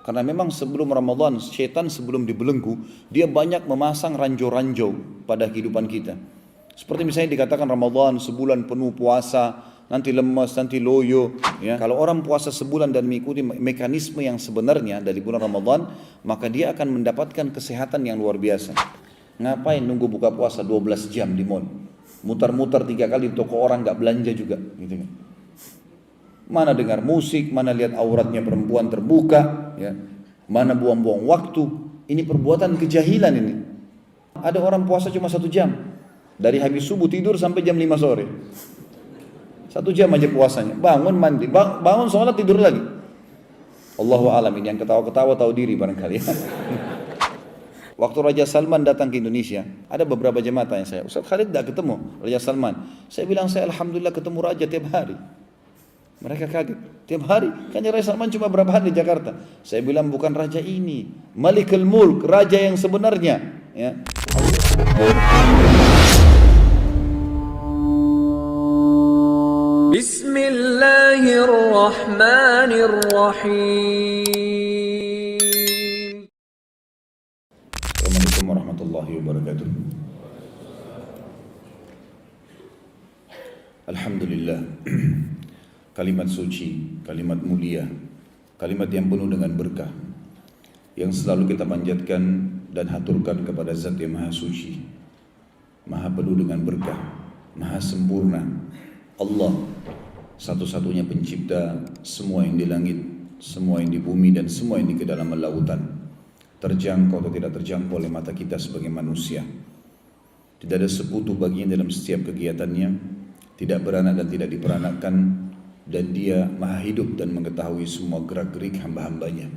Karena memang sebelum Ramadan, setan sebelum dibelenggu, dia banyak memasang ranjau-ranjau pada kehidupan kita. Seperti misalnya dikatakan Ramadan sebulan penuh puasa, nanti lemas, nanti loyo. Ya. Kalau orang puasa sebulan dan mengikuti mekanisme yang sebenarnya dari bulan Ramadan, maka dia akan mendapatkan kesehatan yang luar biasa. Ngapain nunggu buka puasa 12 jam di mall? Mutar-mutar 3 kali di toko orang nggak belanja juga, gitu kan? Mana dengar musik, mana lihat auratnya perempuan terbuka, ya. Mana buang-buang waktu. Ini perbuatan kejahilan ini. Ada orang puasa cuma 1 jam, dari habis subuh tidur sampai jam 5 sore. 1 jam aja puasanya. Bangun mandi, bangun sholat tidur lagi. Allahu a'lam, ini yang ketawa-ketawa tahu diri barangkali. Waktu Raja Salman datang ke Indonesia, ada beberapa jemaah tanya saya, Ustaz Khalid tidak ketemu Raja Salman. Saya bilang, saya alhamdulillah ketemu Raja tiap hari. Mereka kaget, tiap hari, kan Raja Salman cuma berapa hari di Jakarta. Saya bilang, bukan raja ini, Malikul Mulk, raja yang sebenarnya. Ya. Bismillahirrahmanirrahim. Assalamualaikum warahmatullahi wabarakatuh. Alhamdulillah. Kalimat suci, kalimat mulia, kalimat yang penuh dengan berkah, yang selalu kita panjatkan dan haturkan kepada Zat yang Maha Suci, Maha penuh dengan berkah, Maha sempurna, Allah, satu-satunya pencipta semua yang di langit, semua yang di bumi, dan semua yang di kedalaman lautan, terjangkau atau tidak terjangkau oleh mata kita sebagai manusia. Tidak ada sekutu baginya dalam setiap kegiatannya, tidak beranak dan tidak diperanakkan, dan dia maha hidup dan mengetahui semua gerak-gerik hamba-hambanya.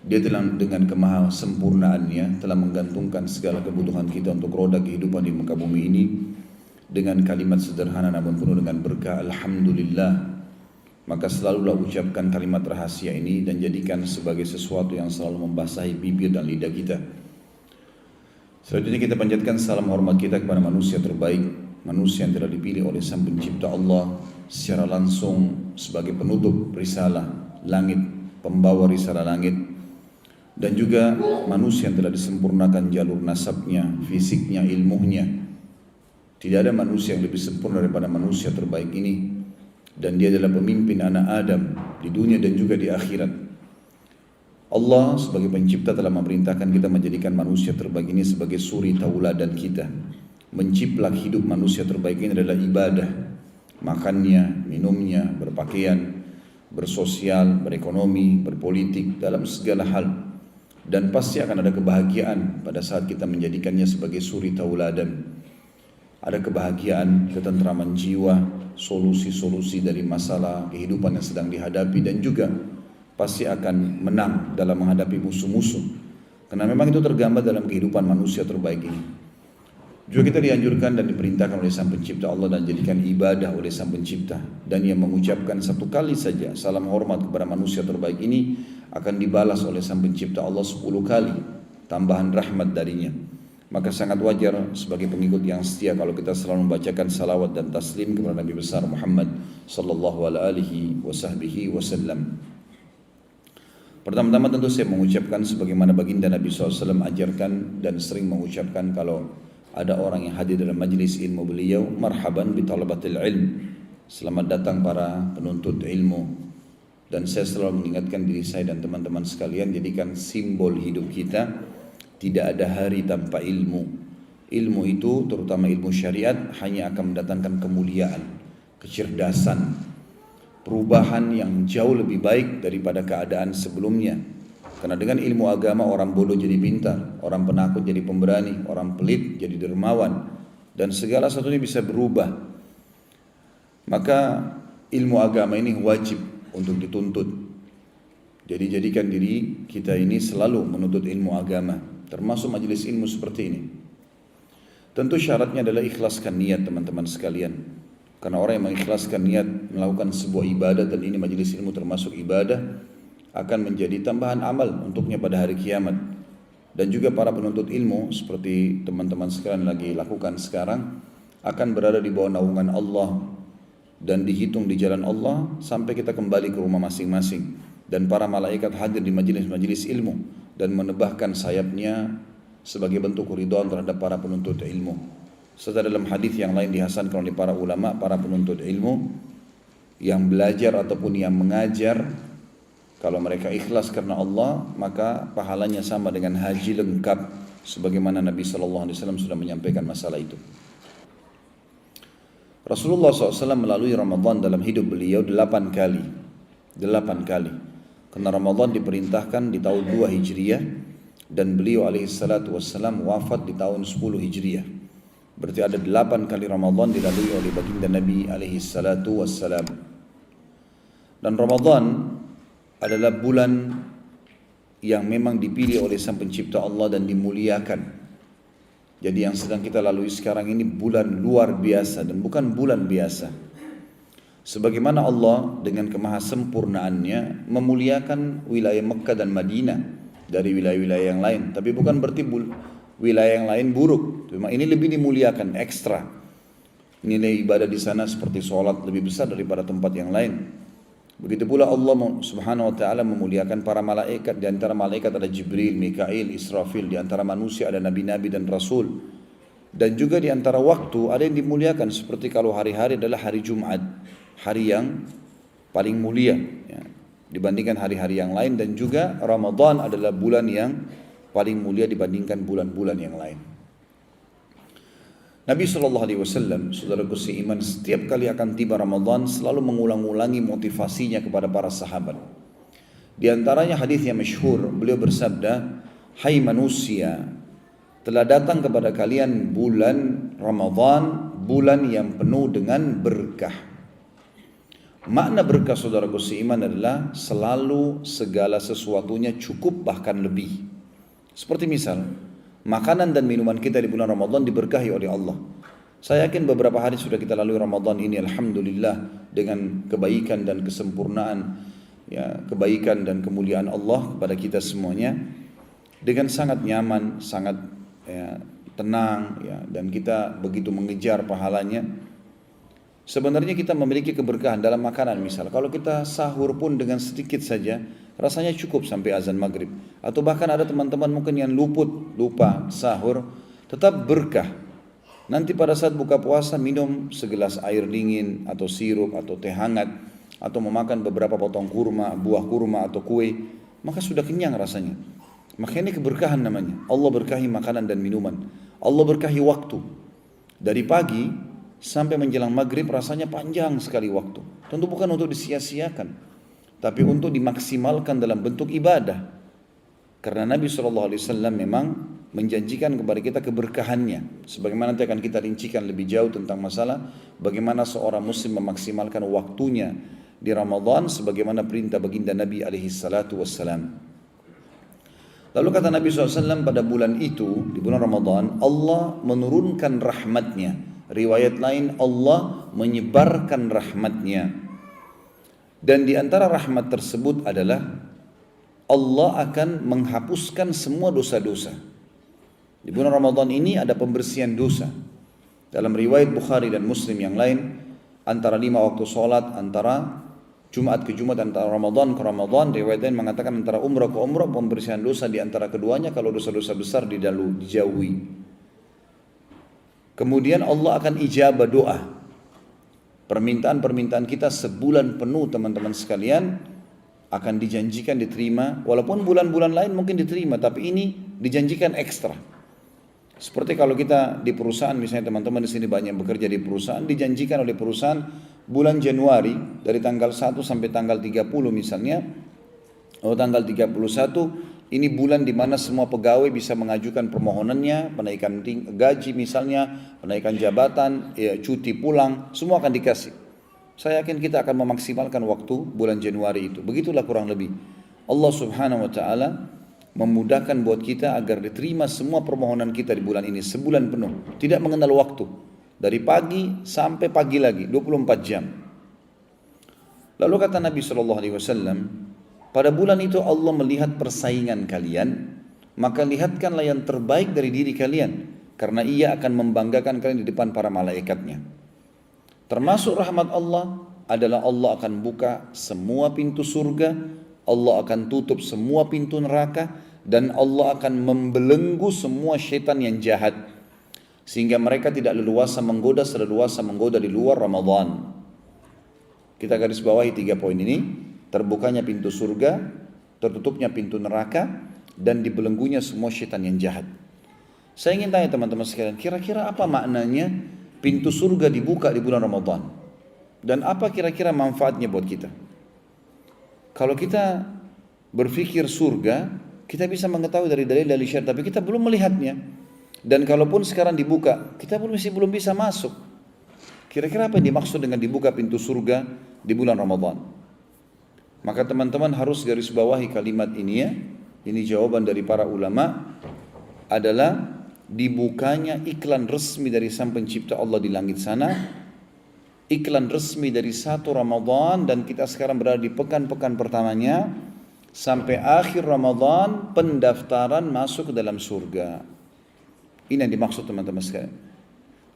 Dia telah dengan kemaha sempurnaannya telah menggantungkan segala kebutuhan kita untuk roda kehidupan di muka bumi ini dengan kalimat sederhana namun penuh dengan berkah, Alhamdulillah. Maka selalulah ucapkan kalimat rahasia ini dan jadikan sebagai sesuatu yang selalu membasahi bibir dan lidah kita. Selanjutnya kita panjatkan salam hormat kita kepada manusia terbaik, manusia yang telah dipilih oleh Sang Pencipta Allah secara langsung sebagai penutup risalah langit, pembawa risalah langit, dan juga manusia yang telah disempurnakan jalur nasabnya, fisiknya, ilmunya. Tidak ada manusia yang lebih sempurna daripada manusia terbaik ini, dan dia adalah pemimpin anak Adam di dunia dan juga di akhirat. Allah sebagai pencipta telah memerintahkan kita menjadikan manusia terbaik ini sebagai suri tauladan kita. Menciplak hidup manusia terbaik ini adalah ibadah, makannya, minumnya, berpakaian, bersosial, berekonomi, berpolitik, dalam segala hal. Dan pasti akan ada kebahagiaan pada saat kita menjadikannya sebagai suri tauladan. Ada kebahagiaan, ketentraman jiwa, solusi-solusi dari masalah kehidupan yang sedang dihadapi, dan juga pasti akan menang dalam menghadapi musuh-musuh. Karena memang itu tergambar dalam kehidupan manusia terbaik ini. Juga kita dianjurkan dan diperintahkan oleh Sang Pencipta Allah dan jadikan ibadah oleh Sang Pencipta. Dan yang mengucapkan satu kali saja salam hormat kepada manusia terbaik ini akan dibalas oleh Sang Pencipta Allah 10 kali tambahan rahmat darinya. Maka sangat wajar sebagai pengikut yang setia kalau kita selalu membacakan salawat dan taslim kepada Nabi besar Muhammad sallallahu alaihi wasallam. Pertama-tama tentu saya mengucapkan sebagaimana baginda Nabi SAW ajarkan dan sering mengucapkan kalau ada orang yang hadir dalam majlis ilmu beliau, marhaban bi talabatil ilm. Selamat datang para penuntut ilmu. Dan saya selalu mengingatkan diri saya dan teman-teman sekalian, jadikan simbol hidup kita, tidak ada hari tanpa ilmu. Ilmu itu, terutama ilmu syariat, hanya akan mendatangkan kemuliaan, kecerdasan, perubahan yang jauh lebih baik daripada keadaan sebelumnya. Karena dengan ilmu agama orang bodoh jadi pintar, orang penakut jadi pemberani, orang pelit jadi dermawan, dan segala satunya bisa berubah. Maka ilmu agama ini wajib untuk dituntut. Jadi jadikan diri kita ini selalu menuntut ilmu agama, termasuk majelis ilmu seperti ini. Tentu syaratnya adalah ikhlaskan niat teman-teman sekalian. Karena orang yang mengikhlaskan niat melakukan sebuah ibadah, dan ini majelis ilmu termasuk ibadah, akan menjadi tambahan amal untuknya pada hari kiamat. Dan juga para penuntut ilmu seperti teman-teman sekalian lagi lakukan sekarang akan berada di bawah naungan Allah dan dihitung di jalan Allah sampai kita kembali ke rumah masing-masing. dan para malaikat hadir di majelis-majelis ilmu dan menebahkan sayapnya sebagai bentuk keridhaan terhadap para penuntut ilmu. Serta dalam hadis yang lain dihasankan oleh para ulama, para penuntut ilmu yang belajar ataupun yang mengajar, kalau mereka ikhlas karena Allah, maka pahalanya sama dengan haji lengkap, sebagaimana Nabi SAW sudah menyampaikan masalah itu. Rasulullah SAW melalui Ramadan dalam hidup beliau 8 kali. Karena Ramadan diperintahkan di tahun 2 Hijriah dan beliau alaihissalatu wassalam wafat di tahun 10 Hijriah. Berarti ada 8 kali Ramadan dilalui oleh baginda Nabi alaihissalatu wassalam. Dan Ramadan adalah bulan yang memang dipilih oleh Sang Pencipta Allah dan dimuliakan. Jadi yang sedang kita lalui sekarang ini bulan luar biasa dan bukan bulan biasa. Sebagaimana Allah dengan kemahasempurnaannya memuliakan wilayah Mekah dan Madinah dari wilayah-wilayah yang lain. Tapi bukan berarti wilayah yang lain buruk. Cuma ini lebih dimuliakan, ekstra. Nilai ibadah di sana seperti sholat lebih besar daripada tempat yang lain. Begitu pula Allah subhanahu wa ta'ala memuliakan para malaikat. Di antara malaikat ada Jibril, Mikail, Israfil. Di antara manusia ada nabi-nabi dan rasul. Dan juga di antara waktu ada yang dimuliakan. Seperti kalau hari-hari adalah hari Jumat, hari yang paling mulia ya, dibandingkan hari-hari yang lain. Dan juga Ramadan adalah bulan yang paling mulia dibandingkan bulan-bulan yang lain. Nabi SAW, saudaraku seiman, setiap kali akan tiba Ramadan selalu mengulang-ulangi motivasinya kepada para sahabat. Di antaranya hadis yang masyhur, beliau bersabda, "Hai manusia, telah datang kepada kalian bulan Ramadan, bulan yang penuh dengan berkah." Makna berkah, saudaraku seiman, adalah selalu segala sesuatunya cukup bahkan lebih. Seperti misal makanan dan minuman kita di bulan Ramadan diberkahi oleh Allah. Saya yakin beberapa hari sudah kita lalui Ramadan ini, alhamdulillah, dengan kebaikan dan kesempurnaan, ya, kebaikan dan kemuliaan Allah kepada kita semuanya, dengan sangat nyaman, sangat ya, tenang, ya, dan kita begitu mengejar pahalanya. Sebenarnya kita memiliki keberkahan dalam makanan. Misal kalau kita sahur pun dengan sedikit saja rasanya cukup sampai azan maghrib. Atau bahkan ada teman-teman mungkin yang lupa sahur, tetap berkah. Nanti pada saat buka puasa minum segelas air dingin atau sirup atau teh hangat, atau memakan beberapa potong kurma, buah kurma atau kue, maka sudah kenyang rasanya. Maka ini keberkahan namanya. Allah berkahi makanan dan minuman. Allah berkahi waktu. Dari pagi sampai menjelang maghrib rasanya panjang sekali waktu. Tentu bukan untuk disia-siakan, tapi untuk dimaksimalkan dalam bentuk ibadah. Karena Nabi SAW memang menjanjikan kepada kita keberkahannya. Sebagaimana nanti akan kita rincikan lebih jauh tentang masalah bagaimana seorang muslim memaksimalkan waktunya di Ramadan sebagaimana perintah baginda Nabi SAW. Lalu kata Nabi SAW, pada bulan itu, di bulan Ramadan, Allah menurunkan rahmatnya. Riwayat lain, Allah menyebarkan rahmatnya. Dan di antara rahmat tersebut adalah Allah akan menghapuskan semua dosa-dosa. Di bulan Ramadan ini ada pembersihan dosa. Dalam riwayat Bukhari dan Muslim yang lain, antara 5 waktu sholat, antara Jumat ke Jumat, antara Ramadan ke Ramadan, riwayat lain mengatakan antara umrah ke umrah, pembersihan dosa di antara keduanya kalau dosa-dosa besar dijauhi. Kemudian Allah akan ijabah doa. Permintaan-permintaan kita sebulan penuh teman-teman sekalian akan dijanjikan diterima. Walaupun bulan-bulan lain mungkin diterima, tapi ini dijanjikan ekstra. Seperti kalau kita di perusahaan, misalnya teman-teman di sini banyak bekerja di perusahaan, dijanjikan oleh perusahaan bulan Januari dari tanggal 1 sampai tanggal 30 misalnya, atau tanggal 31, ini bulan di mana semua pegawai bisa mengajukan permohonannya, penaikan gaji misalnya, penaikan jabatan, ya, cuti pulang, semua akan dikasih. Saya yakin kita akan memaksimalkan waktu bulan Januari itu. Begitulah kurang lebih. Allah Subhanahu wa ta'ala memudahkan buat kita agar diterima semua permohonan kita di bulan ini sebulan penuh, tidak mengenal waktu. Dari pagi sampai pagi lagi, 24 jam. Lalu kata Nabi SAW, pada bulan itu Allah melihat persaingan kalian, maka lihatkanlah yang terbaik dari diri kalian, karena Ia akan membanggakan kalian di depan para malaikatnya. Termasuk rahmat Allah adalah Allah akan buka semua pintu surga Allah akan tutup semua pintu neraka, dan Allah akan membelenggu semua syaitan yang jahat, sehingga mereka tidak leluasa menggoda seleluasa menggoda di luar Ramadan. Kita garis bawahi 3 poin ini: terbukanya pintu surga, tertutupnya pintu neraka, dan dibelenggunya semua syaitan yang jahat. Saya ingin tanya teman-teman sekalian, kira-kira apa maknanya pintu surga dibuka di bulan Ramadan? Dan apa kira-kira manfaatnya buat kita? Kalau kita berpikir surga, kita bisa mengetahui dari dalil syariat, tapi kita belum melihatnya. Dan kalaupun sekarang dibuka, kita masih belum bisa masuk. Kira-kira apa yang dimaksud dengan dibuka pintu surga di bulan Ramadan? Maka teman-teman harus garis bawahi kalimat ini ya. Ini jawaban dari para ulama, adalah dibukanya iklan resmi dari Sang Pencipta Allah di langit sana, iklan resmi dari 1 Ramadan, dan kita sekarang berada di pekan-pekan pertamanya, sampai akhir Ramadan pendaftaran masuk ke dalam surga. Ini yang dimaksud teman-teman sekalian.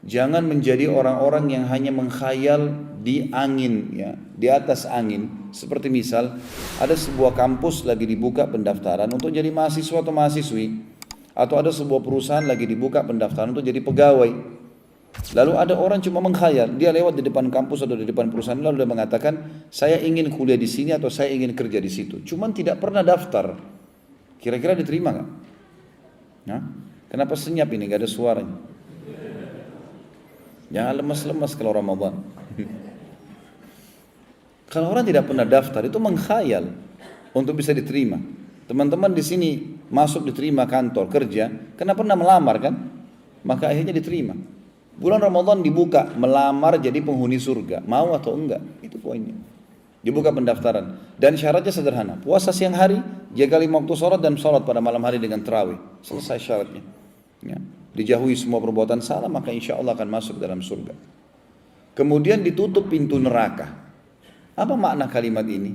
Jangan menjadi orang-orang yang hanya mengkhayal di angin, ya, di atas angin. Seperti misal ada sebuah kampus lagi dibuka pendaftaran untuk jadi mahasiswa atau mahasiswi, atau ada sebuah perusahaan lagi dibuka pendaftaran untuk jadi pegawai. Lalu ada orang cuma mengkhayal, dia lewat di depan kampus atau di depan perusahaan, lalu dia mengatakan, saya ingin kuliah di sini atau saya ingin kerja di situ. Cuman tidak pernah daftar. Kira-kira diterima nggak? Nah, kenapa senyap ini? Gak ada suaranya. Jangan lemas-lemas kalau Ramadan. Kalau orang tidak pernah daftar, itu mengkhayal untuk bisa diterima. Teman-teman di sini masuk diterima kantor kerja, karena pernah melamar kan? Maka akhirnya diterima. Bulan Ramadan dibuka, melamar jadi penghuni surga, mau atau enggak? Itu poinnya. Dibuka pendaftaran, dan syaratnya sederhana: puasa siang hari, jaga 5 waktu sholat, dan sholat pada malam hari dengan tarawih. Selesai syaratnya. Ya. Dijauhi semua perbuatan salah, maka insya Allah akan masuk dalam surga. Kemudian ditutup pintu neraka. Apa makna kalimat ini?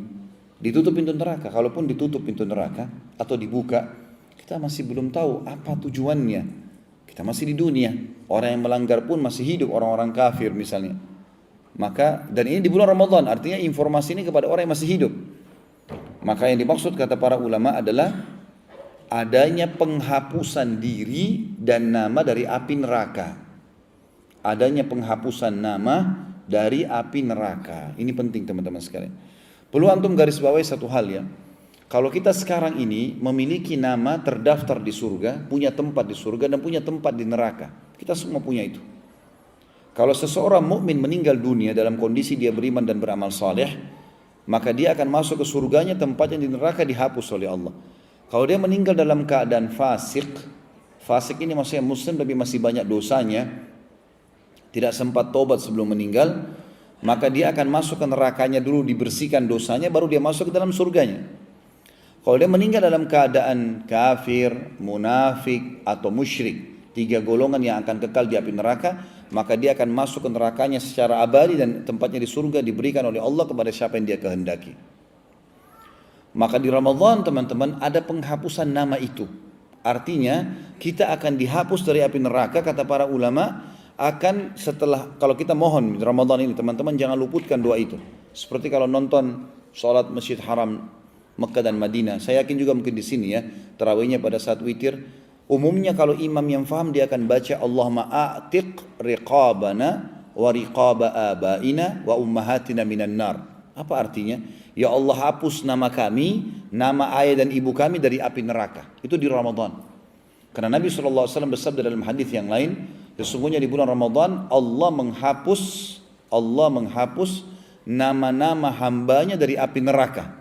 Ditutup pintu neraka. Kalaupun ditutup pintu neraka atau dibuka, kita masih belum tahu apa tujuannya. Kita masih di dunia. Orang yang melanggar pun masih hidup, orang-orang kafir misalnya. Maka, dan ini di bulan Ramadan, artinya informasi ini kepada orang yang masih hidup. Maka yang dimaksud kata para ulama adalah adanya penghapusan diri dan nama dari api neraka. Adanya penghapusan nama dari api neraka. Ini penting teman-teman sekalian. Perlu antum garis bawahi satu hal ya. Kalau kita sekarang ini memiliki nama terdaftar di surga, punya tempat di surga dan punya tempat di neraka. Kita semua punya itu. Kalau seseorang mukmin meninggal dunia dalam kondisi dia beriman dan beramal saleh, maka dia akan masuk ke surganya, tempatnya di neraka dihapus oleh Allah. Kalau dia meninggal dalam keadaan fasik, fasik ini maksudnya muslim tapi masih banyak dosanya, tidak sempat tobat sebelum meninggal, maka dia akan masuk ke nerakanya dulu, dibersihkan dosanya, baru dia masuk ke dalam surganya. Kalau dia meninggal dalam keadaan kafir, munafik, atau musyrik, 3 golongan yang akan kekal di api neraka, maka dia akan masuk ke nerakanya secara abadi, dan tempatnya di surga diberikan oleh Allah kepada siapa yang dia kehendaki. Maka di Ramadan teman-teman ada penghapusan nama itu. Artinya kita akan dihapus dari api neraka, kata para ulama, akan setelah, kalau kita mohon di Ramadan ini teman-teman jangan luputkan doa itu. Seperti kalau nonton sholat Masjid Haram Mekah dan Madinah, saya yakin juga mungkin di sini ya, tarawihnya pada saat witir, umumnya kalau imam yang faham dia akan baca Allahumma a'tiq riqabana wa riqaba abaina wa ummahatina minan nar. Apa artinya? Ya Allah, hapus nama kami, nama ayah dan ibu kami dari api neraka. Itu di Ramadan. Karena Nabi SAW bersabda dalam hadis yang lain, sesungguhnya di bulan Ramadan Allah menghapus nama-nama hambanya dari api neraka.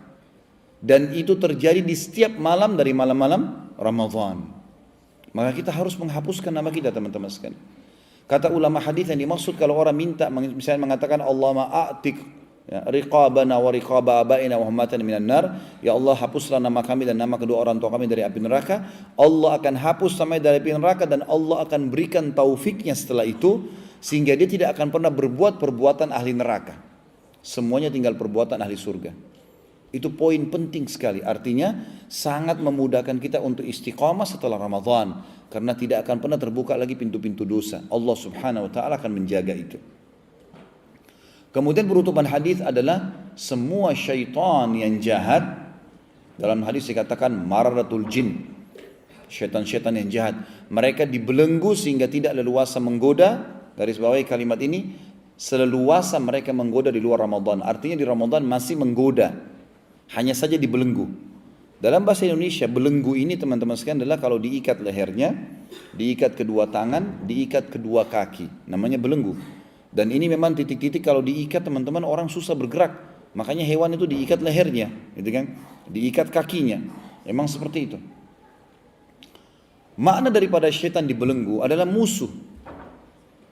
Dan itu terjadi di setiap malam dari malam-malam Ramadan. Maka kita harus menghapuskan nama kita teman-teman sekalian. Kata ulama hadis yang dimaksud kalau orang minta, misalnya mengatakan Allahumma a'tiq riqabana wa riqaba abaina wa ummatana minan nar, ya Allah hapuslah nama kami dan nama kedua orang tua kami dari api neraka. Allah akan hapus nama dari api neraka, dan Allah akan berikan taufiknya setelah itu, sehingga dia tidak akan pernah berbuat perbuatan ahli neraka. Semuanya tinggal perbuatan ahli surga. Itu poin penting sekali. Artinya sangat memudahkan kita untuk istiqamah setelah Ramadan, karena tidak akan pernah terbuka lagi pintu-pintu dosa. Allah Subhanahu wa taala akan menjaga itu. Kemudian penutupan hadis adalah semua syaitan yang jahat Dalam hadis dikatakan maradatul jin, syaitan-syaitan yang jahat. Mereka dibelenggu sehingga tidak leluasa menggoda. Garis bawahi kalimat ini, seleluasa mereka menggoda di luar Ramadan. Artinya di Ramadan masih menggoda, hanya saja dibelenggu. Dalam bahasa Indonesia, belenggu ini teman-teman sekalian adalah kalau diikat lehernya, diikat kedua tangan, diikat kedua kaki, namanya belenggu. Dan ini memang titik-titik kalau diikat teman-teman orang susah bergerak. Makanya hewan itu diikat lehernya, gitu kan? Diikat kakinya. Memang seperti itu. Makna daripada syaitan dibelenggu adalah musuh.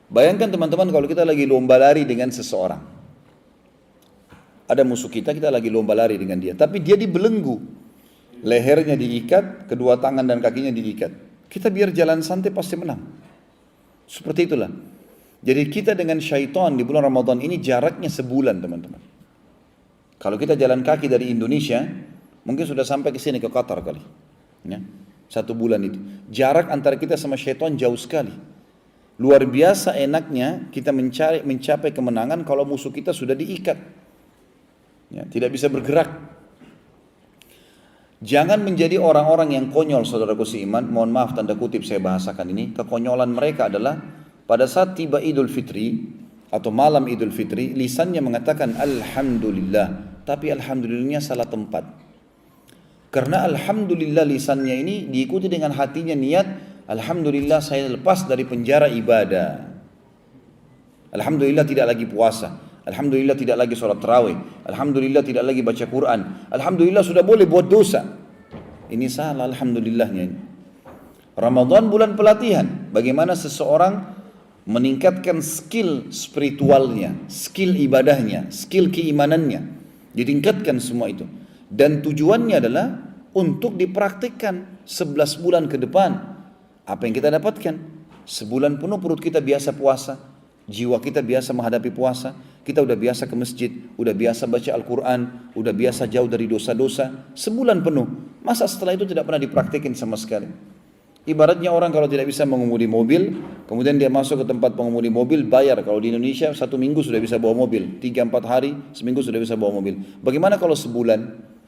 Bayangkan teman-teman kalau kita lagi lomba lari dengan seseorang. Ada musuh kita lagi lomba lari dengan dia. Tapi dia dibelenggu. Lehernya diikat, kedua tangan dan kakinya diikat. Kita biar jalan santai pasti menang. Seperti itulah. Jadi kita dengan syaitan di bulan Ramadan ini jaraknya sebulan teman-teman. Kalau kita jalan kaki dari Indonesia, mungkin sudah sampai ke sini ke Qatar kali. Ya. 1 bulan itu. Jarak antara kita sama syaitan jauh sekali. Luar biasa enaknya kita mencapai kemenangan kalau musuh kita sudah diikat. Ya, tidak bisa bergerak. Jangan menjadi orang-orang yang konyol saudaraku seiman. Mohon maaf tanda kutip saya bahasakan ini. Kekonyolan mereka adalah pada saat tiba Idul Fitri atau malam Idul Fitri, lisannya mengatakan Alhamdulillah, tapi Alhamdulillahnya salah tempat. Karena Alhamdulillah lisannya ini diikuti dengan hatinya niat, Alhamdulillah saya lepas dari penjara ibadah. Alhamdulillah tidak lagi puasa. Alhamdulillah tidak lagi sholat tarawih. Alhamdulillah tidak lagi baca Quran. Alhamdulillah sudah boleh buat dosa. Ini salah Alhamdulillahnya ini. Ramadan bulan pelatihan. Bagaimana seseorang meningkatkan skill spiritualnya, skill ibadahnya, skill keimanannya. Ditingkatkan semua itu. Dan tujuannya adalah untuk dipraktikkan 11 bulan ke depan. Apa yang kita dapatkan? Sebulan penuh perut kita biasa puasa, jiwa kita biasa menghadapi puasa, kita udah biasa ke masjid, udah biasa baca Al-Quran, udah biasa jauh dari dosa-dosa, sebulan penuh. Masa setelah itu tidak pernah dipraktikin sama sekali? Ibaratnya orang kalau tidak bisa mengemudi mobil, kemudian dia masuk ke tempat pengemudi mobil, bayar. Kalau di Indonesia 1 minggu sudah bisa bawa mobil, 3-4 hari, seminggu sudah bisa bawa mobil. Bagaimana kalau sebulan?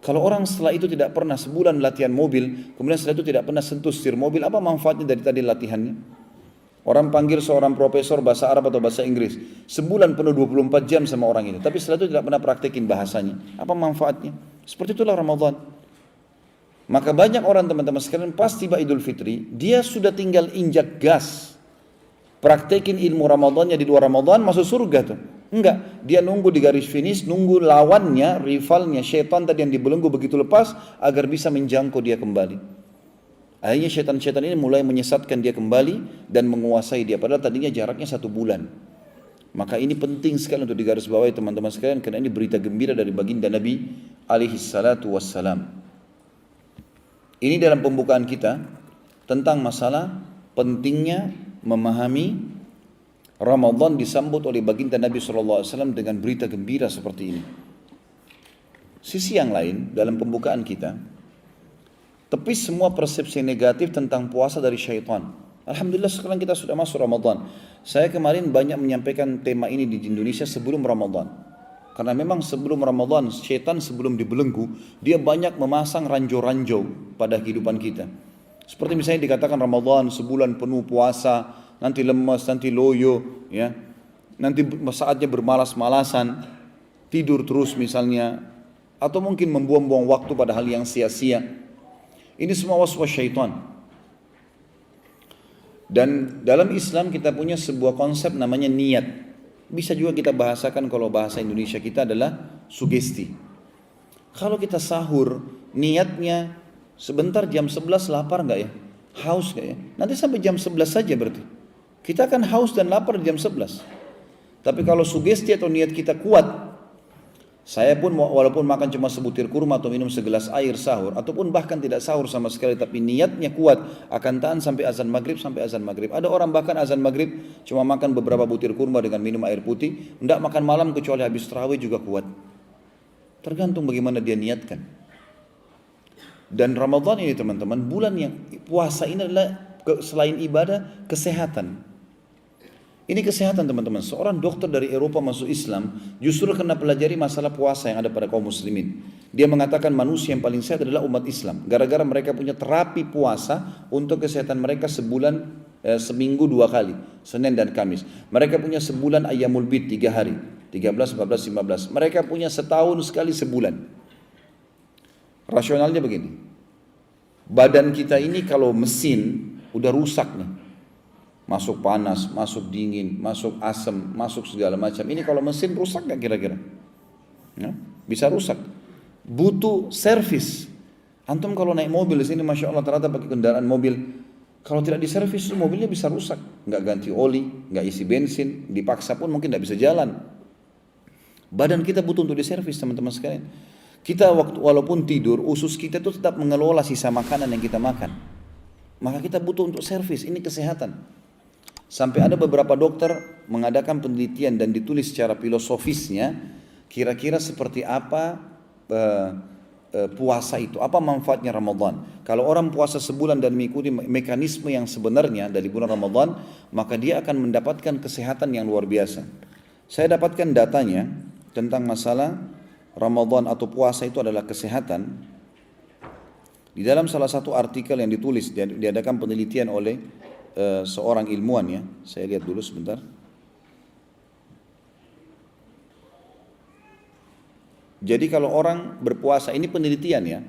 Kalau orang setelah itu tidak pernah sebulan latihan mobil, kemudian setelah itu tidak pernah sentuh setir mobil, apa manfaatnya dari tadi latihannya? Orang panggil seorang profesor bahasa Arab atau bahasa Inggris, sebulan penuh 24 jam sama orang ini, tapi setelah itu tidak pernah praktekin bahasanya. Apa manfaatnya? Seperti itulah Ramadan. Maka banyak orang teman-teman sekalian pas tiba Idul Fitri, dia sudah tinggal injak gas. Praktekin ilmu Ramadannya di luar Ramadan, masuk surga tuh. Enggak, dia nunggu di garis finish, nunggu lawannya, rivalnya, syaitan tadi yang dibelenggu begitu lepas, agar bisa menjangkau dia kembali. Akhirnya syaitan-syaitan ini mulai menyesatkan dia kembali dan menguasai dia. Padahal tadinya jaraknya 1 bulan. Maka ini penting sekali untuk digarisbawahi teman-teman sekalian, karena ini berita gembira dari baginda Nabi alaihi salatu wassalam. Ini dalam pembukaan kita tentang masalah pentingnya memahami Ramadan disambut oleh baginda Nabi SAW dengan berita gembira seperti ini. Sisi yang lain dalam pembukaan kita, tepis semua persepsi negatif tentang puasa dari syaitan. Alhamdulillah sekarang kita sudah masuk Ramadan. Saya kemarin banyak menyampaikan tema ini di Indonesia sebelum Ramadan. Karena memang sebelum Ramadan, syaitan sebelum dibelenggu, dia banyak memasang ranjau-ranjau pada kehidupan kita. Seperti misalnya dikatakan Ramadan sebulan penuh puasa, nanti lemas, nanti loyo, ya, nanti saatnya bermalas-malasan, tidur terus misalnya, atau mungkin membuang-buang waktu pada hal yang sia-sia. Ini semua waswas syaitan. Dan dalam Islam kita punya sebuah konsep namanya niat. Bisa juga kita bahasakan kalau bahasa Indonesia kita adalah sugesti. Kalau kita sahur, niatnya sebentar jam 11 lapar enggak ya? Haus enggak ya? Nanti sampai jam 11 saja berarti. Kita akan haus dan lapar jam 11. Tapi kalau sugesti atau niat kita kuat, saya pun walaupun makan cuma sebutir kurma atau minum segelas air sahur, ataupun bahkan tidak sahur sama sekali, tapi niatnya kuat, akan tahan sampai azan maghrib. Ada orang bahkan azan maghrib cuma makan beberapa butir kurma dengan minum air putih, tidak makan malam kecuali habis tarawih juga kuat. Tergantung bagaimana dia niatkan. Dan Ramadan ini teman-teman, bulan yang puasa ini adalah selain ibadah, kesehatan. Ini kesehatan teman-teman. Seorang dokter dari Eropa masuk Islam justru karena pelajari masalah puasa yang ada pada kaum muslimin. Dia mengatakan manusia yang paling sehat adalah umat Islam. Gara-gara mereka punya terapi puasa untuk kesehatan mereka sebulan, seminggu 2 kali, Senin dan Kamis. Mereka punya sebulan Ayyamul Bid 3 hari, 13, 14, 15. Mereka punya setahun sekali sebulan. Rasionalnya begini, badan kita ini kalau mesin udah rusak nih, masuk panas, masuk dingin, masuk asam, masuk segala macam. Ini kalau mesin rusak gak kira-kira? Ya, bisa rusak. Butuh servis. Antum kalau naik mobil di sini, masya Allah, ternyata pakai kendaraan mobil, kalau tidak diservis mobilnya bisa rusak. Nggak ganti oli, nggak isi bensin, dipaksa pun mungkin nggak bisa jalan. Badan kita butuh untuk diservis, teman-teman sekalian. Kita walaupun tidur, usus kita itu tetap mengelola sisa makanan yang kita makan. Maka kita butuh untuk servis. Ini kesehatan. Sampai ada beberapa dokter mengadakan penelitian dan ditulis secara filosofisnya, kira-kira seperti apa puasa itu, apa manfaatnya Ramadan. Kalau orang puasa sebulan dan mengikuti mekanisme yang sebenarnya dari bulan Ramadan, maka dia akan mendapatkan kesehatan yang luar biasa. Saya dapatkan datanya tentang masalah Ramadan atau puasa itu adalah kesehatan. Di dalam salah satu artikel yang ditulis, diadakan penelitian oleh seorang ilmuwan, ya. Saya lihat dulu sebentar. Jadi kalau orang berpuasa, ini penelitian ya,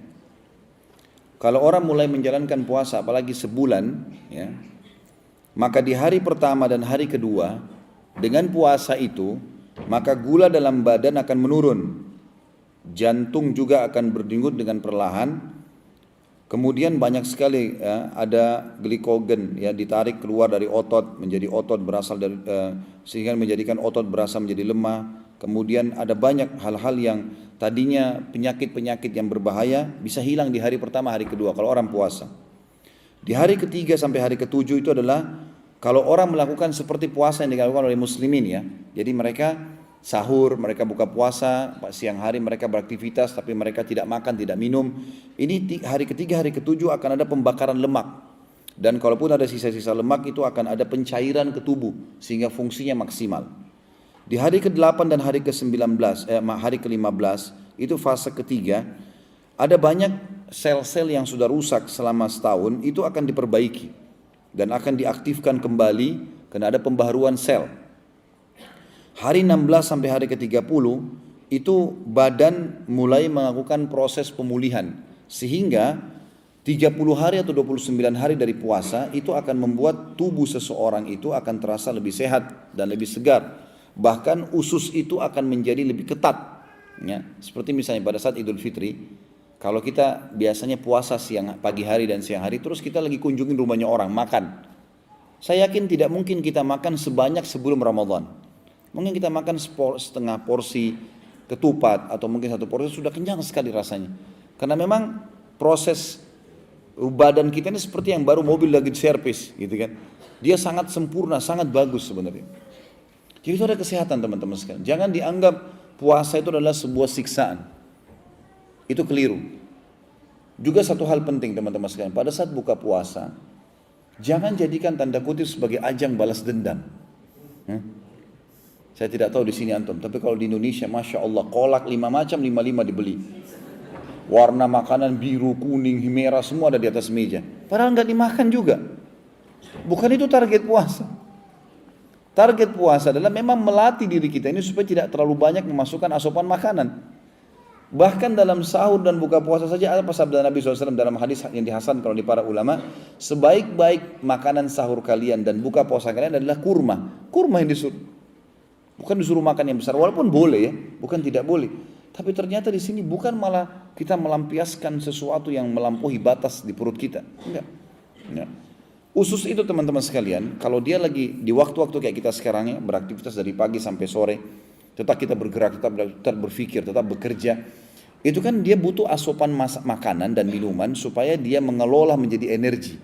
kalau orang mulai menjalankan puasa apalagi sebulan, ya, maka di hari pertama dan hari kedua dengan puasa itu, maka gula dalam badan akan menurun, jantung juga akan berdenyut dengan perlahan, kemudian banyak sekali ya, ada glikogen ya, ditarik keluar dari otot menjadi otot berasal dari sehingga menjadikan otot berasa menjadi lemah. Kemudian ada banyak hal-hal yang tadinya penyakit-penyakit yang berbahaya bisa hilang di hari pertama, hari kedua kalau orang puasa. Di hari ketiga sampai hari ketujuh itu adalah kalau orang melakukan seperti puasa yang dilakukan oleh muslimin ya. Jadi mereka sahur, mereka buka puasa, siang hari mereka beraktivitas tapi mereka tidak makan, tidak minum. Ini hari ketiga, hari ketujuh akan ada pembakaran lemak. Dan kalaupun ada sisa-sisa lemak itu akan ada pencairan ke tubuh sehingga fungsinya maksimal. Di hari ke-8 dan hari ke-19, hari ke-15, itu fase ketiga, ada banyak sel-sel yang sudah rusak selama setahun, itu akan diperbaiki dan akan diaktifkan kembali karena ada pembaharuan sel. Hari 16 sampai hari ke-30, itu badan mulai melakukan proses pemulihan, sehingga 30 hari atau 29 hari dari puasa, itu akan membuat tubuh seseorang itu akan terasa lebih sehat dan lebih segar. Bahkan usus itu akan menjadi lebih ketat ya. Seperti misalnya pada saat Idul Fitri, kalau kita biasanya puasa pagi hari dan siang hari, terus kita lagi kunjungin rumahnya orang makan, saya yakin tidak mungkin kita makan sebanyak sebelum Ramadan. Mungkin kita makan setengah porsi ketupat atau mungkin satu porsi sudah kenyang sekali rasanya, karena memang proses badan kita ini seperti yang baru mobil lagi servis gitu kan. Dia sangat sempurna, sangat bagus sebenarnya. Jadi itu ada kesehatan teman-teman sekalian. Jangan dianggap puasa itu adalah sebuah siksaan. Itu keliru. Juga satu hal penting teman-teman sekalian. Pada saat buka puasa, jangan jadikan tanda kutip sebagai ajang balas dendam. Saya tidak tahu di sini antum, tapi kalau di Indonesia, masya Allah, kolak 5 macam 5 dibeli. Warna makanan biru, kuning, merah semua ada di atas meja. Padahal nggak dimakan juga. Bukan itu target puasa. Target puasa adalah memang melatih diri kita ini supaya tidak terlalu banyak memasukkan asupan makanan. Bahkan dalam sahur dan buka puasa saja apa sabda Nabi SAW dalam hadis yang dihasankan oleh para ulama, sebaik-baik makanan sahur kalian dan buka puasa kalian adalah kurma. Kurma yang disuruh. Bukan disuruh makan yang besar, walaupun boleh ya, bukan tidak boleh. Tapi ternyata di sini bukan malah kita melampiaskan sesuatu yang melampaui batas di perut kita. Enggak. Enggak. Usus itu teman-teman sekalian, kalau dia lagi di waktu-waktu kayak kita sekarang ya, beraktivitas dari pagi sampai sore, tetap kita bergerak, tetap berpikir, tetap bekerja, itu kan dia butuh asupan makanan dan minuman supaya dia mengelola menjadi energi.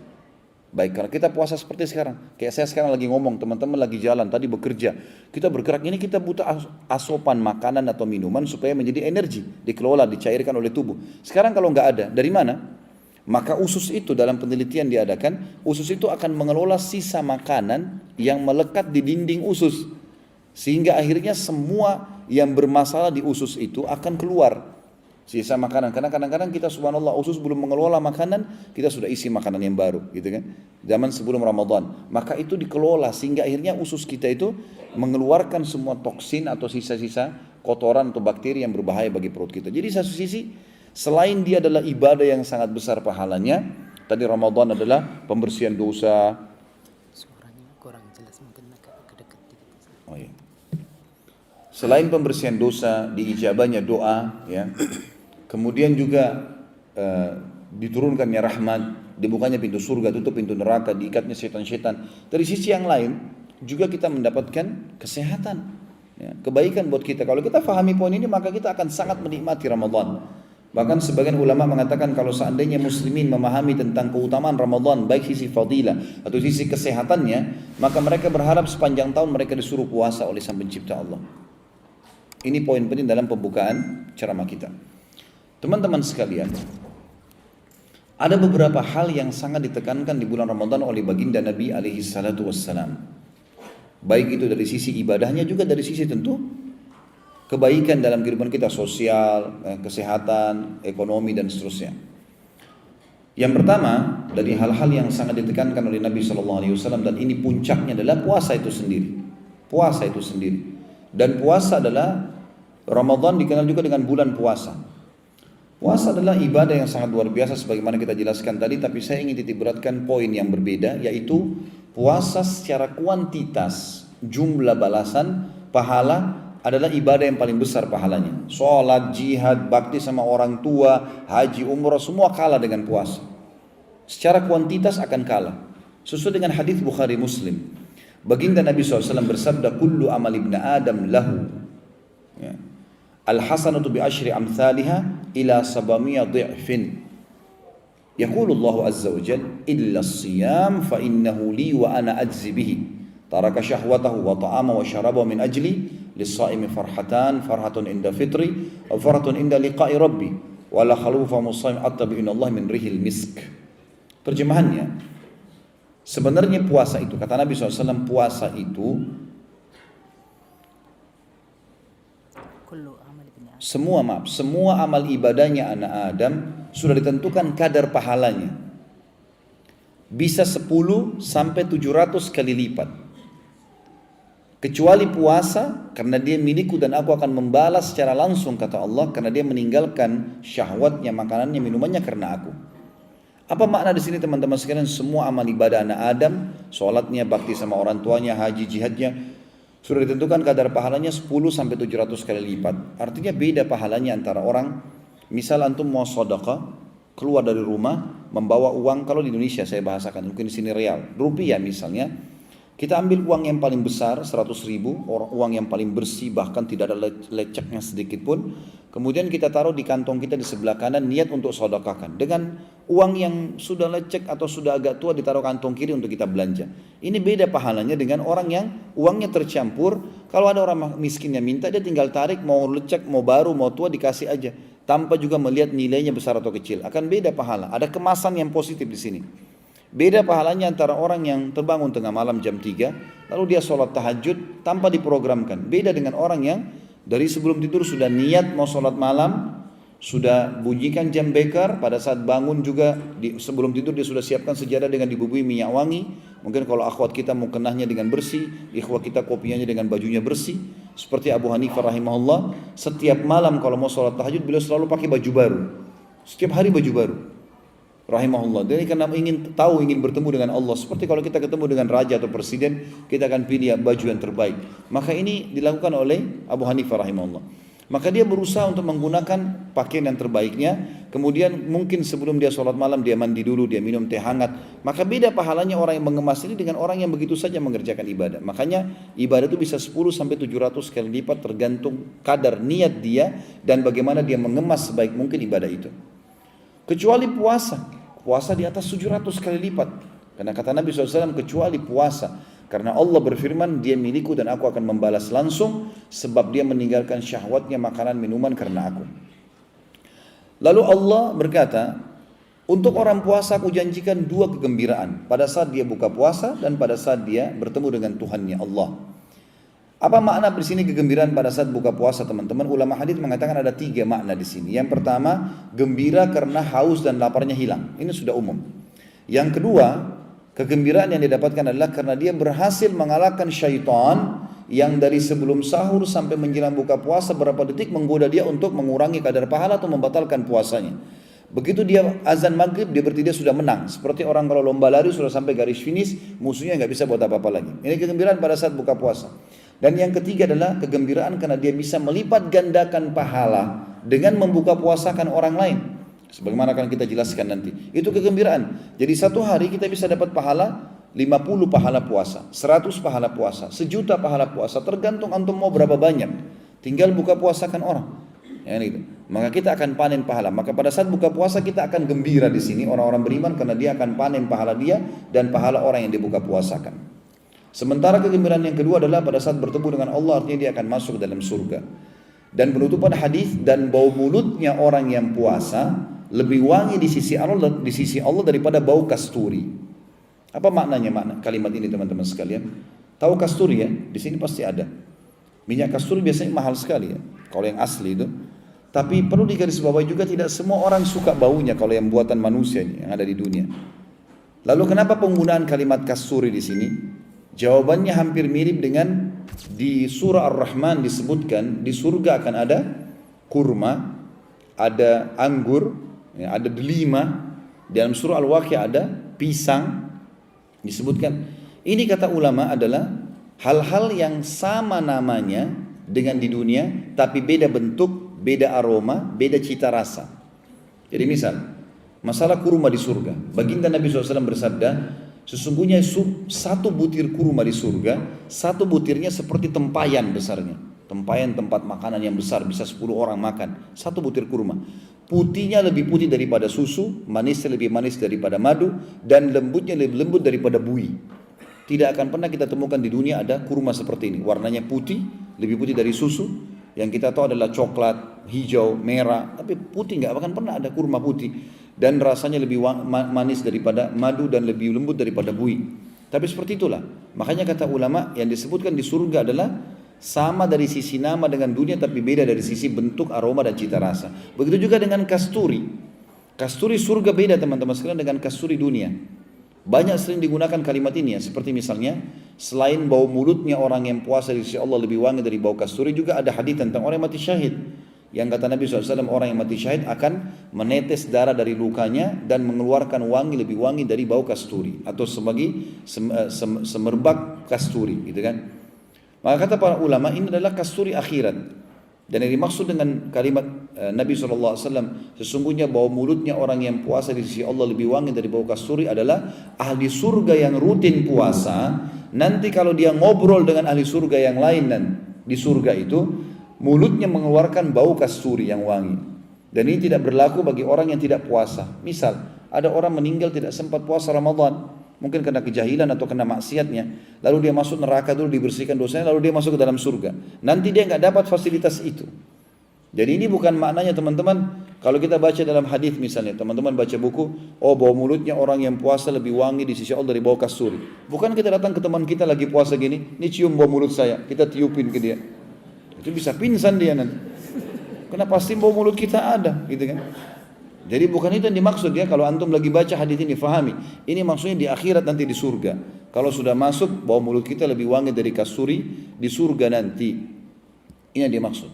Baik, kalau kita puasa seperti sekarang, kayak saya sekarang lagi ngomong, teman-teman lagi jalan, tadi bekerja, kita bergerak, ini kita butuh asupan makanan atau minuman supaya menjadi energi, dikelola, dicairkan oleh tubuh. Sekarang kalau nggak ada, dari mana? Maka usus itu dalam penelitian diadakan, usus itu akan mengelola sisa makanan yang melekat di dinding usus. Sehingga akhirnya semua yang bermasalah di usus itu akan keluar. Sisa makanan, karena kadang-kadang kita subhanallah usus belum mengelola makanan, kita sudah isi makanan yang baru, gitu kan. Zaman sebelum Ramadan, maka itu dikelola sehingga akhirnya usus kita itu mengeluarkan semua toksin atau sisa-sisa kotoran atau bakteri yang berbahaya bagi perut kita. Jadi satu sisi, selain dia adalah ibadah yang sangat besar pahalanya, tadi Ramadan adalah pembersihan dosa. Suaranya kurang jelas, mungkin agak dekat dikit. Oh iya. Selain pembersihan dosa, diijabahnya doa, ya. Kemudian juga diturunkannya rahmat, dibukanya pintu surga, tutup pintu neraka, diikatnya setan-setan. Dari sisi yang lain juga kita mendapatkan kesehatan, ya, kebaikan buat kita. Kalau kita fahami poin ini, maka kita akan sangat menikmati Ramadan. Bahkan sebagian ulama mengatakan kalau seandainya muslimin memahami tentang keutamaan Ramadan, baik sisi fadilah atau sisi kesehatannya, maka mereka berharap sepanjang tahun mereka disuruh puasa oleh Sang Pencipta Allah. Ini poin penting dalam pembukaan ceramah kita. Teman-teman sekalian, ada beberapa hal yang sangat ditekankan di bulan Ramadan oleh baginda Nabi alaihi salatu wassalam. Baik itu dari sisi ibadahnya, juga dari sisi tentu kebaikan dalam kehidupan kita, sosial, kesehatan, ekonomi, dan seterusnya. Yang pertama, dari hal-hal yang sangat ditekankan oleh Nabi SAW, dan ini puncaknya adalah puasa itu sendiri. Puasa itu sendiri. Dan puasa adalah, Ramadan dikenal juga dengan bulan puasa. Puasa adalah ibadah yang sangat luar biasa sebagaimana kita jelaskan tadi, tapi saya ingin titik beratkan poin yang berbeda, yaitu puasa secara kuantitas, jumlah balasan, pahala adalah ibadah yang paling besar pahalanya. Sholat, jihad, bakti sama orang tua, haji, umrah, semua kalah dengan puasa. Secara kuantitas akan kalah. Sesuai dengan hadis Bukhari Muslim, baginda Nabi SAW bersabda, kullu amal ibn Adam lahu, ya, al-hasanatu bi asyri amthaliha ila sabamiyah dhi'fin. Yaqulu Allah azza wa jalla illa as-siyam fa innahu li wa ana ajzi bihi. Taraka syahwatahu wa ta'ama wa syarabahu min ajli lis-saimi farhatan, farhatun inda fitri wa farhatun inda liqa'i rabbi wa la khalufa musayim attabi inallah min rihil misk. Terjemahannya, sebenarnya puasa itu, kata Nabi SAW, puasa itu semua amal ibadahnya anak Adam sudah ditentukan kadar pahalanya. Bisa 10 sampai 700 kali lipat. Kecuali puasa, karena dia milikku dan aku akan membalas secara langsung, kata Allah, karena dia meninggalkan syahwatnya, makanannya, minumannya karena aku. Apa makna di sini teman-teman sekalian? Semua amal ibadah anak Adam, sholatnya, bakti sama orang tuanya, haji, jihadnya, sudah ditentukan kadar pahalanya 10 sampai 700 kali lipat. Artinya beda pahalanya antara orang, misal antum mau sedekah, keluar dari rumah, membawa uang, kalau di Indonesia saya bahasakan, mungkin di sini real, rupiah misalnya, kita ambil uang yang paling besar, 100.000, uang yang paling bersih, bahkan tidak ada leceknya sedikit pun. Kemudian kita taruh di kantong kita di sebelah kanan, niat untuk sedekahkan. Dengan uang yang sudah lecek atau sudah agak tua ditaruh kantong kiri untuk kita belanja. Ini beda pahalanya dengan orang yang uangnya tercampur. Kalau ada orang miskin yang minta, dia tinggal tarik, mau lecek, mau baru, mau tua, dikasih aja. Tanpa juga melihat nilainya besar atau kecil. Akan beda pahala. Ada kemasan yang positif di sini. Beda pahalanya antara orang yang terbangun tengah malam jam 3, lalu dia sholat tahajud tanpa diprogramkan. Beda dengan orang yang dari sebelum tidur sudah niat mau sholat malam, sudah bunyikan jam beker, pada saat bangun juga sebelum tidur dia sudah siapkan sejadah dengan dibubui minyak wangi. Mungkin kalau akhwat kita mau kenahnya dengan bersih, ikhwat kita kopiahnya dengan bajunya bersih. Seperti Abu Hanifah rahimahullah, setiap malam kalau mau sholat tahajud beliau selalu pakai baju baru. Setiap hari baju baru. Rahimahullah. Jadi karena ingin bertemu dengan Allah. Seperti kalau kita ketemu dengan raja atau presiden, kita akan pilih baju yang terbaik. Maka ini dilakukan oleh Abu Hanifah rahimahullah. Maka dia berusaha untuk menggunakan pakaian yang terbaiknya. Kemudian mungkin sebelum dia sholat malam, dia mandi dulu, dia minum teh hangat. Maka beda pahalanya orang yang mengemas ini dengan orang yang begitu saja mengerjakan ibadah. Makanya ibadah itu bisa 10 sampai 700 kali lipat tergantung kadar niat dia dan bagaimana dia mengemas sebaik mungkin ibadah itu. Kecuali puasa. Puasa di atas 700 kali lipat. Karena kata Nabi SAW, kecuali puasa. Karena Allah berfirman, dia milikku dan aku akan membalas langsung, sebab dia meninggalkan syahwatnya, makanan, minuman karena aku. Lalu Allah berkata, untuk orang puasa aku janjikan 2 kegembiraan. Pada saat dia buka puasa dan pada saat dia bertemu dengan Tuhannya Allah. Apa makna di sini kegembiraan pada saat buka puasa, teman-teman? Ulama hadis mengatakan ada 3 makna di sini. Yang pertama, gembira karena haus dan laparnya hilang. Ini sudah umum. Yang kedua, kegembiraan yang didapatkan adalah karena dia berhasil mengalahkan syaitan yang dari sebelum sahur sampai menjelang buka puasa berapa detik menggoda dia untuk mengurangi kadar pahala atau membatalkan puasanya. Begitu dia azan maghrib, dia berarti dia sudah menang. Seperti orang kalau lomba lari sudah sampai garis finish, musuhnya nggak bisa buat apa-apa lagi. Ini kegembiraan pada saat buka puasa. Dan yang ketiga adalah kegembiraan karena dia bisa melipat gandakan pahala dengan membuka puasakan orang lain. Sebagaimana akan kita jelaskan nanti. Itu kegembiraan. Jadi satu hari kita bisa dapat pahala 50 pahala puasa, 100 pahala puasa, 1.000.000 pahala puasa. Tergantung antum mau berapa banyak. Tinggal buka puasakan orang. Ya, gitu. Maka kita akan panen pahala. Maka pada saat buka puasa kita akan gembira di sini orang-orang beriman karena dia akan panen pahala dia dan pahala orang yang dibuka puasakan. Sementara kegembiraan yang kedua adalah pada saat bertemu dengan Allah, artinya dia akan masuk dalam surga. Dan penutupan hadis, dan bau mulutnya orang yang puasa lebih wangi di sisi Allah daripada bau kasturi. Apa maknanya kalimat ini, teman-teman sekalian? Tahu kasturi ya? Di sini pasti ada. Minyak kasturi biasanya mahal sekali ya, kalau yang asli itu. Tapi perlu digarisbawahi juga tidak semua orang suka baunya kalau yang buatan manusia yang ada di dunia. Lalu kenapa penggunaan kalimat kasturi di sini? Jawabannya hampir mirip dengan di surah Ar-Rahman disebutkan di surga akan ada kurma, ada anggur, ya, ada delima. Dalam surah Al-Waqiah ada pisang disebutkan. Ini kata ulama adalah hal-hal yang sama namanya dengan di dunia, tapi beda bentuk, beda aroma, beda cita rasa. Jadi misal masalah kurma di surga, baginda Nabi SAW bersabda, sesungguhnya satu butir kurma di surga, satu butirnya seperti tempayan besarnya. Tempayan tempat makanan yang besar, bisa 10 orang makan. Satu butir kurma. Putihnya lebih putih daripada susu, manisnya lebih manis daripada madu, dan lembutnya lebih lembut daripada buih. Tidak akan pernah kita temukan di dunia ada kurma seperti ini. Warnanya putih, lebih putih dari susu. Yang kita tahu adalah coklat, hijau, merah. Tapi putih nggak akan pernah ada kurma putih. Dan rasanya lebih manis daripada madu dan lebih lembut daripada buih. Tapi seperti itulah. Makanya kata ulama yang disebutkan di surga adalah sama dari sisi nama dengan dunia, tapi beda dari sisi bentuk, aroma dan cita rasa. Begitu juga dengan kasturi. Kasturi surga beda teman-teman sekalian dengan kasturi dunia. Banyak sering digunakan kalimat ini ya. Seperti misalnya selain bau mulutnya orang yang puasa di sisi Allah lebih wangi dari bau kasturi, juga ada hadis tentang orang yang mati syahid. Yang kata Nabi SAW, orang yang mati syahid akan menetes darah dari lukanya dan mengeluarkan wangi lebih wangi dari bau kasturi atau sebagai semerbak kasturi, gitu kan? Maka kata para ulama ini adalah kasturi akhirat. Dan yang dimaksud dengan kalimat Nabi SAW, sesungguhnya bau mulutnya orang yang puasa di sisi Allah lebih wangi dari bau kasturi adalah ahli surga yang rutin puasa. Nanti kalau dia ngobrol dengan ahli surga yang lain dan di surga itu, mulutnya mengeluarkan bau kasturi yang wangi. Dan ini tidak berlaku bagi orang yang tidak puasa. Misal, ada orang meninggal tidak sempat puasa Ramadan, mungkin kena kejahilan atau kena maksiatnya, lalu dia masuk neraka dulu, dibersihkan dosanya, lalu dia masuk ke dalam surga. Nanti dia nggak dapat fasilitas itu. Jadi ini bukan maknanya teman-teman. Kalau kita baca dalam hadis misalnya, teman-teman baca buku, oh bau mulutnya orang yang puasa lebih wangi di sisi Allah dari bau kasturi. Bukan kita datang ke teman kita lagi puasa gini, ini cium bau mulut saya, kita tiupin ke dia. Itu bisa pingsan dia nanti. Karena pasti bau mulut kita ada, gitu kan? Jadi bukan itu yang dimaksud ya. Kalau antum lagi baca hadis ini, fahami. Ini maksudnya di akhirat nanti di surga. Kalau sudah masuk, bau mulut kita lebih wangi dari kasturi di surga nanti. Ini yang dimaksud.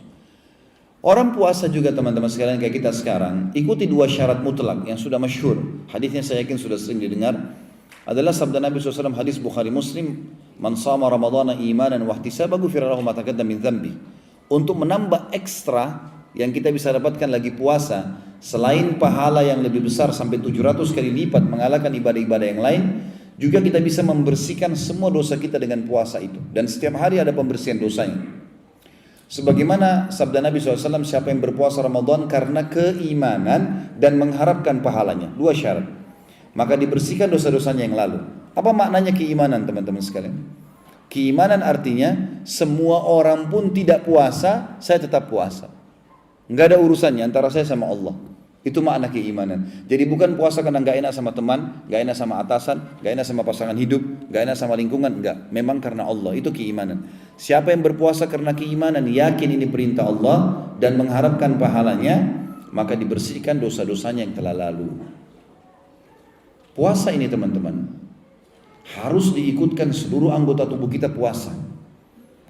Orang puasa juga teman-teman sekalian kayak kita sekarang, ikuti 2 syarat mutlak yang sudah masyhur. Hadisnya saya yakin sudah sering didengar. Adalah sabda Nabi SAW, hadis Bukhari Muslim, man sama Ramadana imanan wa ihtisaban ghufira lahu ma taqaddama min dhanbi. Untuk menambah ekstra yang kita bisa dapatkan lagi puasa, selain pahala yang lebih besar sampai 700 kali lipat mengalahkan ibadah-ibadah yang lain, juga kita bisa membersihkan semua dosa kita dengan puasa itu. Dan setiap hari ada pembersihan dosanya. Sebagaimana sabda Nabi SAW, siapa yang berpuasa Ramadan karena keimanan dan mengharapkan pahalanya, 2 syarat, maka dibersihkan dosa-dosanya yang lalu. Apa maknanya keimanan teman-teman sekalian? Keimanan artinya semua orang pun tidak puasa, saya tetap puasa. Enggak ada urusannya antara saya sama Allah. Itu makna keimanan. Jadi bukan puasa karena nggak enak sama teman, nggak enak sama atasan, nggak enak sama pasangan hidup, nggak enak sama lingkungan, nggak. Memang karena Allah, itu keimanan. Siapa yang berpuasa karena keimanan, yakin ini perintah Allah dan mengharapkan pahalanya, maka dibersihkan dosa-dosanya yang telah lalu. Puasa ini teman-teman, harus diikutkan seluruh anggota tubuh kita puasa.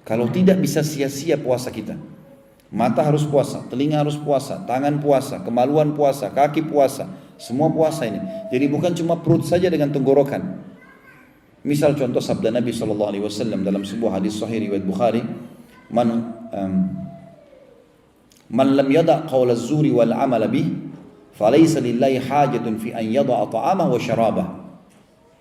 Kalau tidak bisa sia-sia puasa kita. Mata harus puasa, telinga harus puasa, tangan puasa, kemaluan puasa, kaki puasa, semua puasa ini. Jadi bukan cuma perut saja dengan tenggorokan. Misal contoh sabda Nabi SAW dalam sebuah hadis sahih riwayat Bukhari, man lam yada' qawl az-zuri wal 'amal bih, falaysa lillahi hajatun fi an yada'a ta'amahu wa syarabah.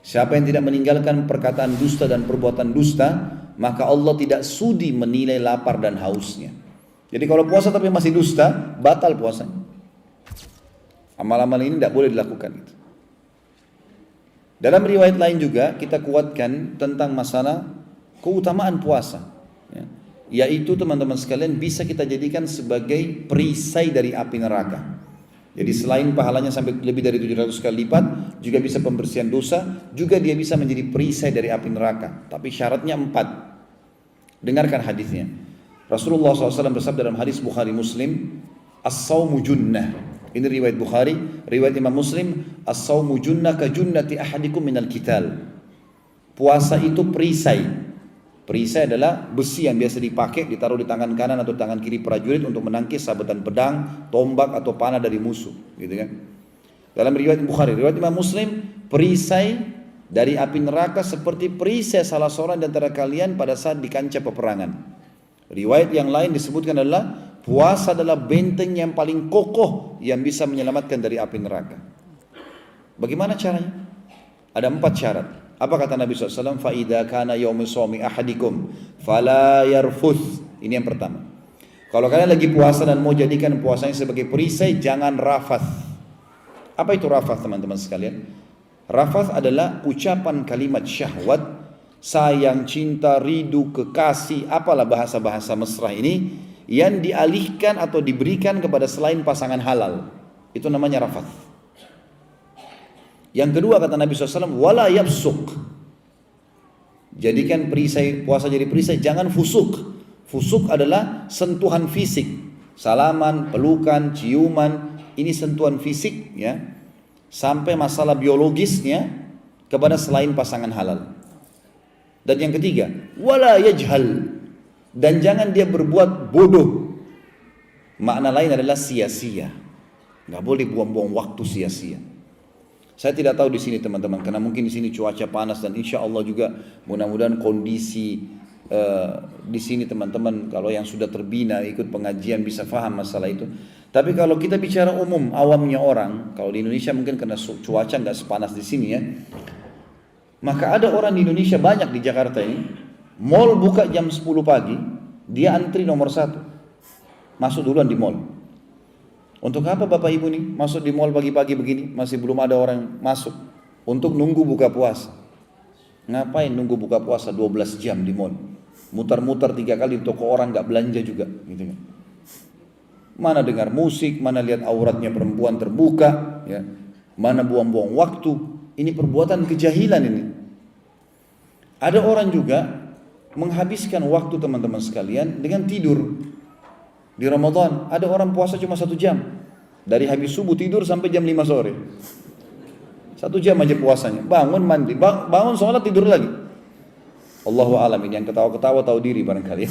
Siapa yang tidak meninggalkan perkataan dusta dan perbuatan dusta, maka Allah tidak sudi menilai lapar dan hausnya. Jadi kalau puasa tapi masih dusta, batal puasanya. Amal-amal ini tidak boleh dilakukan. Dalam riwayat lain juga kita kuatkan tentang masalah keutamaan puasa. Yaitu teman-teman sekalian bisa kita jadikan sebagai perisai dari api neraka. Jadi selain pahalanya sampai lebih dari 700 kali lipat, juga bisa pembersihan dosa, juga dia bisa menjadi perisai dari api neraka. Tapi syaratnya 4. Dengarkan hadisnya. Rasulullah SAW bersabda dalam hadis Bukhari Muslim, as-sawmu junnah. Ini riwayat Bukhari, riwayat Imam Muslim, as-sawmu junnah ka junnati ahadikum minal qital. Puasa itu perisai. Perisai adalah besi yang biasa dipakai, ditaruh di tangan kanan atau tangan kiri prajurit untuk menangkis sabetan pedang, tombak atau panah dari musuh, gitu kan. Dalam riwayat Bukhari, riwayat Imam Muslim, perisai dari api neraka seperti perisai salah seorang di antara kalian pada saat di kancah peperangan. Riwayat yang lain disebutkan adalah puasa adalah benteng yang paling kokoh yang bisa menyelamatkan dari api neraka. Bagaimana caranya? Ada 4 syarat. Apa kata Nabi SAW? فَإِذَا كَانَ يَوْمِ صَوْمِ أَحَدِكُمْ فَلَا يَرْفُثْ. Ini yang pertama. Kalau kalian lagi puasa dan mau jadikan puasanya sebagai perisai, jangan rafath. Apa itu rafath teman-teman sekalian? Rafath adalah ucapan kalimat syahwat, sayang, cinta, rindu, kekasih, apalah bahasa-bahasa mesra ini yang dialihkan atau diberikan kepada selain pasangan halal. Itu namanya rafath. Yang kedua kata Nabi SAW, wala yafsuk. Jadikan perisai, puasa jadi perisai, jangan fusuk. Fusuk adalah sentuhan fisik, salaman, pelukan, ciuman, ini sentuhan fisik ya. Sampai masalah biologisnya kepada selain pasangan halal. Dan yang ketiga, wala yajhal, dan jangan dia berbuat bodoh. Makna lain adalah sia-sia. Nggak boleh buang-buang waktu sia-sia. Saya tidak tahu di sini teman-teman, karena mungkin di sini cuaca panas dan insya Allah juga mudah-mudahan kondisi di sini teman-teman kalau yang sudah terbina ikut pengajian bisa faham masalah itu. Tapi kalau kita bicara umum, awamnya orang, kalau di Indonesia mungkin karena cuaca nggak sepanas di sini ya. Maka ada orang di Indonesia banyak di Jakarta ini, mall buka jam 10 pagi, dia antri nomor 1. Masuk duluan di mall. Untuk apa Bapak Ibu nih masuk di mall pagi-pagi begini, masih belum ada orang masuk. Untuk nunggu buka puasa. Ngapain nunggu buka puasa 12 jam di mall? Mutar-mutar 3 kali di toko orang, gak belanja juga. Gitu kan. Mana dengar musik, mana lihat auratnya perempuan terbuka, ya. Mana buang-buang waktu. Ini perbuatan kejahilan ini. Ada orang juga menghabiskan waktu teman-teman sekalian dengan tidur. Di Ramadan ada orang puasa cuma 1 jam. Dari habis subuh tidur sampai jam 5 sore. 1 jam aja puasanya. Bangun mandi, bangun sholat tidur lagi. Allahu a'lam, ini yang ketawa-ketawa tahu diri barangkali.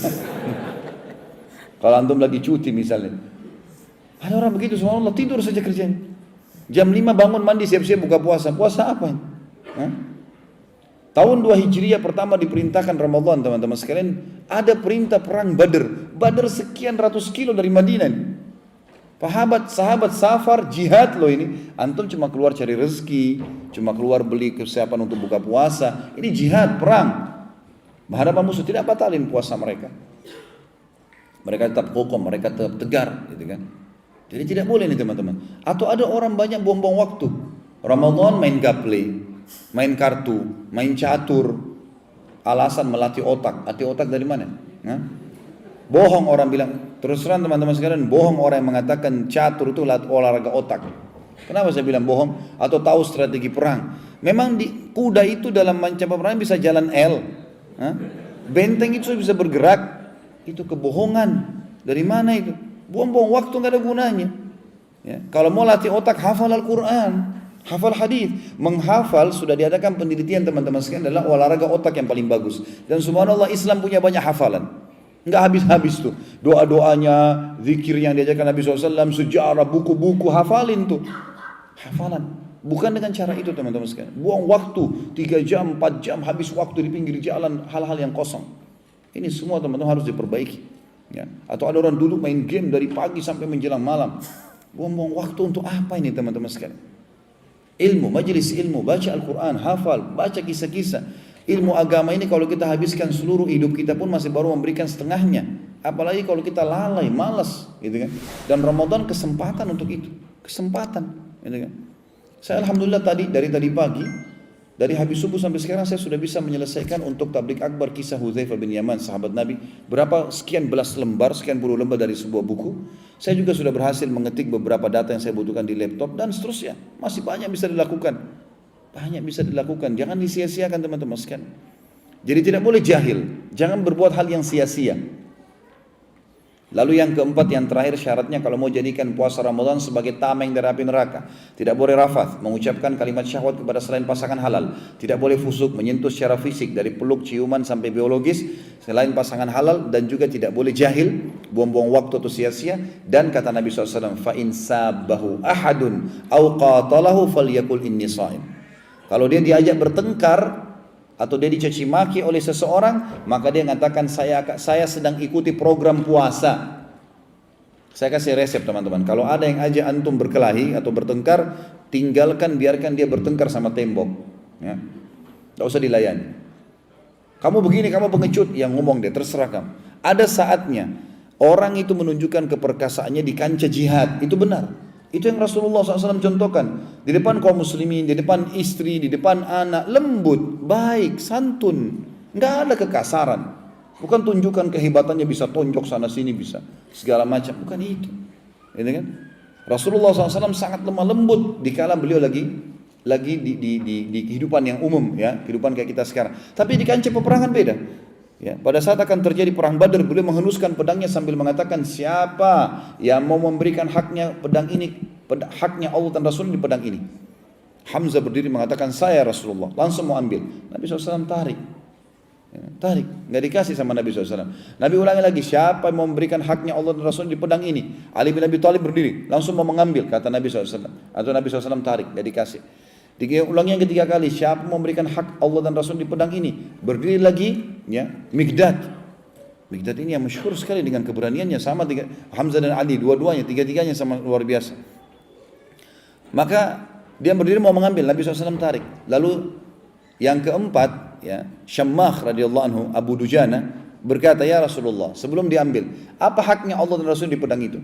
Kalau antum lagi cuti misalnya. Ada orang begitu subhanallah tidur saja kerjanya. Jam 5 bangun mandi siap-siap buka puasa. Puasa apa ini? Tahun 2 Hijriah pertama diperintahkan Ramadan teman-teman sekalian. Ada perintah perang Badr. Badr sekian ratus kilo dari Madinah. Sahabat safar jihad loh ini. Antum cuma keluar cari rezeki, cuma keluar beli kesiapan untuk buka puasa. Ini jihad, perang. Menghadapi musuh, tidak batalin puasa mereka. Mereka tetap kokoh, mereka tetap tegar, gitu kan. Jadi tidak boleh nih teman-teman. Atau ada orang banyak buang-buang waktu. Ramadan main gaple, main kartu, main catur. Alasan melatih otak. Latih otak dari mana? Bohong orang bilang Terus terang teman-teman sekalian, bohong orang yang mengatakan catur itu olahraga otak. Kenapa saya bilang bohong? Atau tahu strategi perang. Memang di kuda itu dalam macam peperangan bisa jalan L. Benteng itu bisa bergerak. Itu kebohongan. Dari mana itu? Buang-buang waktu, nggak ada gunanya. Ya. Kalau mau latih otak, hafal Al-Quran, hafal hadis. Menghafal sudah diadakan penelitian teman-teman sekalian adalah olahraga otak yang paling bagus. Dan subhanallah Islam punya banyak hafalan. Nggak habis-habis tuh. Doa-doanya, zikir yang diajarkan Nabi SAW, sejarah, buku-buku, hafalin tuh. Hafalan. Bukan dengan cara itu teman-teman sekalian. Buang waktu 3 jam, 4 jam, habis waktu di pinggir jalan, hal-hal yang kosong. Ini semua teman-teman harus diperbaiki. Ya. Atau ada orang duduk main game dari pagi sampai menjelang malam. Buang-buang waktu untuk apa ini teman-teman sekalian? Ilmu, majelis ilmu, baca Al-Quran, hafal, baca kisah-kisah. Ilmu agama ini kalau kita habiskan seluruh hidup kita pun masih baru memberikan setengahnya. Apalagi kalau kita lalai, malas, gitu kan. Dan Ramadan kesempatan untuk itu, kesempatan, gitu kan. Saya alhamdulillah dari tadi pagi, dari habis subuh sampai sekarang saya sudah bisa menyelesaikan untuk tablik akbar kisah Hudzaifah bin Yaman, sahabat Nabi. Berapa sekian belas lembar, sekian puluh lembar dari sebuah buku. Saya juga sudah berhasil mengetik beberapa data yang saya butuhkan di laptop dan seterusnya. Masih banyak bisa dilakukan. Banyak bisa dilakukan, jangan disia-siakan teman-teman sekalian. Jadi tidak boleh jahil, jangan berbuat hal yang sia-sia. Lalu yang keempat, yang terakhir syaratnya kalau mau jadikan puasa Ramadan sebagai tameng dari api neraka, tidak boleh rafath, mengucapkan kalimat syahwat kepada selain pasangan halal, tidak boleh fusuk, menyentuh secara fisik dari peluk, ciuman sampai biologis selain pasangan halal, dan juga tidak boleh jahil, buang-buang waktu atau sia-sia. Dan kata Nabi SAW, fa in sabahu ahadun au qatalahu falyakul inni shaim. Kalau dia diajak bertengkar atau dia dicaci maki oleh seseorang, maka dia mengatakan saya sedang ikuti program puasa. Saya kasih resep teman-teman. Kalau ada yang ajak antum berkelahi atau bertengkar, tinggalkan, biarkan dia bertengkar sama tembok. Ya. Tidak usah dilayani. Kamu begini, kamu pengecut, yang ngomong dia, terserah kamu. Ada saatnya orang itu menunjukkan keperkasaannya di kancah jihad, itu benar. Itu yang Rasulullah SAW contohkan. Di depan kaum muslimin, di depan istri, di depan anak, lembut, baik, santun. Nggak ada kekasaran. Bukan tunjukkan kehebatannya bisa tonjok sana sini, bisa segala macam. Bukan itu. Gitu kan? Rasulullah SAW sangat lemah lembut dikala beliau lagi di kehidupan yang umum, ya, kehidupan kayak kita sekarang. Tapi di kancah peperangan beda. Ya, pada saat akan terjadi perang Badar, beliau menghenuskan pedangnya sambil mengatakan, siapa yang mau memberikan haknya pedang ini, haknya Allah dan Rasul di pedang ini. Hamzah berdiri mengatakan, saya Rasulullah, langsung mau ambil. Nabi SAW tarik, ya, tarik, nggak dikasih sama Nabi SAW. Nabi ulangi lagi, siapa yang mau memberikan haknya Allah dan Rasul di pedang ini. Ali bin Abi Thalib berdiri, langsung mau mengambil, kata Nabi SAW. Atau Nabi SAW tarik, nggak dikasih. Ulangi yang ketiga kali, siapa memberikan hak Allah dan Rasul di pedang ini. Berdiri lagi, ya, Mikdad. Mikdad ini yang masyhur sekali dengan keberaniannya, sama Hamzah dan Ali, dua-duanya, tiga-tiganya sama luar biasa. Maka dia berdiri mau mengambil, Nabi SAW tarik. Lalu yang keempat, ya, Syammah radhiyallahu anhu, Abu Dujana berkata, ya Rasulullah, sebelum diambil, apa haknya Allah dan Rasul di pedang itu?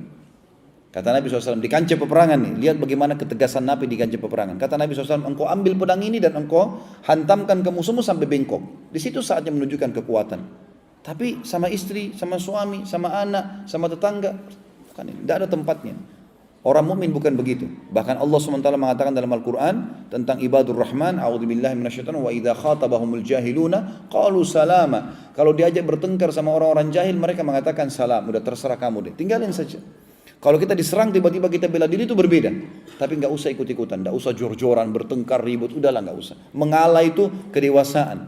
Kata Nabi SAW, di kancah peperangan nih, lihat bagaimana ketegasan Nabi di kancah peperangan. Kata Nabi SAW, engkau ambil pedang ini dan engkau hantamkan ke musuhmu sampai bengkok. Di situ saatnya menunjukkan kekuatan. Tapi sama istri, sama suami, sama anak, sama tetangga, bukan, tidak ada tempatnya. Orang mukmin bukan begitu. Bahkan Allah SWT mengatakan dalam Al-Quran tentang ibadur rahman, a'udzubillahi minasyaitonir wa idza khatabahumul jahiluna qalu salama. Kalau diajak bertengkar sama orang-orang jahil, mereka mengatakan salam. Udah terserah kamu deh, tinggalin saja. Kalau kita diserang tiba-tiba kita bela diri itu berbeda. Tapi nggak usah ikut-ikutan, nggak usah jor-joran, bertengkar, ribut, udahlah nggak usah. Mengalah itu kedewasaan.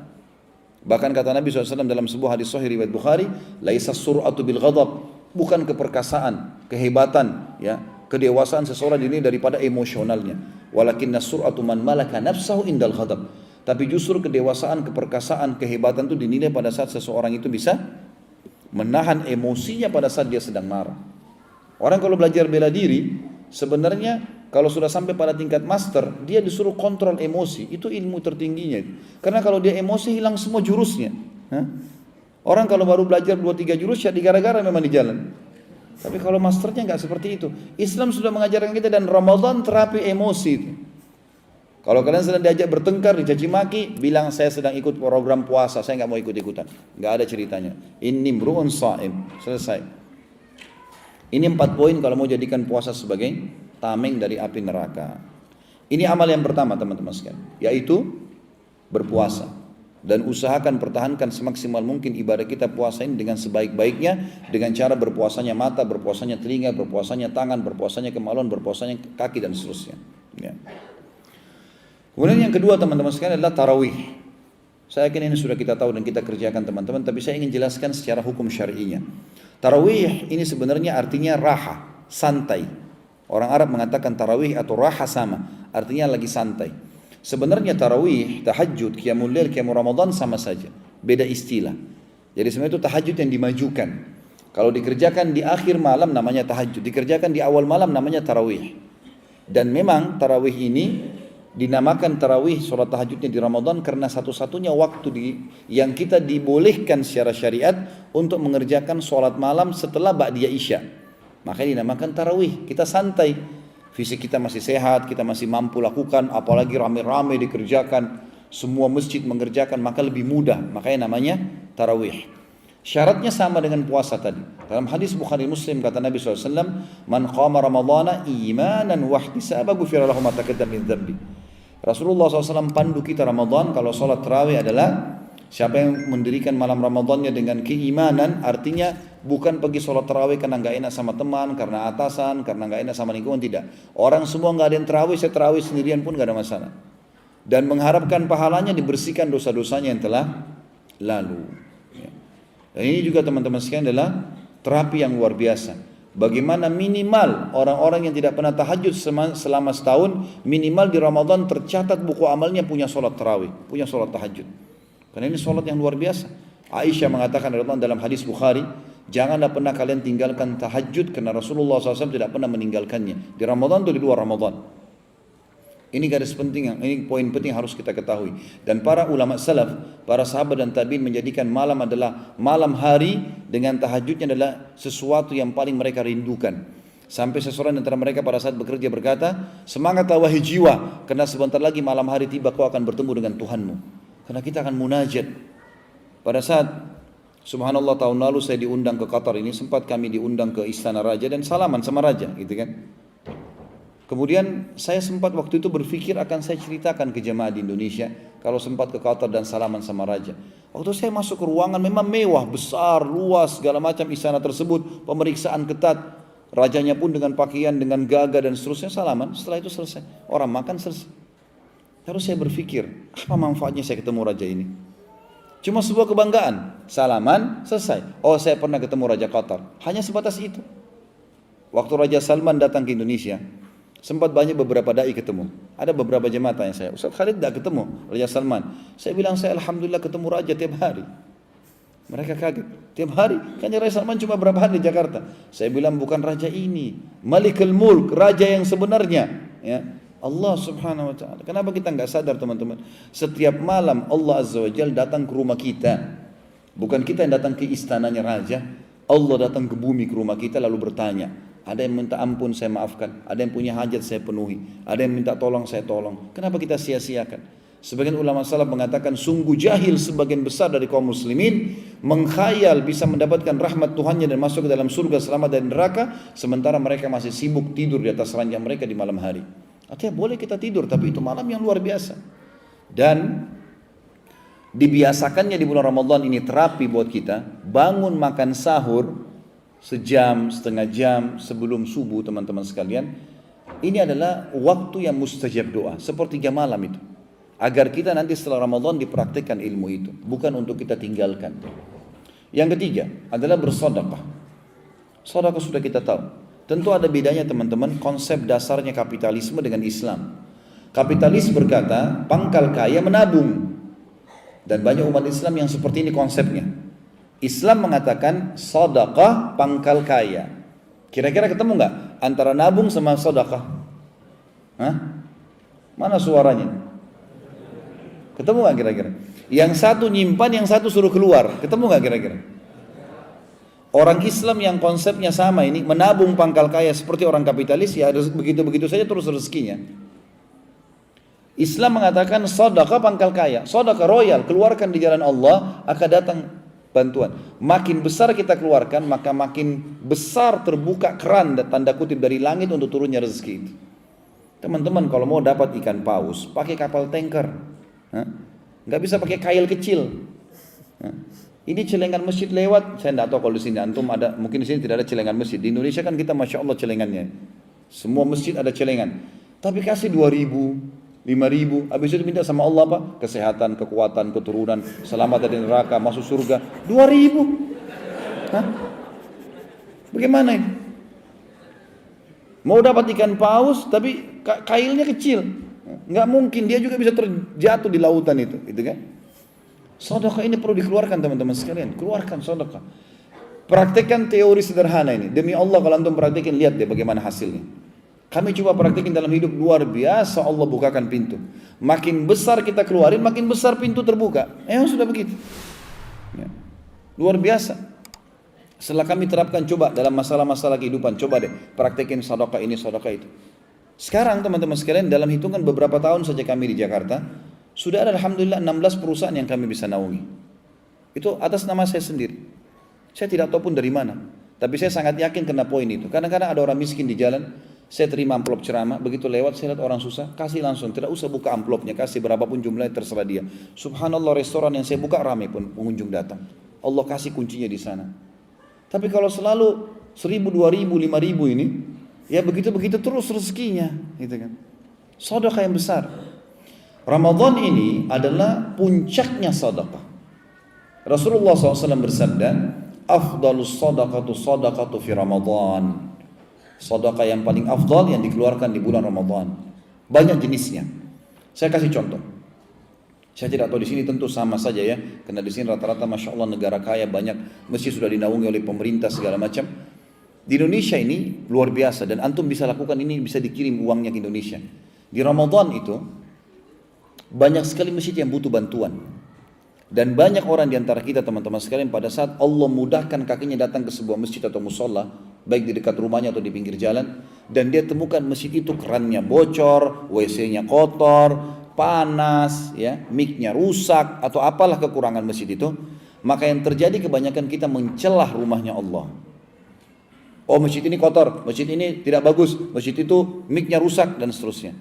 Bahkan kata Nabi SAW dalam sebuah hadis sahih riwayat Bukhari, laisa sur'atu bil ghadab, bukan keperkasaan, kehebatan, ya, kedewasaan seseorang ini daripada emosionalnya. Walakinna sur'atu man malaka nafsahu indal ghadab. Tapi justru kedewasaan, keperkasaan, kehebatan itu dinilai pada saat seseorang itu bisa menahan emosinya pada saat dia sedang marah. Orang kalau belajar bela diri, sebenarnya kalau sudah sampai pada tingkat master, dia disuruh kontrol emosi. Itu ilmu tertingginya. Karena kalau dia emosi, hilang semua jurusnya. Orang kalau baru belajar 2-3 jurus, ya digara-gara memang di jalan. Tapi kalau masternya nggak seperti itu. Islam sudah mengajarkan kita, dan Ramadan terapi emosi itu. Kalau kalian sedang diajak bertengkar, dicaci maki, bilang saya sedang ikut program puasa, saya nggak mau ikut-ikutan. Nggak ada ceritanya. Inni mru'un sha'im. Selesai. Ini 4 poin kalau mau jadikan puasa sebagai tameng dari api neraka. Ini amal yang pertama teman-teman sekalian, yaitu berpuasa. Dan usahakan pertahankan semaksimal mungkin ibadah kita puasa ini dengan sebaik-baiknya, dengan cara berpuasanya mata, berpuasanya telinga, berpuasanya tangan, berpuasanya kemaluan, berpuasanya kaki dan seterusnya. Ya. Kemudian yang kedua teman-teman sekalian adalah tarawih. Saya yakin ini sudah kita tahu dan kita kerjakan teman-teman, tapi saya ingin jelaskan secara hukum syar'inya. Tarawih ini sebenarnya artinya raha, santai. Orang Arab mengatakan tarawih atau raha sama, artinya lagi santai. Sebenarnya tarawih, tahajud, qiyamul lail, qiyamul ramadan sama saja, beda istilah. Jadi sebenarnya itu tahajud yang dimajukan. Kalau dikerjakan di akhir malam namanya tahajud, dikerjakan di awal malam namanya tarawih. Dan memang tarawih ini dinamakan tarawih, sholat tahajudnya di Ramadan karena satu-satunya waktu yang kita dibolehkan secara syariat untuk mengerjakan sholat malam setelah ba'diyah isya. Makanya dinamakan tarawih. Kita santai, fisik kita masih sehat, kita masih mampu lakukan, apalagi rame-rame dikerjakan, semua masjid mengerjakan, maka lebih mudah. Makanya namanya tarawih. Syaratnya sama dengan puasa tadi. Dalam hadis Bukhari Muslim kata Nabi SAW, "Man qama Ramadhana imanan wa ihtisaban ghufira lahu ma taqaddama min dhanbi." Rasulullah SAW pandu kita Ramadan kalau sholat tarawih adalah siapa yang mendirikan malam Ramadannya dengan keimanan, artinya bukan pergi sholat tarawih karena nggak enak sama teman, karena atasan, karena nggak enak sama lingkungan, tidak. Orang semua nggak ada yang tarawih, saya tarawih sendirian pun nggak ada masalah. Dan mengharapkan pahalanya dibersihkan dosa-dosanya yang telah lalu. Dan ini juga teman-teman sekalian adalah terapi yang luar biasa. Bagaimana minimal orang-orang yang tidak pernah tahajud selama setahun, minimal di Ramadan tercatat buku amalnya punya sholat tarawih, punya sholat tahajud. Karena ini sholat yang luar biasa. Aisyah mengatakan dalam hadis Bukhari, janganlah pernah kalian tinggalkan tahajud karena Rasulullah SAW tidak pernah meninggalkannya. Di Ramadan atau di luar Ramadan. Ini garis penting, ini poin penting harus kita ketahui. Dan para ulama salaf, para sahabat dan tabi'in menjadikan malam adalah malam hari dengan tahajudnya adalah sesuatu yang paling mereka rindukan. Sampai seseorang antara mereka pada saat bekerja berkata, semangatlah wahai jiwa, karena sebentar lagi malam hari tiba kau akan bertemu dengan Tuhanmu. Karena kita akan munajat. Pada saat subhanallah tahun lalu saya diundang ke Qatar ini, sempat kami diundang ke Istana Raja dan salaman sama Raja, gitu kan. Kemudian saya sempat waktu itu berpikir akan saya ceritakan ke jemaah di Indonesia kalau sempat ke Qatar dan salaman sama Raja. Waktu saya masuk ke ruangan memang mewah, besar, luas, segala macam istana tersebut, pemeriksaan ketat. Rajanya pun dengan pakaian, dengan gagah dan seterusnya salaman. Setelah itu selesai, orang makan selesai. Lalu saya berpikir, apa manfaatnya saya ketemu Raja ini? Cuma sebuah kebanggaan, salaman, selesai. Oh, saya pernah ketemu Raja Qatar. Hanya sebatas itu. Waktu Raja Salman datang ke Indonesia, sempat banyak beberapa dai ketemu. Ada beberapa jemaah tanya saya, Ustaz Khalid tidak ketemu Raja Salman. Saya bilang, saya alhamdulillah ketemu Raja tiap hari. Mereka kaget, tiap hari? Kan Raja Salman cuma berapa hari di Jakarta. Saya bilang, bukan Raja ini, Malikul Mulk, Raja yang sebenarnya, ya, Allah subhanahu wa ta'ala. Kenapa kita nggak sadar teman-teman? Setiap malam Allah azza wa jalla datang ke rumah kita. Bukan kita yang datang ke istananya Raja. Allah datang ke bumi ke rumah kita lalu bertanya. Ada yang minta ampun, saya maafkan. Ada yang punya hajat, saya penuhi. Ada yang minta tolong, saya tolong. Kenapa kita sia-siakan? Sebagian ulama salaf mengatakan, sungguh jahil sebagian besar dari kaum muslimin mengkhayal bisa mendapatkan rahmat Tuhannya dan masuk ke dalam surga selamat dari neraka, sementara mereka masih sibuk tidur di atas ranjang mereka di malam hari. Artinya boleh kita tidur, tapi itu malam yang luar biasa. Dan dibiasakannya di bulan Ramadan ini terapi buat kita, bangun makan sahur sejam, setengah jam sebelum subuh teman-teman sekalian. Ini adalah waktu yang mustajab doa, sepertiga malam itu. Agar kita nanti setelah Ramadan dipraktikkan ilmu itu, bukan untuk kita tinggalkan. Yang ketiga adalah bersedekah. Sedekah sudah kita tahu. Tentu ada bedanya teman-teman konsep dasarnya kapitalisme dengan Islam. Kapitalis berkata, pangkal kaya menabung. Dan banyak umat Islam yang seperti ini konsepnya. Islam mengatakan sedekah pangkal kaya. Kira-kira ketemu nggak antara nabung sama sedekah? Hah? Mana suaranya? Ketemu nggak kira-kira? Yang satu nyimpan, yang satu suruh keluar. Ketemu nggak kira-kira? Orang Islam yang konsepnya sama ini menabung pangkal kaya seperti orang kapitalis, ya begitu-begitu saja terus rezekinya. Islam mengatakan sedekah pangkal kaya, sedekah royal, keluarkan di jalan Allah akan datang bantuan. Makin besar kita keluarkan, maka makin besar terbuka keran dan tanda kutip dari langit untuk turunnya rezeki itu. Teman-teman kalau mau dapat ikan paus, pakai kapal tanker. Nggak bisa pakai kail kecil. Ini celengan masjid lewat, saya tidak tahu kalau di sini antum ada, mungkin di sini tidak ada celengan masjid. Di Indonesia kan kita masya Allah celengannya, semua masjid ada celengan. Tapi kasih 2.000, 5.000, habis itu minta sama Allah apa? Kesehatan, kekuatan, keturunan, selamat dari neraka, masuk surga. 2.000, bagaimana ini? Mau dapat ikan paus, tapi kailnya kecil, nggak mungkin, dia juga bisa terjatuh di lautan itu, gitu kan? Sedekah ini perlu dikeluarkan teman-teman sekalian, keluarkan sedekah. Praktekkan teori sederhana ini, demi Allah kalau antum praktekin lihat deh bagaimana hasilnya. Kami coba praktekin dalam hidup, luar biasa Allah bukakan pintu. Makin besar kita keluarin, makin besar pintu terbuka. Sudah begitu. Ya. Luar biasa. Setelah kami terapkan coba dalam masalah-masalah kehidupan, coba deh praktekin sedekah ini, sedekah itu. Sekarang teman-teman sekalian dalam hitungan beberapa tahun saja kami di Jakarta, sudah ada alhamdulillah 16 perusahaan yang kami bisa naungi. Itu atas nama saya sendiri. Saya tidak tahu pun dari mana. Tapi saya sangat yakin kena poin itu. Kadang-kadang ada orang miskin di jalan, saya terima amplop ceramah, begitu lewat saya lihat orang susah, kasih langsung, tidak usah buka amplopnya, kasih berapapun jumlahnya terserah dia. Subhanallah, restoran yang saya buka ramai pun pengunjung datang. Allah kasih kuncinya di sana. Tapi kalau selalu 1.000, 2.000, 5.000 ini, ya begitu-begitu terus rezekinya, gitu kan. Sedekah yang besar. Ramadan ini adalah puncaknya sedekah. Rasulullah SAW bersabda, "Afdalus sadaqatu sadaqatu fi Ramadan." Sedekah yang paling afdal yang dikeluarkan di bulan Ramadan. Banyak jenisnya. Saya kasih contoh. Saya tidak tahu di sini tentu sama saja ya, karena di sini rata-rata masya Allah negara kaya banyak, masjid sudah dinaungi oleh pemerintah segala macam. Di Indonesia ini luar biasa dan antum bisa lakukan ini, bisa dikirim uangnya ke Indonesia. Di Ramadan itu banyak sekali masjid yang butuh bantuan. Dan banyak orang di antara kita teman-teman sekalian pada saat Allah mudahkan kakinya datang ke sebuah masjid atau musola, baik di dekat rumahnya atau di pinggir jalan, dan dia temukan masjid itu kerannya bocor, WC-nya kotor, panas, ya, mic-nya rusak atau apalah kekurangan masjid itu, maka yang terjadi kebanyakan kita mencelah rumahnya Allah. Oh, masjid ini kotor, masjid ini tidak bagus, masjid itu mic-nya rusak dan seterusnya.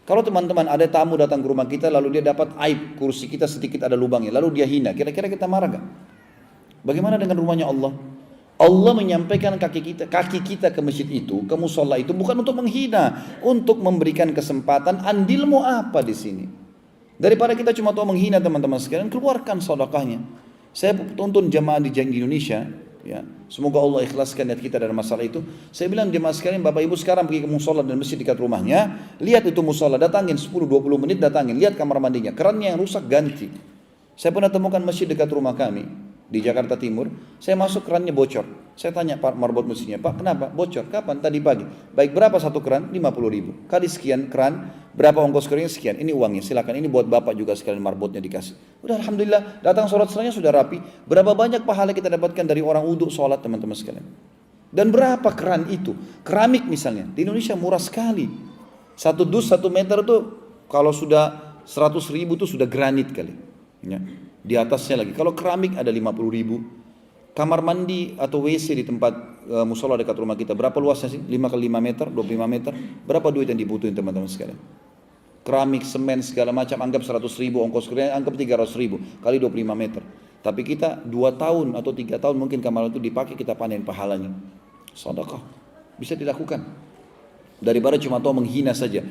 Kalau teman-teman ada tamu datang ke rumah kita lalu dia dapat aib, kursi kita sedikit ada lubangnya, lalu dia hina, kira-kira kita marah gak? Bagaimana dengan rumahnya Allah? Allah menyampaikan kaki kita ke masjid itu, ke musola itu bukan untuk menghina, untuk memberikan kesempatan. Andilmu apa di sini? Daripada kita cuma tahu menghina teman-teman sekalian, keluarkan sedekahnya. Saya tuntun jamaah di Indonesia, ya, semoga Allah ikhlaskan niat kita dalam masalah itu. Saya bilang jemaah sekalian, Bapak Ibu sekarang pergi ke musola dan masjid dekat rumahnya, lihat itu musola, datangin 10-20 menit, datangin, lihat kamar mandinya, kerannya yang rusak ganti. Saya pernah temukan masjid dekat rumah kami di Jakarta Timur, saya masuk kerannya bocor. Saya tanya Pak marbot mesinnya, Pak kenapa? Bocor, kapan? Tadi pagi. Baik, berapa satu keran? 50.000. Kali sekian keran, berapa ongkos keringnya? Sekian. Ini uangnya, silakan. Ini buat Bapak juga sekalian marbotnya dikasih. Udah alhamdulillah, datang sholat setelahnya sudah rapi. Berapa banyak pahala kita dapatkan dari orang wudhu sholat teman-teman sekalian. Dan berapa keran itu? Keramik misalnya, di Indonesia murah sekali. Satu dus 1 meter itu kalau sudah 100.000 itu sudah granit kali. Ya. Di atasnya lagi, kalau keramik ada 50.000. Kamar mandi atau WC di tempat musola dekat rumah kita, berapa luasnya sih? 5 kali 5 meter, 25 meter. Berapa duit yang dibutuhin teman-teman sekalian? Keramik, semen, segala macam, anggap 100.000, ongkos keringnya anggap 300.000 kali 25 meter. Tapi kita 2 tahun atau 3 tahun mungkin kamar itu dipakai, kita panen pahalanya. Sedekah bisa dilakukan. Daripada cuma tahu menghina saja.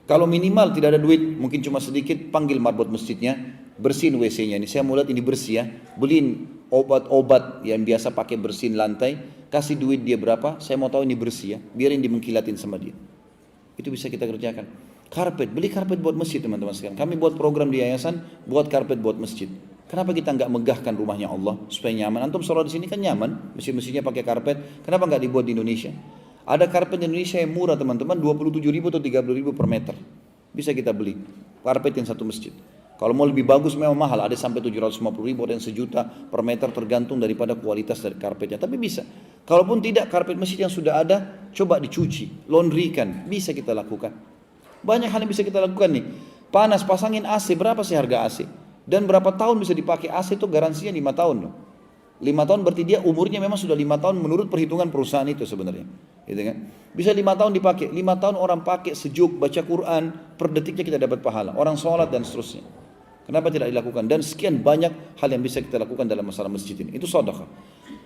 Kalau minimal tidak ada duit, mungkin cuma sedikit, panggil marbot masjidnya, bersihin WC-nya. Ini saya mau lihat ini bersih ya, beliin obat-obat yang biasa pakai bersihin lantai, kasih duit dia berapa, saya mau tahu ini bersih ya, biarin dimengkilatin sama dia. Itu bisa kita kerjakan. Karpet, beli karpet buat masjid teman-teman sekalian. Kami buat program di yayasan, buat karpet buat masjid. Kenapa kita nggak megahkan rumahnya Allah supaya nyaman? Antum sholat di sini kan nyaman, masjid-masjidnya pakai karpet. Kenapa nggak dibuat di Indonesia? Ada karpet di Indonesia yang murah teman-teman, 27.000 atau 30.000 per meter. Bisa kita beli karpet yang satu masjid. Kalau mau lebih bagus memang mahal, ada sampai 750.000, ada yang 1 juta per meter, tergantung daripada kualitas dari karpetnya. Tapi bisa. Kalaupun tidak, karpet masjid yang sudah ada, coba dicuci, laundrykan, bisa kita lakukan. Banyak hal yang bisa kita lakukan nih. Panas, pasangin AC, berapa sih harga AC? Dan berapa tahun bisa dipakai AC itu garansinya 5 tahun loh. 5 tahun berarti dia umurnya memang sudah 5 tahun menurut perhitungan perusahaan itu sebenarnya. Gitu kan? Bisa 5 tahun dipakai, 5 tahun orang pakai sejuk, baca Quran, per detiknya kita dapat pahala. Orang sholat dan seterusnya. Kenapa tidak dilakukan? Dan sekian banyak hal yang bisa kita lakukan dalam masalah masjid ini. Itu sedekah.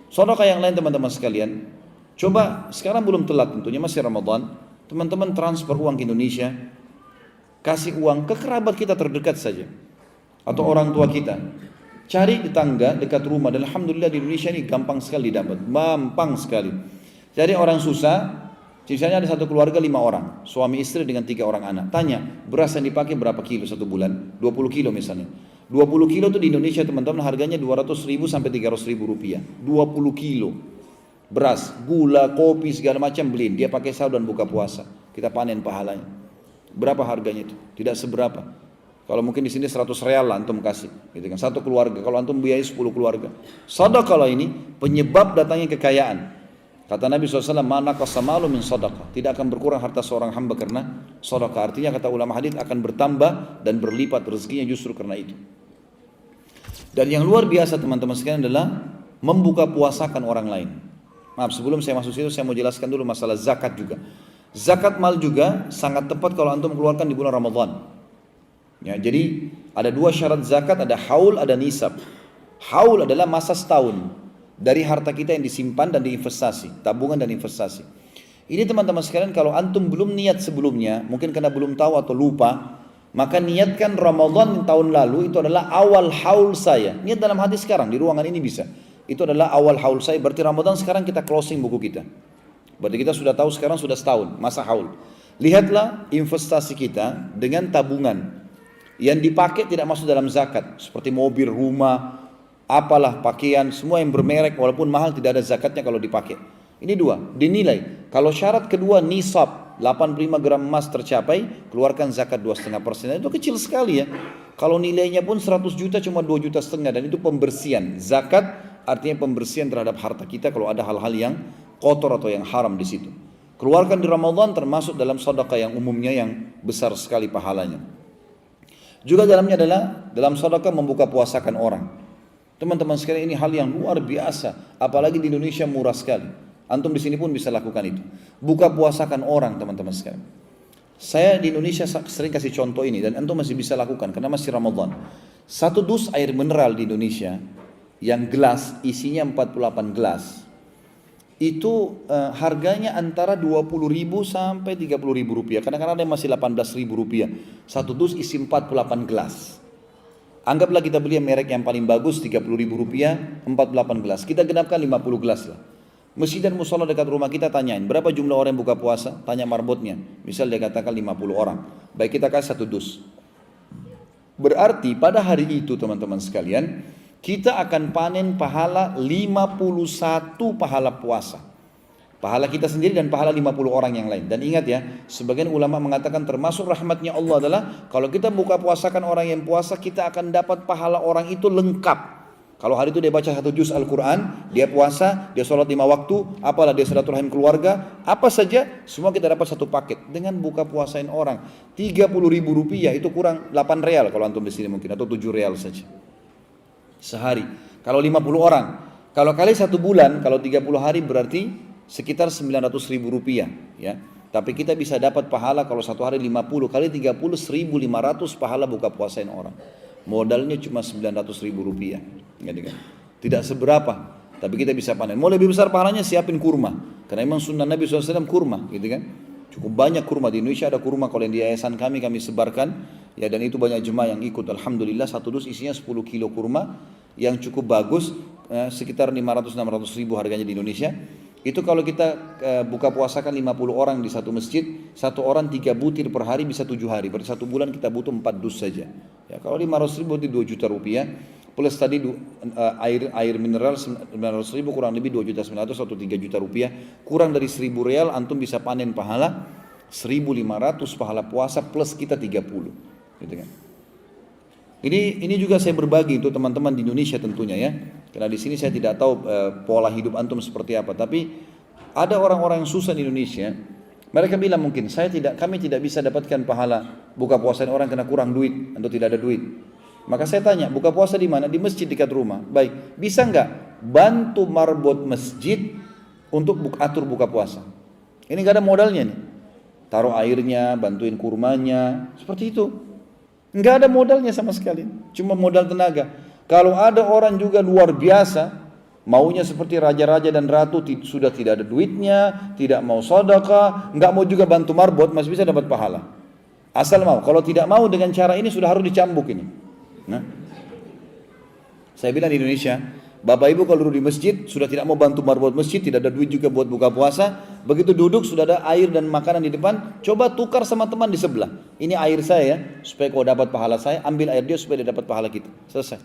Sedekah yang lain teman-teman sekalian. Coba sekarang belum telat tentunya masih Ramadan. Teman-teman transfer uang ke Indonesia. Kasih uang ke kerabat kita terdekat saja. Atau orang tua kita. Cari di tangga dekat rumah. Dan alhamdulillah di Indonesia ini gampang sekali dapat. Gampang sekali. Jadi orang susah. Misalnya ada satu keluarga 5 orang, suami istri dengan 3 orang anak. Tanya, beras yang dipakai berapa kilo satu bulan? 20 kilo misalnya. 20 kilo itu di Indonesia teman-teman harganya 200.000 sampai 300.000 rupiah. 20 kilo. Beras, gula, kopi segala macam beliin. Dia pakai sahur dan buka puasa. Kita panen pahalanya. Berapa harganya itu? Tidak seberapa. Kalau mungkin di sini 100 real lah antum kasih, gitu kan. Satu keluarga. Kalau antum biayai 10 keluarga. Sedekah kalau ini penyebab datangnya kekayaan. Kata Nabi SAW, "Ma naqasa malu min sadaqah." Tidak akan berkurang harta seorang hamba karena sedekah. Artinya kata ulama hadis akan bertambah dan berlipat rezekinya justru karena itu. Dan yang luar biasa teman-teman sekalian adalah membuka puasakan orang lain. Maaf, sebelum saya masuk situ saya mau jelaskan dulu masalah zakat juga. Zakat mal juga sangat tepat kalau antum keluarkan di bulan Ramadan. Ya, jadi ada 2 syarat zakat, ada haul, ada nisab. Haul adalah masa setahun dari harta kita yang disimpan dan diinvestasi, tabungan dan investasi. Ini teman-teman sekalian kalau antum belum niat sebelumnya, mungkin karena belum tahu atau lupa, maka niatkan Ramadan tahun lalu itu adalah awal haul saya. Niat dalam hati sekarang, di ruangan ini bisa. Itu adalah awal haul saya, berarti Ramadan sekarang kita closing buku kita. Berarti kita sudah tahu sekarang sudah setahun, masa haul. Lihatlah investasi kita dengan tabungan yang dipakai tidak masuk dalam zakat, seperti mobil, rumah, apalah pakaian, semua yang bermerek walaupun mahal tidak ada zakatnya kalau dipakai. Ini 2, dinilai. Kalau syarat kedua nisab, 85 gram emas tercapai, keluarkan zakat 2,5%. Itu kecil sekali ya. Kalau nilainya pun 100 juta cuma 2,5 juta dan itu pembersihan. Zakat artinya pembersihan terhadap harta kita kalau ada hal-hal yang kotor atau yang haram di situ. Keluarkan di Ramadan termasuk dalam sedekah yang umumnya yang besar sekali pahalanya. Juga dalamnya adalah dalam sedekah membuka puasakan orang. Teman-teman sekalian ini hal yang luar biasa, apalagi di Indonesia murah sekali. Antum di sini pun bisa lakukan itu. Buka puasakan orang teman-teman sekalian. Saya di Indonesia sering kasih contoh ini dan antum masih bisa lakukan karena masih Ramadan. 1 dus air mineral di Indonesia yang gelas isinya 48 gelas. Itu harganya antara 20.000 sampai 30.000 rupiah. Kadang-kadang ada yang masih 18.000 rupiah. 1 dus isi 48 gelas. Anggaplah kita beli merek yang paling bagus 30.000 rupiah 48 gelas. Kita genapkan 50 gelas lah. Masjid dan musola dekat rumah kita tanyain berapa jumlah orang yang buka puasa, tanya marbotnya. Misal dia katakan 50 orang. Baik kita kasih 1 dus. Berarti pada hari itu teman-teman sekalian, kita akan panen pahala 51 pahala puasa. Pahala kita sendiri dan pahala 50 orang yang lain. Dan ingat ya, sebagian ulama mengatakan termasuk rahmatnya Allah adalah kalau kita buka puasakan orang yang puasa, kita akan dapat pahala orang itu lengkap. Kalau hari itu dia baca 1 juz Al-Quran, dia puasa, dia sholat 5 waktu, apalah dia silaturahim keluarga, apa saja, semua kita dapat satu paket. Dengan buka puasain orang, 30.000 rupiah itu kurang 8 real kalau antum di sini mungkin, atau 7 real saja. Sehari. Kalau 50 orang, kalau kali 1 bulan, kalau 30 hari berarti sekitar 900.000 rupiah ya. Tapi kita bisa dapat pahala kalau 1 hari 50 kali 30 1.500 pahala buka puasain orang. Modalnya cuma 900.000 rupiah gitu kan. Tidak seberapa, tapi kita bisa panen. Mau lebih besar pahalanya siapin kurma. Karena memang sunnah Nabi SAW kurma gitu kan. Cukup banyak kurma di Indonesia, ada kurma kalau yang di yayasan kami sebarkan ya, dan itu banyak jemaah yang ikut. Alhamdulillah 1 dus isinya 10 kilo kurma yang cukup bagus, sekitar 500-600 ribu harganya di Indonesia. Itu kalau kita buka puasakan 50 orang di satu masjid, 1 orang 3 butir per hari bisa 7 hari. Berarti 1 bulan kita butuh 4 dus saja. Ya, kalau 500 ribu berarti 2 juta rupiah. Plus tadi air mineral 900 ribu kurang lebih 2.900.000 atau 3 juta rupiah. Kurang dari 1.000 real antum bisa panen pahala 1.500 pahala puasa plus kita 30. Gitu kan. Ini juga saya berbagi untuk teman-teman di Indonesia tentunya ya. Karena di sini saya tidak tahu pola hidup antum seperti apa, tapi ada orang-orang yang susah di Indonesia. Mereka bilang mungkin kami tidak bisa dapatkan pahala buka puasa orang karena kurang duit atau tidak ada duit. Maka saya tanya, buka puasa di mana? Di masjid dekat rumah. Baik, bisa enggak bantu marbot masjid untuk atur buka puasa. Ini gak ada modalnya nih. Taruh airnya, bantuin kurmanya, seperti itu. Nggak ada modalnya sama sekali, cuma modal tenaga. Kalau ada orang juga luar biasa, maunya seperti raja-raja dan ratu, sudah tidak ada duitnya, tidak mau sedekah, nggak mau juga bantu marbot, masih bisa dapat pahala. Asal mau. Kalau tidak mau dengan cara ini sudah harus dicambuk ini. Nah, saya bilang di Indonesia, Bapak Ibu kalau duduk di masjid sudah tidak mau bantu marbot masjid, tidak ada duit juga buat buka puasa, begitu duduk sudah ada air dan makanan di depan, coba tukar sama teman di sebelah. Ini air saya ya, supaya kau dapat pahala saya, ambil air dia supaya dia dapat pahala kita. Selesai.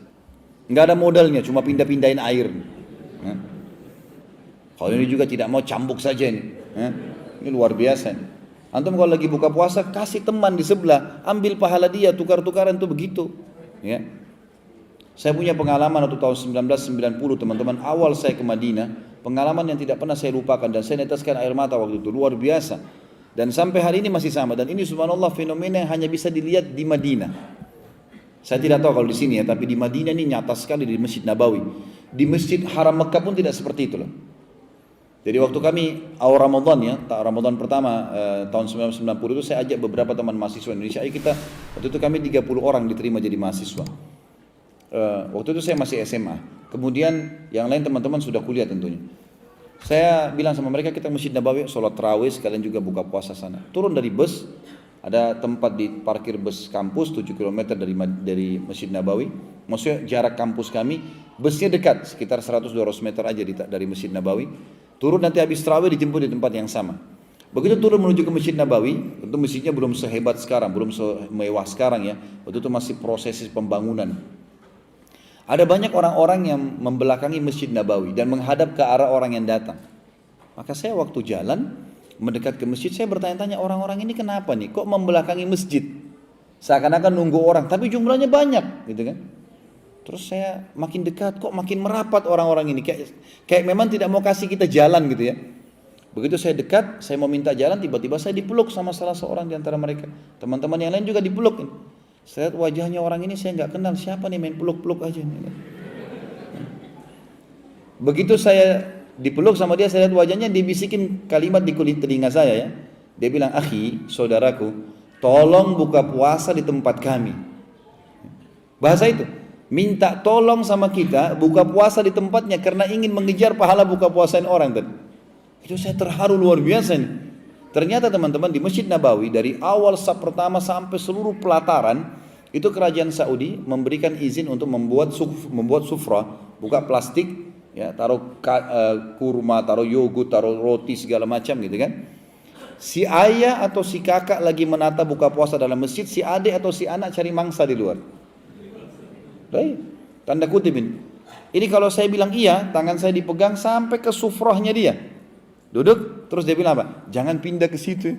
Nggak ada modalnya, cuma pindah-pindahin air. Nah. Kalau ini juga tidak mau cambuk saja ini. Nah. Ini luar biasa. Antum kalau lagi buka puasa kasih teman di sebelah, ambil pahala dia, tukar-tukaran tuh begitu. Ya. Saya punya pengalaman waktu tahun 1990 teman-teman, awal saya ke Madinah, pengalaman yang tidak pernah saya lupakan dan saya neteskan air mata waktu itu, luar biasa. Dan sampai hari ini masih sama, dan ini subhanallah fenomena yang hanya bisa dilihat di Madinah. Saya tidak tahu kalau di sini ya, tapi di Madinah ini nyata sekali di Masjid Nabawi. Di Masjid Haram Mekah pun tidak seperti itu loh. Jadi waktu kami awal Ramadan ya, Ramadan pertama tahun 1990 itu saya ajak beberapa teman mahasiswa Indonesia, ayo kita, waktu itu kami 30 orang diterima jadi mahasiswa. Waktu itu saya masih SMA. Kemudian yang lain teman-teman sudah kuliah tentunya. Saya bilang sama mereka kita Masjid Nabawi, sholat tarawih sekalian juga buka puasa sana. Turun dari bus, ada tempat di parkir bus kampus 7 km dari Masjid Nabawi. Maksudnya jarak kampus kami, busnya dekat, sekitar 100-200 meter aja dari Masjid Nabawi. Turun nanti habis tarawih dijemput di tempat yang sama. Begitu turun menuju ke Masjid Nabawi, tentu masjidnya belum sehebat sekarang, belum semewah sekarang ya. Waktu itu masih proses pembangunan. Ada banyak orang-orang yang membelakangi Masjid Nabawi dan menghadap ke arah orang yang datang. Maka saya waktu jalan mendekat ke masjid, saya bertanya-tanya orang-orang ini kenapa nih? Kok membelakangi masjid? Seakan-akan nunggu orang, tapi jumlahnya banyak, gitu kan? Terus saya makin dekat, kok makin merapat orang-orang ini? Kayak memang tidak mau kasih kita jalan gitu ya. Begitu saya dekat, saya mau minta jalan, tiba-tiba saya dipeluk sama salah seorang di antara mereka. Teman-teman yang lain juga dipeluk. Saya lihat wajahnya orang ini saya nggak kenal, siapa nih main peluk-peluk aja. Begitu saya dipeluk sama dia, saya lihat wajahnya, dia bisikin kalimat di kulit telinga saya ya. Dia bilang, akhi, saudaraku, tolong buka puasa di tempat kami. Bahasa itu, minta tolong sama kita buka puasa di tempatnya karena ingin mengejar pahala buka puasain orang tadi. Itu saya terharu luar biasa nih. Ternyata teman-teman di Masjid Nabawi dari awal saf pertama sampai seluruh pelataran itu kerajaan Saudi memberikan izin untuk membuat sufra, buka plastik, ya taruh kurma, taruh yogurt, taruh roti segala macam gitu kan. Si ayah atau si kakak lagi menata buka puasa dalam masjid, si adik atau si anak cari mangsa di luar. Baik, tanda kutip ini. Ini kalau saya bilang iya, tangan saya dipegang sampai ke sufrahnya dia. Duduk, terus dia bilang apa? Jangan pindah ke situ.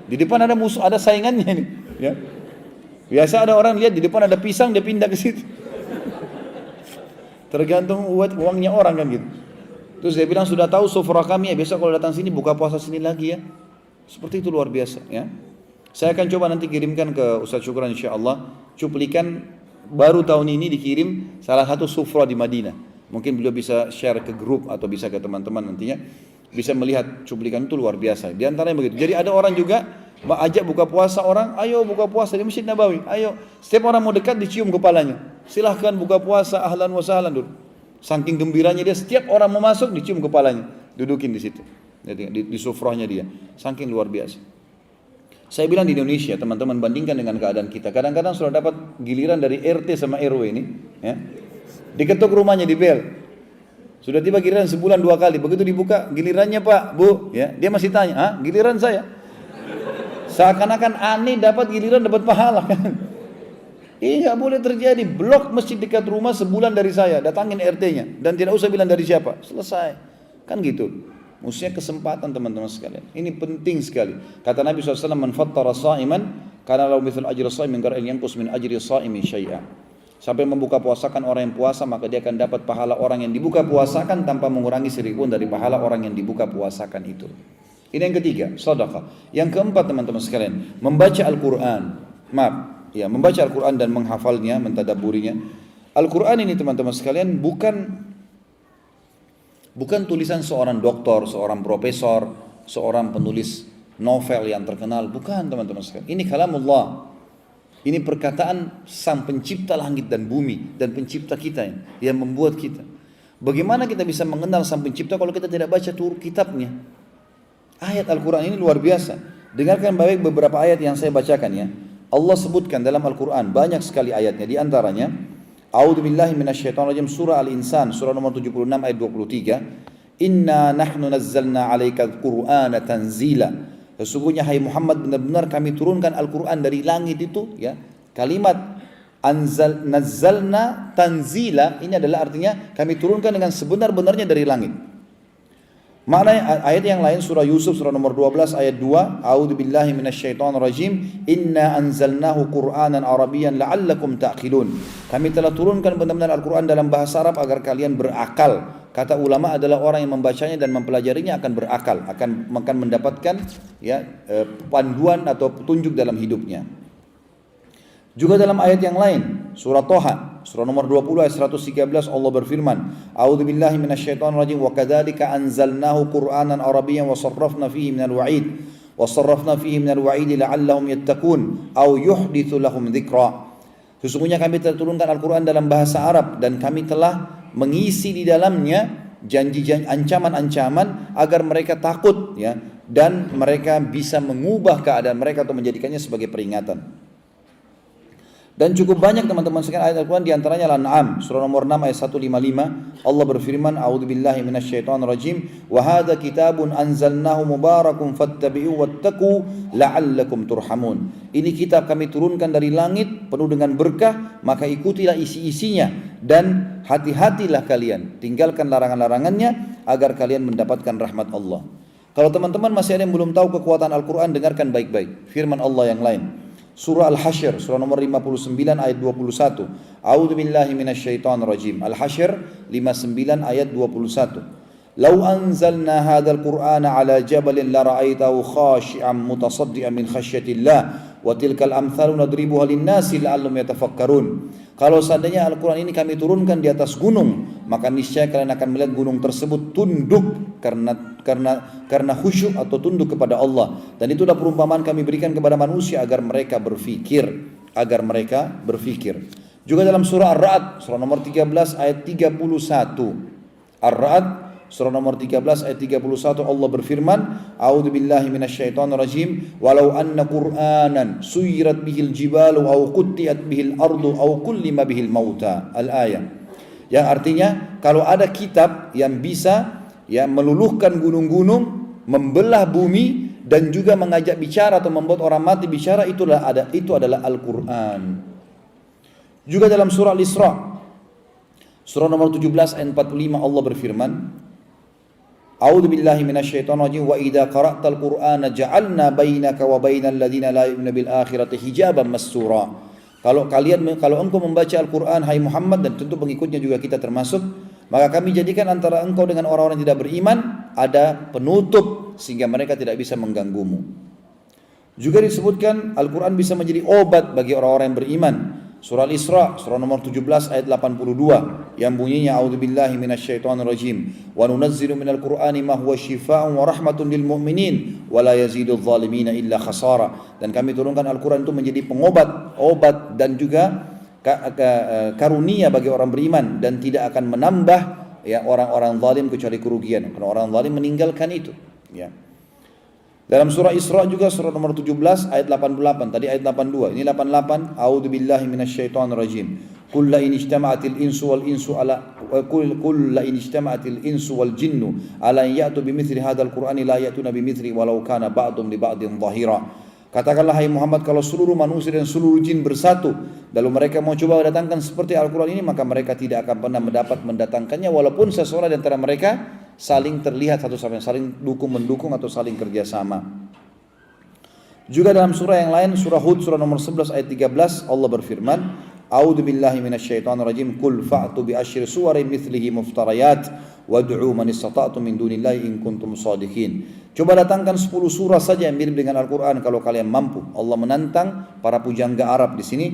Di depan ada musuh, ada saingannya nih. Ya. Biasa ada orang lihat di depan ada pisang, dia pindah ke situ. Tergantung uangnya orang kan gitu. Terus dia bilang sudah tahu sufrah kami ya, besok kalau datang sini buka puasa sini lagi ya. Seperti itu luar biasa ya. Saya akan coba nanti kirimkan ke Ustaz Syukran insyaallah cuplikan baru tahun ini dikirim salah satu sufrah di Madinah. Mungkin beliau bisa share ke grup atau bisa ke teman-teman nantinya bisa melihat cuplikan itu luar biasa. Di antaranya begitu. Jadi ada orang juga ajak buka puasa orang, ayo buka puasa di Masjid Nabawi. Ayo, setiap orang mau dekat dicium kepalanya. Silahkan buka puasa, ahlan wa sahlan dulu. Saking gembiranya dia, setiap orang mau masuk dicium kepalanya, dudukin di situ. Di sufrahnya dia. Saking luar biasa. Saya bilang di Indonesia, teman-teman bandingkan dengan keadaan kita. Kadang-kadang sudah dapat giliran dari RT sama RW ini, ya. Diketuk rumahnya di bel. Sudah tiba giliran sebulan 2 kali. Begitu dibuka, gilirannya Pak, Bu, ya. Dia masih tanya, "Ah, giliran saya?" Seakan-akan aneh dapat giliran dapat pahala kan. Ini enggak boleh terjadi. Blok masjid dekat rumah sebulan dari saya, datangin RT-nya dan tidak usah bilang dari siapa. Selesai. Kan gitu. Maksudnya kesempatan teman-teman sekalian. Ini penting sekali. Kata Nabi SAW, "Man fattara sha'iman kana lahu mithlu ajri sha'imin ghairi an yanqus min ajri sha'imi syai'a." Sampai membuka puasakan orang yang puasa, maka dia akan dapat pahala orang yang dibuka puasakan tanpa mengurangi sedikitpun dari pahala orang yang dibuka puasakan itu. Ini yang ketiga, sedekah. Yang keempat teman-teman sekalian, membaca Al-Quran. Membaca Al-Quran dan menghafalnya, mentadabburinya. Al-Quran ini teman-teman sekalian bukan tulisan seorang doktor, seorang profesor, seorang penulis novel yang terkenal. Bukan teman-teman sekalian. Ini kalamullah. Ini perkataan sang pencipta langit dan bumi dan pencipta kita yang membuat kita. Bagaimana kita bisa mengenal sang pencipta kalau kita tidak baca kitabnya? Ayat Al-Quran ini luar biasa. Dengarkan baik beberapa ayat yang saya bacakan ya. Allah sebutkan dalam Al-Quran banyak sekali ayatnya. Di antaranya, A'udzubillahi minasyaitonirrajim, surah Al-Insan, surah nomor 76 ayat 23. Inna nahnu nazzalna 'alaikal Qur'ana tanzila. Sesungguhnya hai Muhammad, benar-benar kami turunkan Al-Quran dari langit itu ya. Kalimat nazzalna tanzila ini adalah artinya kami turunkan dengan sebenar-benarnya dari langit. Makna ayat yang lain surah Yusuf surah nomor 12 ayat 2, A'udzubillahi minasyaitonirrajim, inna anzalnahu Qur'anan Arabiyyan la'allakum ta'qilun. Kami telah turunkan benar-benar Al-Quran dalam bahasa Arab agar kalian berakal. Kata ulama adalah orang yang membacanya dan mempelajarinya akan berakal, akan mendapatkan ya panduan atau petunjuk dalam hidupnya. Juga dalam ayat yang lain, surah Toha, surah nomor 20 ayat 113 Allah berfirman, A'udzubillahi minasyaitonirrajim wa kadzalika anzalnahu Qur'anan Arabiyyan wa sarrafna fihi minal wa'id wa sarrafna fihi minal wa'id la'allahum yattaqun aw yuhditsu lahum dzikra. Sesungguhnya kami telah turunkan Al-Quran dalam bahasa Arab dan kami telah mengisi di dalamnya janji-janji, ancaman-ancaman agar mereka takut ya, dan mereka bisa mengubah keadaan mereka atau menjadikannya sebagai peringatan. Dan cukup banyak teman-teman sekalian ayat Al-Quran, diantaranya Al-An'am surah nomor 6 ayat 155 Allah berfirman, A'udzubillahi minasyaitonirrajim, wa hadza kitabun anzalnahu mubarakun fattabi'u wattaqu la'allakum turhamun. Ini kitab kami turunkan dari langit penuh dengan berkah, maka ikutilah isi-isinya dan hati-hatilah kalian, tinggalkan larangan-larangannya agar kalian mendapatkan rahmat Allah. Kalau teman-teman masih ada yang belum tahu kekuatan Al-Quran, dengarkan baik-baik firman Allah yang lain. Surah Al-Hasyr, surah nomor 59 ayat 21. A'udzubillahi minasyaitonirrajim. Al-Hasyr 59 ayat 21. Lau anzalna hadzal Qur'ana 'ala jabalin la ra'aitahu khashi'an mutasaddian min khasyatillah wa tilkal amthalu nadribuha lin-nasi la'allahum yatafakkarun. Kalau seandainya Al-Quran ini kami turunkan di atas gunung, maka niscaya kalian akan melihat gunung tersebut tunduk karena khusyuk atau tunduk kepada Allah. Dan itulah perumpamaan kami berikan kepada manusia agar mereka berfikir, Juga dalam surah Ar-Ra'd, surah nomor 13 ayat 31. Ar-Ra'd surah nomor 13 ayat 31 Allah berfirman, A'udzubillahi minasyaitonirrajim, walau anna Qur'anan suyirat bihil jibalu aw qutti'at bihil ardu aw kullima bihil mauta. Al-ayah. Yang artinya kalau ada kitab yang bisa ya meluluhkan gunung-gunung, membelah bumi dan juga mengajak bicara atau membuat orang mati bicara, itu adalah Al-Qur'an. Juga dalam surah Al-Isra surah nomor 17 ayat 45 Allah berfirman, A'udzubillahi minasyaitonirrajim, wa idza qara'tal Qur'ana ja'alna bainaka wa bainal ladzina la yu'minuna bil akhirati hijaban mastura. Kalau engkau membaca Al-Qur'an hai Muhammad, dan tentu pengikutnya juga kita termasuk, maka kami jadikan antara engkau dengan orang-orang yang tidak beriman ada penutup sehingga mereka tidak bisa mengganggumu. Juga disebutkan Al-Qur'an bisa menjadi obat bagi orang-orang yang beriman. Surah Al-Isra, surah nomor 17 ayat 82 yang bunyinya A'udzubillahi minasyaitonirrajim wa nunazzilu minal Qur'ani ma huwa syifaa'un wa rahmatun lil mu'minin wa la yazidudz zalimina illa khasara. Dan kami turunkan Al-Quran itu menjadi obat dan juga karunia bagi orang beriman dan tidak akan menambah ya orang-orang zalim kecuali kerugian, karena orang zalim meninggalkan itu ya. Dalam surah Isra juga surah nomor 17 ayat 88, tadi ayat 82, ini 88. A'udzubillahi minasyaitonirrajim. Qul la in ijtama'atil insu wal jinnu ala an ya'tu bimithli hadzal qur'ani la ya'tuna bimithli walau kana ba'dhum li ba'dhin dhahira. Katakanlah hai Muhammad, kalau seluruh manusia dan seluruh jin bersatu lalu mereka mau coba mendatangkan seperti Al-Quran ini, maka mereka tidak akan pernah mendatangkannya walaupun seseorang di antara mereka saling terlihat satu sama lain, saling mendukung atau saling kerjasama. Juga dalam surah yang lain, surah Hud surah nomor 11 ayat 13 Allah berfirman, A'udzubillahi minasyaitonirrajim, qul fa'tu bi asyri suwarin mithlihi muftarayat wad'u man istata'tum min dunillahi in kuntum shadiqin. Coba datangkan 10 surah saja yang mirip dengan Al-Quran kalau kalian mampu. Allah menantang para pujangga Arab di sini.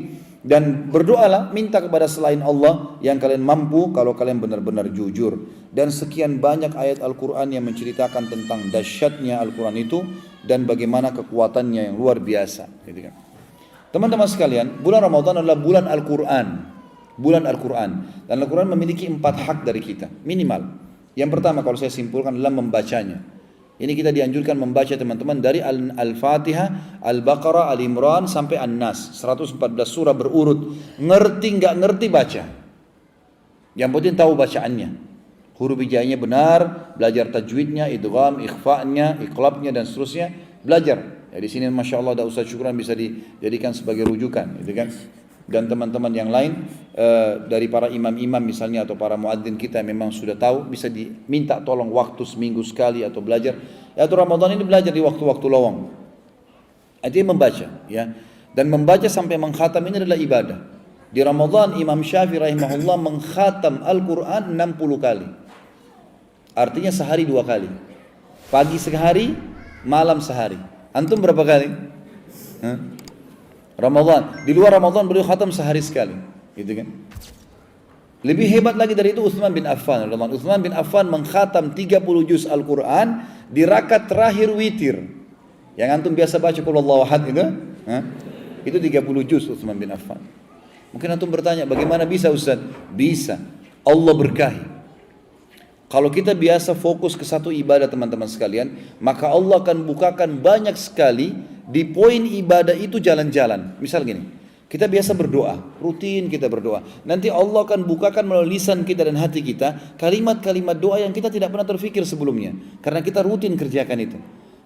Dan berdoalah, minta kepada selain Allah yang kalian mampu kalau kalian benar-benar jujur. Dan sekian banyak ayat Al-Quran yang menceritakan tentang dahsyatnya Al-Quran itu dan bagaimana kekuatannya yang luar biasa. Gitu kan. Teman-teman sekalian, bulan Ramadan adalah bulan Al-Quran. Bulan Al-Quran. Dan Al-Quran memiliki 4 hak dari kita, minimal. Yang pertama kalau saya simpulkan adalah membacanya. Ini kita dianjurkan membaca teman-teman dari Al-Fatihah, Al-Baqarah, Al-Imran sampai An-Nas. 114 surah berurut. Ngerti nggak ngerti baca. Yang penting tahu bacaannya. Huruf hijaiyahnya benar, belajar tajwidnya, idgham, ikhfa'nya, iqlabnya dan seterusnya. Belajar. Ya, di sini Masya Allah ada Ustaz Syukran bisa dijadikan sebagai rujukan. Gitu kan? Dan teman-teman yang lain dari para imam-imam misalnya atau para muadzin kita yang memang sudah tahu bisa diminta tolong waktu seminggu sekali atau belajar. Ya, atau Ramadan ini belajar di waktu-waktu lowong. Artinya membaca, ya. Dan membaca sampai mengkhatam ini adalah ibadah. Di Ramadan Imam Syafi'i rahimahullah mengkhatam Al-Quran 60 kali. Artinya sehari 2 kali. Pagi sehari, malam sehari. Antum berapa kali? Hah? Ramadan, di luar Ramadan beliau khatam sehari sekali, gitu kan? Lebih hebat lagi dari itu Utsman bin Affan. Utsman bin Affan mengkhatam 30 juz Al-Quran di rakaat terakhir witir. Yang antum biasa baca qul huwallahu ahad itu, itu 30 juz Utsman bin Affan. Mungkin antum bertanya, bagaimana bisa Ustaz? Bisa. Allah berkahi. Kalau kita biasa fokus ke satu ibadah teman-teman sekalian, maka Allah akan bukakan banyak sekali di poin ibadah itu jalan-jalan. Misal gini, kita biasa berdoa, rutin kita berdoa. Nanti Allah akan bukakan melalui lisan kita dan hati kita kalimat-kalimat doa yang kita tidak pernah terfikir sebelumnya. Karena kita rutin kerjakan itu.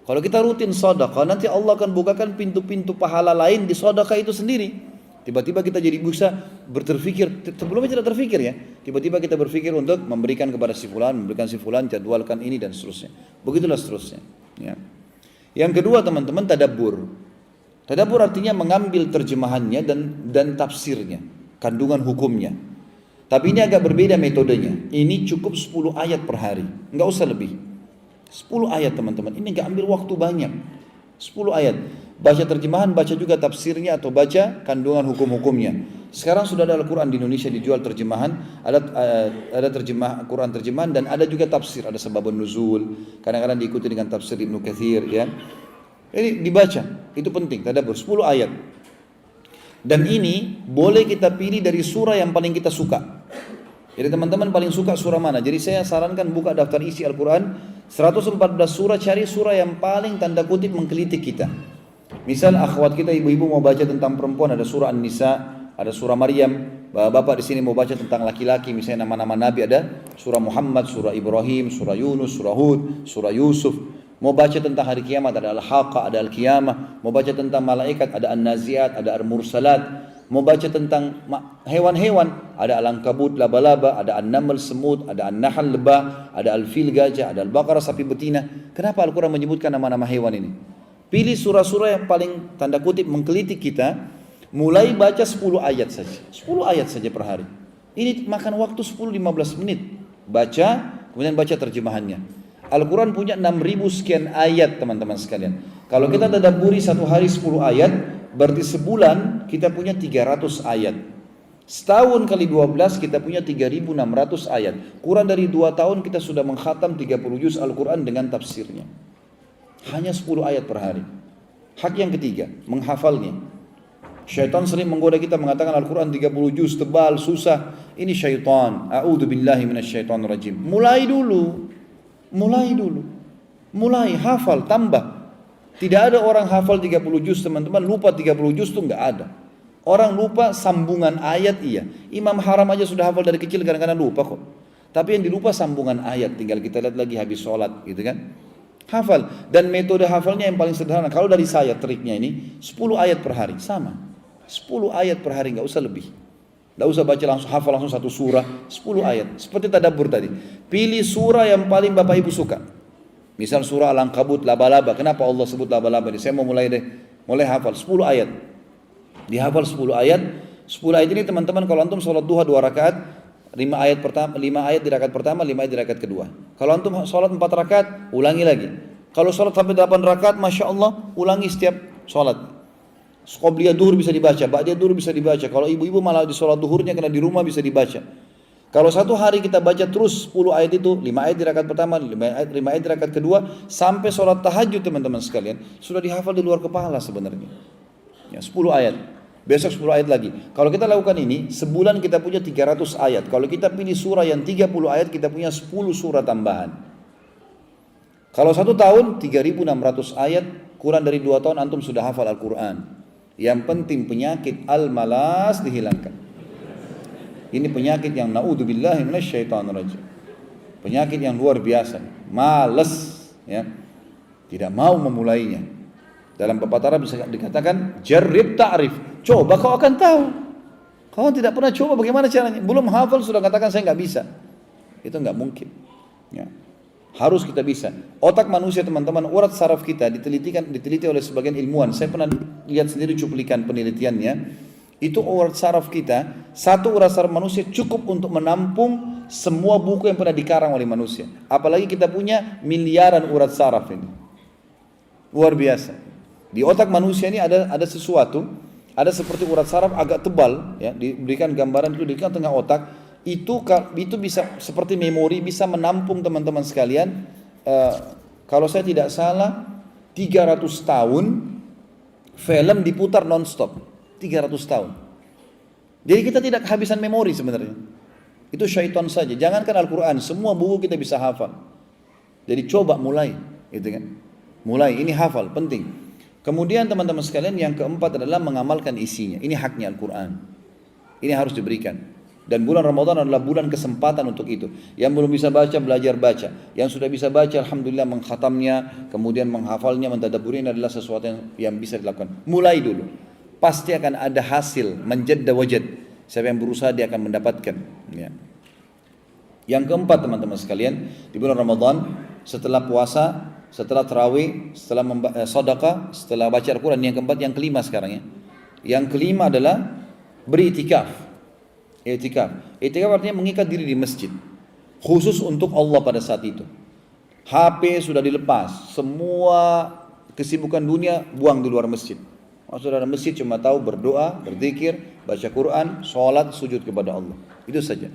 Kalau kita rutin sedekah, nanti Allah akan bukakan pintu-pintu pahala lain di sedekah itu sendiri. Tiba-tiba kita jadi bisa berpikir, sebelumnya tidak terfikir ya. Tiba-tiba kita berpikir untuk memberikan kepada si fulan, memberikan si fulan, jadwalkan ini dan seterusnya. Begitulah seterusnya. Ya. Yang kedua teman-teman, tadabbur. Tadabbur artinya mengambil terjemahannya dan tafsirnya, kandungan hukumnya. Tapi ini agak berbeda metodenya. Ini cukup 10 ayat per hari, enggak usah lebih. 10 ayat teman-teman, ini enggak ambil waktu banyak. 10 ayat. Baca terjemahan, baca juga tafsirnya atau baca kandungan hukum-hukumnya. Sekarang sudah ada Al-Quran di Indonesia dijual terjemahan, ada terjemah Quran terjemahan dan ada juga tafsir, ada sebabun nuzul, kadang-kadang diikuti dengan tafsir Ibnu Katsir ya. Ini dibaca, itu penting, tadabbur 10 ayat. Dan ini boleh kita pilih dari surah yang paling kita suka. Jadi teman-teman paling suka surah mana? Jadi saya sarankan buka daftar isi Al-Quran 114 surah, cari surah yang paling tanda kutip menggelitik kita. Misal akhwat kita ibu-ibu mau baca tentang perempuan, ada surah An-Nisa, ada surah Maryam. Bapak di sini mau baca tentang laki-laki, misalnya nama-nama nabi ada surah Muhammad, surah Ibrahim, surah Yunus, surah Hud, surah Yusuf. Mau baca tentang hari kiamat ada Al-Haqqah, ada Al-Qiyamah. Mau baca tentang malaikat ada An-Naziat, ada Al-Mursalat. Mau baca tentang hewan-hewan ada Al-Ankabut, laba-laba, ada An-Naml, semut, ada An-Nahl, lebah, ada Al-Fil, gajah, ada Al-Baqarah, sapi betina. Kenapa Al-Quran menyebutkan nama-nama hewan ini? Pilih surah-surah yang paling tanda kutip menggelitik kita, mulai baca 10 ayat saja. 10 ayat saja per hari. Ini makan waktu 10-15 menit. Baca, kemudian baca terjemahannya. Al-Quran punya 6.000 sekian ayat teman-teman sekalian. Kalau kita tadabburi satu hari 10 ayat, berarti sebulan kita punya 300 ayat. Setahun kali 12 kita punya 3.600 ayat. Kurang dari 2 tahun kita sudah mengkhatam 30 juz Al-Quran dengan tafsirnya. Hanya 10 ayat per hari. Hak yang ketiga, menghafalnya. Syaitan sering menggoda kita mengatakan Al-Quran 30 juz tebal, susah. Ini syaitan. A'udzubillahi minasyaitonir rajim. Mulai dulu. Mulai hafal, tambah. Tidak ada orang hafal 30 juz teman-teman, lupa 30 juz itu enggak ada. Orang lupa sambungan ayat iya. Imam Haram aja sudah hafal dari kecil kadang-kadang lupa kok. Tapi yang dilupa sambungan ayat, tinggal kita lihat lagi habis sholat gitu kan. Hafal, dan metode hafalnya yang paling sederhana. Kalau dari saya triknya ini 10 ayat per hari, sama 10 ayat per hari, nggak usah lebih. Nggak usah baca langsung, hafal langsung satu surah, 10 ayat. Seperti tadabbur tadi, pilih surah yang paling bapak ibu suka. Misal surah Al-Ankabut, laba-laba. Kenapa Allah sebut laba-laba? Saya mau mulai hafal 10 ayat. Dihafal 10 ayat. 10 ayat ini teman-teman kalau antum sholat duha 2 rakaat, 5 ayat di rakaat pertama, 5 ayat di rakaat kedua. Kalau antum sholat 4 rakaat, ulangi lagi. Kalau sholat sampai 8 rakaat, Masya Allah, ulangi setiap sholat. Qobliyah duhur bisa dibaca, ba'diyah duhur bisa dibaca. Kalau ibu-ibu malah di sholat duhurnya karena di rumah bisa dibaca. Kalau satu hari kita baca terus 10 ayat itu, 5 ayat di rakaat pertama, 5 ayat di rakaat kedua, sampai sholat tahajud teman-teman sekalian, sudah dihafal di luar kepala sebenarnya. Ya, 10 ayat. Besok 10 ayat lagi. Kalau kita lakukan ini, sebulan kita punya 300 ayat. Kalau kita pilih surah yang 30 ayat, kita punya 10 surah tambahan. Kalau 1 tahun, 3.600 ayat, kurang dari 2 tahun antum sudah hafal Al-Quran. Yang penting penyakit al-malas dihilangkan. Ini penyakit yang na'udzubillahi minasyaitonirrajim. Penyakit yang luar biasa. Malas, ya. Tidak mau memulainya. Dalam pepatah bisa dikatakan jarrib ta'rif. Coba kau akan tahu. Kau tidak pernah coba bagaimana caranya. Belum hafal sudah katakan saya nggak bisa. Itu nggak mungkin. Ya. Harus kita bisa. Otak manusia teman-teman, urat saraf kita diteliti oleh sebagian ilmuwan. Saya pernah lihat sendiri cuplikan penelitiannya. Itu urat saraf kita, satu urat saraf manusia cukup untuk menampung semua buku yang pernah dikarang oleh manusia. Apalagi kita punya miliaran urat saraf ini. Luar biasa. Di otak manusia ini ada sesuatu, ada seperti urat saraf agak tebal, ya, diberikan gambaran itu di tengah otak. Itu bisa seperti memori, bisa menampung teman-teman sekalian, kalau saya tidak salah 300 tahun film diputar non-stop. 300 tahun. Jadi kita tidak kehabisan memori sebenarnya. Itu syaitan saja. Jangankan Al-Quran, semua buku kita bisa hafal. Jadi coba mulai, gitu kan? Mulai, ini hafal, penting. Kemudian teman-teman sekalian yang keempat adalah mengamalkan isinya. Ini haknya Al-Quran. Ini harus diberikan. Dan bulan Ramadan adalah bulan kesempatan untuk itu. Yang belum bisa baca, belajar baca. Yang sudah bisa baca, alhamdulillah mengkhatamnya, kemudian menghafalnya, mentadabburinya adalah sesuatu yang bisa dilakukan. Mulai dulu. Pasti akan ada hasil, menjadda wajad. Siapa yang berusaha dia akan mendapatkan. Ya. Yang keempat teman-teman sekalian, di bulan Ramadan, setelah puasa, setelah tarawih, setelah sedekah, setelah baca Al-Quran, yang keempat, yang kelima sekarang ya. Yang kelima adalah beritikaf. Itikaf artinya mengikat diri di masjid, khusus untuk Allah pada saat itu. HP sudah dilepas, semua kesibukan dunia buang di luar masjid. Saudara masjid cuma tahu berdoa, berzikir, baca Quran, sholat, sujud kepada Allah. Itu saja.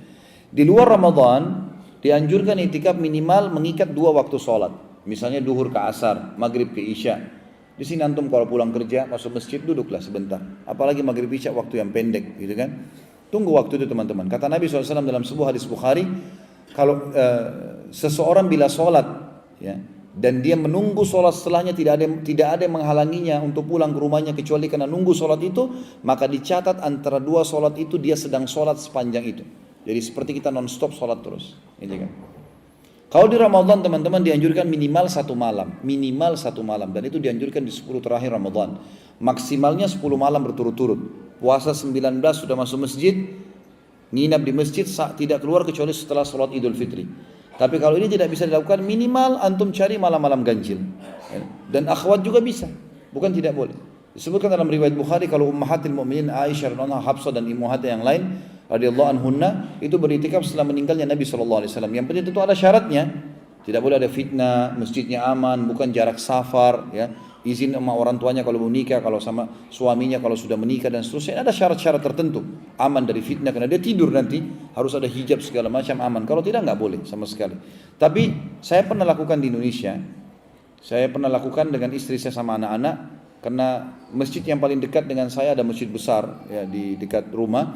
Di luar Ramadan dianjurkan itikaf minimal mengikat 2 waktu sholat. Misalnya duhur ke asar, maghrib ke isya. Di sini antum kalau pulang kerja masuk masjid duduklah sebentar. Apalagi maghrib isya waktu yang pendek, gitu kan? Tunggu waktu itu teman-teman. Kata Nabi SAW dalam sebuah hadis Bukhari, kalau seseorang bila sholat, ya, dan dia menunggu sholat setelahnya tidak ada yang menghalanginya untuk pulang ke rumahnya kecuali karena nunggu sholat itu, maka dicatat antara 2 sholat itu dia sedang sholat sepanjang itu. Jadi seperti kita non-stop sholat terus. Ini kan. Kalau di Ramadan teman-teman dianjurkan minimal 1 malam, dan itu dianjurkan di 10 terakhir Ramadan. Maksimalnya 10 malam berturut-turut. Puasa 19 sudah masuk masjid, nginap di masjid tidak keluar kecuali setelah sholat Idul Fitri. Tapi kalau ini tidak bisa dilakukan, minimal antum cari malam-malam ganjil. Dan akhwat juga bisa, bukan tidak boleh. Disebutkan dalam riwayat Bukhari kalau ummahatil mu'minin Aisyah, Hafsah dan ummahat yang lain radhiyallahu anhunna itu beritikaf setelah meninggalnya Nabi SAW. Yang penting itu ada syaratnya. Tidak boleh ada fitnah, masjidnya aman, bukan jarak safar, ya. Izin sama orang tuanya kalau mau nikah, kalau sama suaminya kalau sudah menikah dan seterusnya. Ada syarat-syarat tertentu. Aman dari fitnah karena dia tidur nanti harus ada hijab segala macam aman. Kalau tidak nggak boleh sama sekali. Tapi saya pernah lakukan di Indonesia. Saya pernah lakukan dengan istri saya sama anak-anak karena masjid yang paling dekat dengan saya ada masjid besar ya di dekat rumah.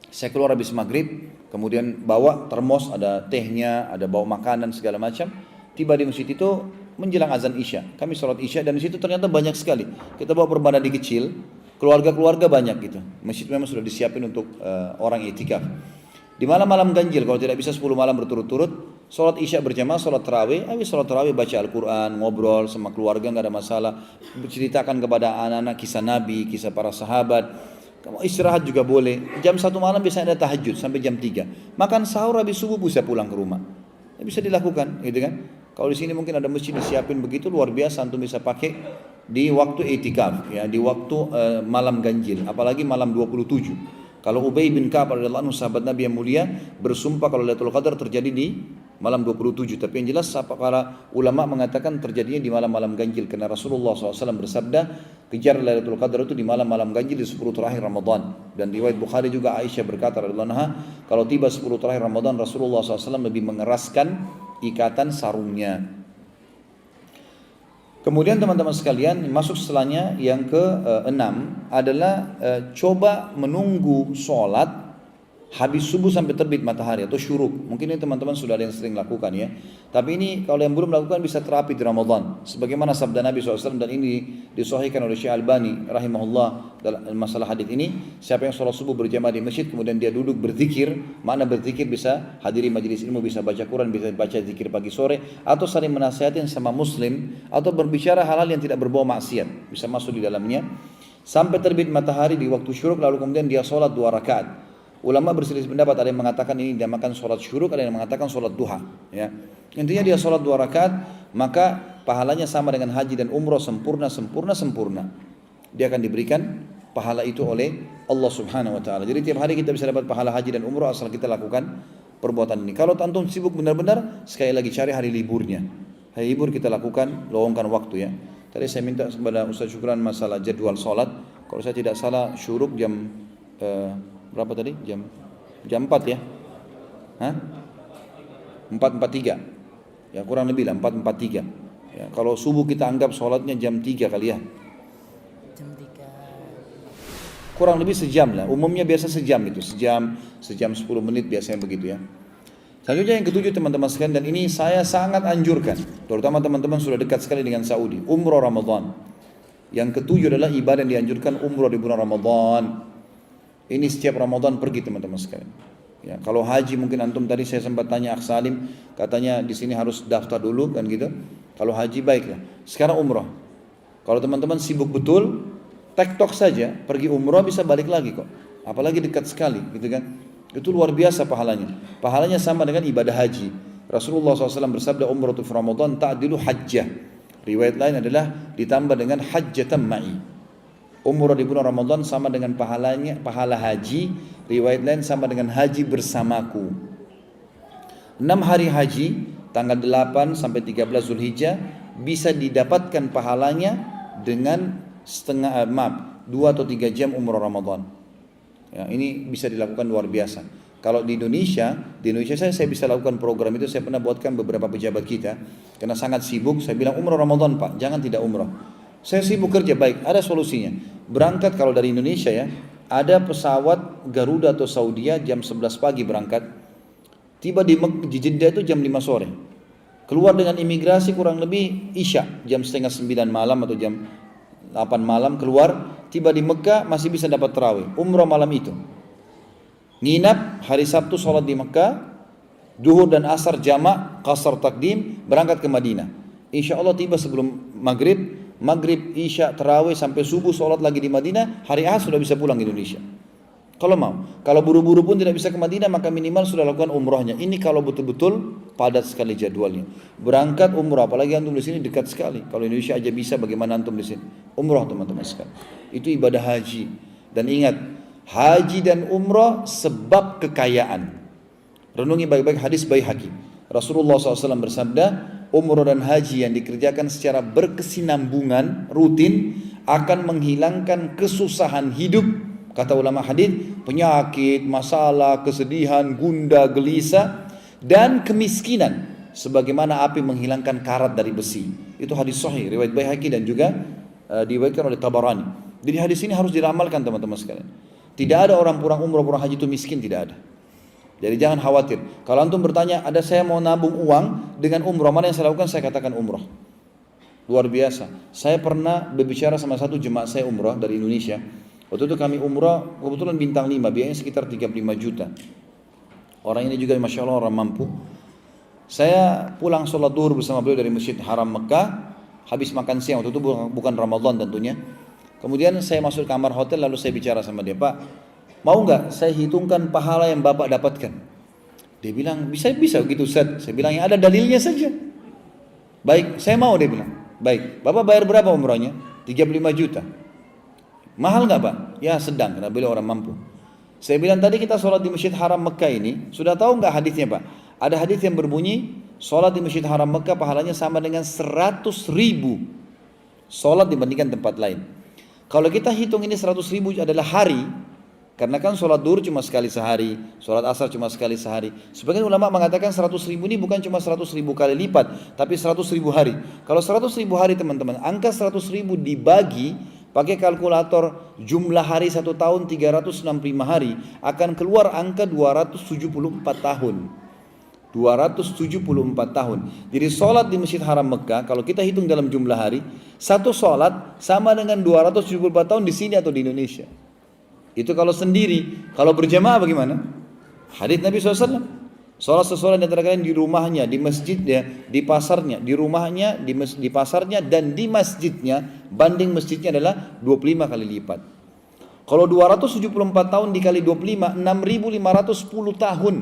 Saya keluar habis maghrib, kemudian bawa termos, ada tehnya, ada bawa makanan segala macam. Tiba di masjid itu menjelang azan isya. Kami sholat isya dan di situ ternyata banyak sekali. Kita bawa permadani kecil, keluarga-keluarga banyak gitu. Masjid memang sudah disiapin untuk orang itikaf. Di malam-malam ganjil, kalau tidak bisa 10 malam berturut-turut, sholat isya berjamaah, sholat tarawih, sholat tarawih baca Al-Quran, ngobrol sama keluarga nggak ada masalah, ceritakan kepada anak-anak kisah Nabi, kisah para sahabat. Kamu istirahat juga boleh. Jam 1 malam biasanya ada tahajud sampai jam 3. Makan sahur habis subuh bisa pulang ke rumah. Bisa dilakukan, gitu kan? Kalau di sini mungkin ada masjid disiapin begitu luar biasa, antum bisa pakai di waktu itikaf, ya, di waktu malam ganjil, apalagi malam 27. Kalau Ubay bin Ka'ab radhiyallahu anhu sahabat Nabi yang mulia bersumpah kalau Lailatul Qadar terjadi di malam 27. Tapi yang jelas para ulama mengatakan terjadinya di malam-malam ganjil. Karena Rasulullah SAW bersabda, kejar Lailatul Qadar itu di malam-malam ganjil di 10 terakhir Ramadan. Dan riwayat Bukhari juga Aisyah berkata radhiyallahu anha, kalau tiba 10 terakhir Ramadan, Rasulullah SAW lebih mengeraskan ikatan sarungnya. Kemudian teman-teman sekalian, masuk setelahnya yang ke-6 adalah coba menunggu sholat habis subuh sampai terbit matahari atau syuruk. Mungkin ini teman-teman sudah ada yang sering lakukan ya. Tapi ini kalau yang belum lakukan bisa terapi di Ramadan. Sebagaimana sabda Nabi SAW, dan ini disahihkan oleh Syekh Albani rahimahullah dalam masalah hadis ini. Siapa yang sholat subuh berjamaah di masjid kemudian dia duduk berzikir. Mana berzikir bisa hadiri majelis ilmu, bisa baca Quran, bisa baca zikir pagi sore, atau saling menasihatin sama muslim, atau berbicara hal-hal yang tidak berbau maksiat, bisa masuk di dalamnya. Sampai terbit matahari di waktu syuruk, lalu kemudian dia sholat 2 rakaat. Ulama berselisih pendapat, ada yang mengatakan ini dinamakan sholat syuruk, ada yang mengatakan sholat duha. Ya. Intinya dia sholat 2 rakaat, maka pahalanya sama dengan haji dan umrah, sempurna. Dia akan diberikan pahala itu oleh Allah Subhanahu Wa Taala. Jadi tiap hari kita bisa dapat pahala haji dan umrah asal kita lakukan perbuatan ini. Kalau antum sibuk benar-benar, sekali lagi cari hari liburnya. Hari libur kita lakukan, luangkan waktu ya. Tadi saya minta kepada Ustaz Syukran masalah jadwal sholat. Kalau saya tidak salah syuruk jam berapa tadi? Jam 4 ya? Hah? 4.43. Ya kurang lebih lah 4.43. Ya, kalau subuh kita anggap sholatnya jam 3 kali ya. Jam 3. Kurang lebih sejam lah. Umumnya biasa sejam itu. Sejam 10 menit biasanya begitu ya. Selanjutnya yang ketujuh teman-teman sekalian, dan ini saya sangat anjurkan. Terutama teman-teman sudah dekat sekali dengan Saudi. Umrah Ramadan. Yang ketujuh adalah ibadah yang dianjurkan umrah di bulan Ramadan. Ini setiap Ramadan pergi teman-teman sekalian. Ya, kalau haji mungkin antum tadi saya sempat tanya Akh Salim, katanya di sini harus daftar dulu kan gitu. Kalau haji baiklah. Sekarang umrah. Kalau teman-teman sibuk betul, TikTok saja, pergi umrah bisa balik lagi kok. Apalagi dekat sekali gitu kan. Itu luar biasa pahalanya. Pahalanya sama dengan ibadah haji. Rasulullah SAW bersabda, umratu fi Ramadan ta'dilu hajjah. Riwayat lain adalah ditambah dengan hajjatan ma'i. Umrah di bulan Ramadan sama dengan pahala haji. Riwayat lain sama dengan haji bersamaku. 6 hari haji, tanggal 8 sampai 13 Zulhijjah, bisa didapatkan pahalanya dengan 2 atau 3 jam umrah Ramadan. Ya, ini bisa dilakukan luar biasa. Kalau di Indonesia saya bisa lakukan program itu. Saya pernah buatkan beberapa pejabat kita, karena sangat sibuk. Saya bilang umrah Ramadan Pak, jangan tidak umrah. Saya sibuk kerja, baik, ada solusinya. Berangkat kalau dari Indonesia ya, ada pesawat Garuda atau Saudia jam 11 pagi berangkat. Tiba di Jeddah itu jam 5 sore. Keluar dengan imigrasi kurang lebih Isya, jam setengah 9 malam atau jam 8 malam keluar. Tiba di Mekah masih bisa dapat tarawih. Umrah malam itu. Nginap hari Sabtu sholat di Mekah. Duhur dan Asar jamak, qasar takdim, berangkat ke Madinah. Insya Allah tiba sebelum Maghrib, Isya, tarawih sampai subuh sholat lagi di Madinah. Hari Ahad sudah bisa pulang ke Indonesia. Kalau mau. Kalau buru-buru pun tidak bisa ke Madinah, maka minimal sudah lakukan umrahnya. Ini kalau betul-betul padat sekali jadwalnya. Berangkat umrah, apalagi antum di sini dekat sekali. Kalau Indonesia aja bisa, bagaimana antum di sini? Umrah teman-teman sekalian. Itu ibadah haji. Dan ingat, haji dan umrah sebab kekayaan. Renungi baik-baik hadis Baihaqi. Rasulullah SAW bersabda, umrah dan haji yang dikerjakan secara berkesinambungan, rutin, akan menghilangkan kesusahan hidup. Kata ulama hadis, penyakit, masalah, kesedihan, gundah, gelisah, dan kemiskinan. Sebagaimana api menghilangkan karat dari besi. Itu hadis sahih, riwayat Baihaqi dan juga diriwayatkan oleh Tabarani. Jadi hadis ini harus diramalkan teman-teman sekalian. Tidak ada orang pulang umrah, pulang haji itu miskin, tidak ada. Jadi jangan khawatir. Kalau antum bertanya, ada saya mau nabung uang dengan umrah, mana yang saya lakukan? Saya katakan umrah. Luar biasa. Saya pernah berbicara sama satu jemaah saya umrah dari Indonesia. Waktu itu kami umrah, kebetulan bintang 5, biayanya sekitar 35 juta. Orang ini juga Masya Allah orang mampu. Saya pulang sholat duhur bersama beliau dari Masjid Haram Mekah. Habis makan siang, waktu itu bukan Ramadan tentunya. Kemudian saya masuk kamar hotel, lalu saya bicara sama dia, Pak, mau nggak saya hitungkan pahala yang Bapak dapatkan? Dia bilang, bisa begitu Ustaz. Saya bilang, yang ada dalilnya saja. Baik, saya mau, dia bilang. Baik, Bapak bayar berapa umrahnya? 35 juta. Mahal nggak Pak? Ya sedang, karena beliau orang mampu. Saya bilang tadi kita sholat di Masjid Haram Mekah ini, sudah tahu nggak hadisnya Pak? Ada hadis yang berbunyi, sholat di Masjid Haram Mekah pahalanya sama dengan 100.000 sholat dibandingkan tempat lain. Kalau kita hitung ini 100.000 adalah hari, karena kan sholat duhur cuma sekali sehari, sholat asar cuma sekali sehari. Sebagian ulama mengatakan 100.000 ini bukan cuma 100.000 kali lipat, tapi 100.000 hari. Kalau 100.000 hari teman-teman, angka 100.000 dibagi pakai kalkulator jumlah hari 1 tahun 365 hari, akan keluar angka 274 tahun. 274 tahun. Jadi sholat di Masjid Haram Mekah, kalau kita hitung dalam jumlah hari, satu sholat sama dengan 274 tahun di sini atau di Indonesia. Itu kalau sendiri. Kalau berjamaah bagaimana? Hadits Nabi SAW. Sholat seseorang di antara kalian di rumahnya, di masjidnya, di pasarnya, di rumahnya, di pasarnya, dan di masjidnya, banding masjidnya adalah 25 kali lipat. Kalau 274 tahun dikali 25, 6.510 tahun.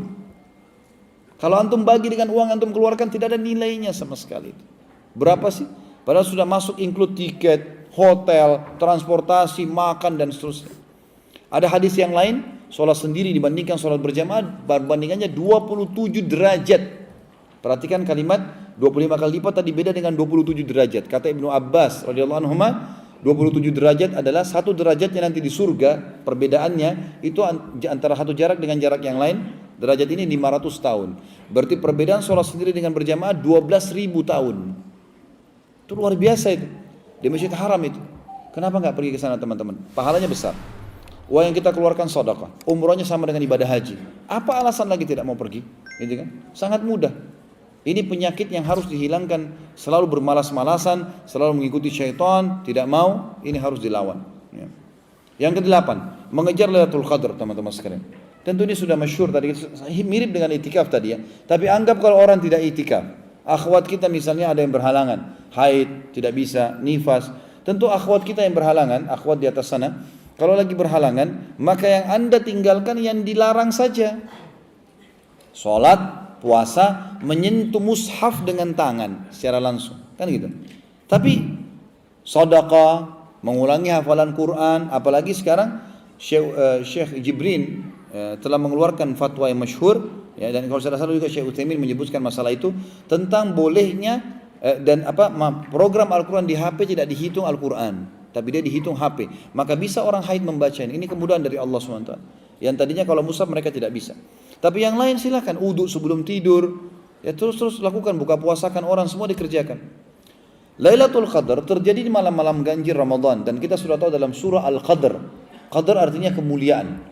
Kalau antum bagi dengan uang antum keluarkan, tidak ada nilainya sama sekali. Berapa sih? Padahal sudah masuk include tiket, hotel, transportasi, makan dan seterusnya. Ada hadis yang lain, sholat sendiri dibandingkan sholat berjamaah, bandingannya 27 derajat. Perhatikan kalimat 25 kali lipat tadi beda dengan 27 derajat. Kata Ibnu Abbas radhiyallahu anhu, 27 derajat adalah 1 derajatnya nanti di surga. Perbedaannya itu antara satu jarak dengan jarak yang lain. Derajat ini 500 tahun. Berarti perbedaan sholat sendiri dengan berjamaah 12.000 tahun. Itu luar biasa itu. Di Masjid Haram itu. Kenapa nggak pergi ke sana teman-teman? Pahalanya besar. Uang yang kita keluarkan sedekah. Umrohnya sama dengan ibadah haji. Apa alasan lagi tidak mau pergi? Gitu kan? Sangat mudah. Ini penyakit yang harus dihilangkan. Selalu bermalas-malasan, selalu mengikuti syaitan, tidak mau, ini harus dilawan. Ya. Yang kedelapan, mengejar Lailatul Qadar teman-teman sekalian. Tentu ini sudah masyhur tadi, mirip dengan itikaf tadi ya. Tapi anggap kalau orang tidak itikaf, akhwat kita misalnya ada yang berhalangan, haid, tidak bisa, nifas. Tentu akhwat kita yang berhalangan, akhwat di atas sana, kalau lagi berhalangan, maka yang anda tinggalkan yang dilarang saja. Sholat, puasa, menyentuh mushaf dengan tangan secara langsung, kan gitu. Tapi sedekah, mengulangi hafalan Quran, apalagi sekarang Syekh Jibrin telah mengeluarkan fatwa yang masyhur, ya, dan kalau saya salah juga Syekh Utsaimin menyebutkan masalah itu tentang bolehnya program Al-Quran di HP tidak dihitung Al-Quran, tapi dia dihitung HP. Maka bisa orang haid membacanya. Ini kemudahan dari Allah SWT. Yang tadinya kalau mushaf mereka tidak bisa. Tapi yang lain silakan, wudu sebelum tidur, ya terus lakukan, buka puasakan orang, semua dikerjakan. Lailatul Qadar terjadi di malam-malam ganjil Ramadan, dan kita sudah tahu dalam surah Al-Qadr. Qadar artinya kemuliaan.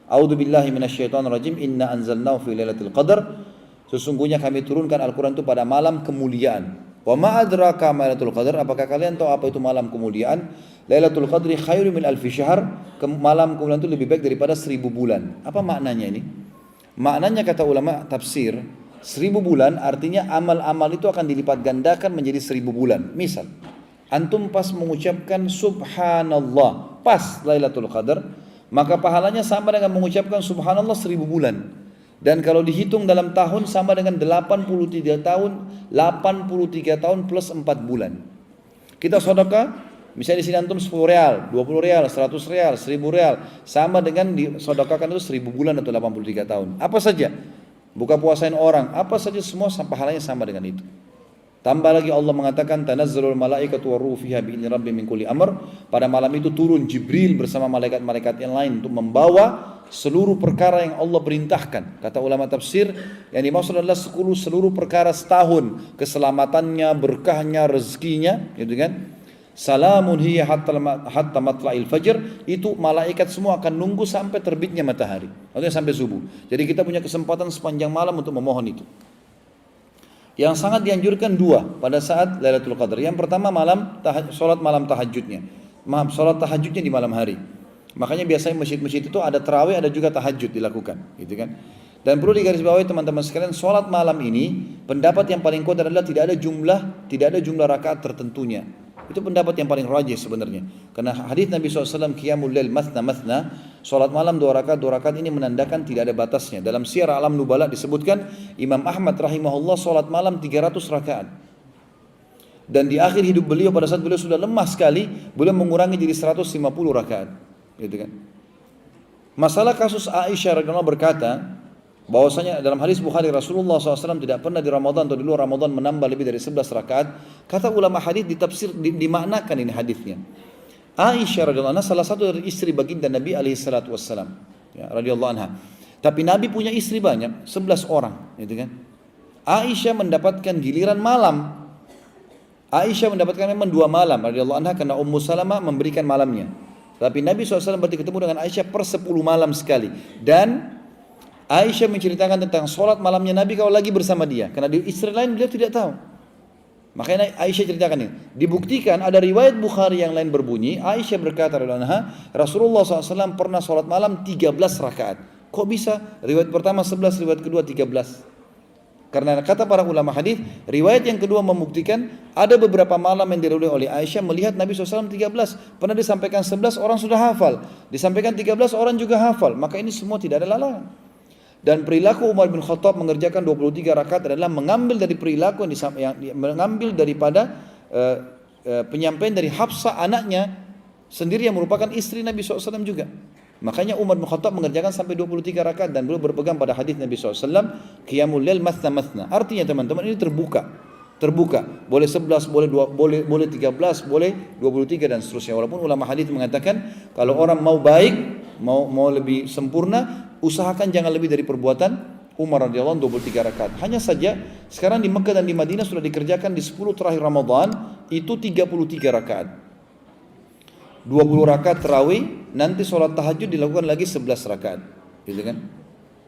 A'udzu billahi minasyaitonir rajim. Inna anzalnahu fi lailatul qadar. Sesungguhnya kami turunkan Al-Qur'an itu pada malam kemuliaan. Wa ma adraka ma lailatul qadar? Apakah kalian tahu apa itu malam kemuliaan? Lailatul qadri khairum min alfi syahr. Malam kemuliaan itu lebih baik daripada 1000 bulan. Apa maknanya ini? Maknanya kata ulama tafsir, 1000 bulan artinya amal-amal itu akan dilipat gandakan menjadi 1000 bulan. Misal, antum pas mengucapkan subhanallah pas Lailatul Qadar, maka pahalanya sama dengan mengucapkan subhanallah 1000 bulan. Dan kalau dihitung dalam tahun sama dengan 83 tahun plus 4 bulan. Kita sedekah, misalnya di sini antum 10 real, 20 real, 100 real, 1000 real, sama dengan disedekahkan itu 1000 bulan atau 83 tahun. Apa saja, buka puasain orang, apa saja semua pahalanya sama dengan itu. Tambah lagi Allah mengatakan tanazzalul malaikatu waruhu fiha bi'izni rabbihim min kulli amr. Pada malam itu turun Jibril bersama malaikat-malaikat yang lain untuk membawa seluruh perkara yang Allah perintahkan. Kata ulama tafsir, yang dimaksud adalah seluruh perkara setahun, keselamatannya, berkahnya, rezekinya, gitu kan? Salamun hiya hatta matla'il fajr. Itu malaikat semua akan nunggu sampai terbitnya matahari, artinya sampai subuh. Jadi kita punya kesempatan sepanjang malam untuk memohon itu. Yang sangat dianjurkan dua pada saat Lailatul Qadar. Yang pertama sholat malam tahajudnya. Sholat tahajudnya di malam hari. Makanya biasanya masjid-masjid itu ada tarawih, ada juga tahajud dilakukan, gitu kan? Dan perlu digarisbawahi teman-teman sekalian, sholat malam ini pendapat yang paling kuat adalah tidak ada jumlah rakaat tertentunya. Itu pendapat yang paling rajih sebenarnya. Karena hadis Nabi SAW, qiyamul lail mathna, salat malam 2 rakaat ini menandakan tidak ada batasnya. Dalam Syiar Alam Nubala disebutkan Imam Ahmad rahimahullah salat malam 300 rakaat. Dan di akhir hidup beliau pada saat beliau sudah lemah sekali, beliau mengurangi jadi 150 rakaat. Gitu kan. Masalah kasus Aisyah radhiyallahu berkata, Bahwasanya dalam hadis Bukhari Rasulullah SAW tidak pernah di Ramadan atau di luar Ramadan menambah lebih dari 11 rakaat. Kata ulama hadis ditafsir dimaknakan ini hadisnya. Aisyah radhiyallahu anha salah satu dari istri baginda Nabi alaihi salatu wassalam, ya, radhiyallahu anha. Tapi Nabi punya istri banyak, 11 orang, gitu kan. Aisyah mendapatkan giliran malam. Aisyah mendapatkan memang 2 malam radhiyallahu anha karena Ummu Salamah memberikan malamnya. Tapi Nabi SAW berarti ketemu dengan Aisyah per 10 malam sekali. Dan Aisyah menceritakan tentang sholat malamnya Nabi kalau lagi bersama dia. Karena di istri lain beliau tidak tahu. Makanya Aisyah ceritakan ini. Dibuktikan ada riwayat Bukhari yang lain berbunyi. Aisyah berkata, Rasulullah SAW pernah sholat malam 13 rakaat. Kok bisa? Riwayat pertama 11, riwayat kedua 13. Karena kata para ulama hadis, riwayat yang kedua membuktikan ada beberapa malam yang dilalui oleh Aisyah melihat Nabi SAW 13. Pernah disampaikan 11 orang sudah hafal. Disampaikan 13 orang juga hafal. Maka ini semua tidak ada larangan. Dan perilaku Umar bin Khattab mengerjakan 23 rakaat adalah mengambil dari perilaku yang mengambil daripada penyampaian dari Hafsah anaknya sendiri yang merupakan istri Nabi SAW juga. Makanya Umar bin Khattab mengerjakan sampai 23 rakaat dan beliau berpegang pada hadis Nabi SAW, qiyamul lail mathna mathna. Artinya teman-teman ini terbuka. Boleh 11, boleh 13, boleh 23 dan seterusnya. Walaupun ulama hadis mengatakan kalau orang mau baik, mau lebih sempurna, usahakan jangan lebih dari perbuatan Umar radhiyallahu anhu 23 rakaat. Hanya saja sekarang di Mekah dan di Madinah sudah dikerjakan di 10 terakhir Ramadan itu 33 rakaat. 20 rakaat tarawih, nanti sholat tahajud dilakukan lagi 11 rakaat. Gitu kan?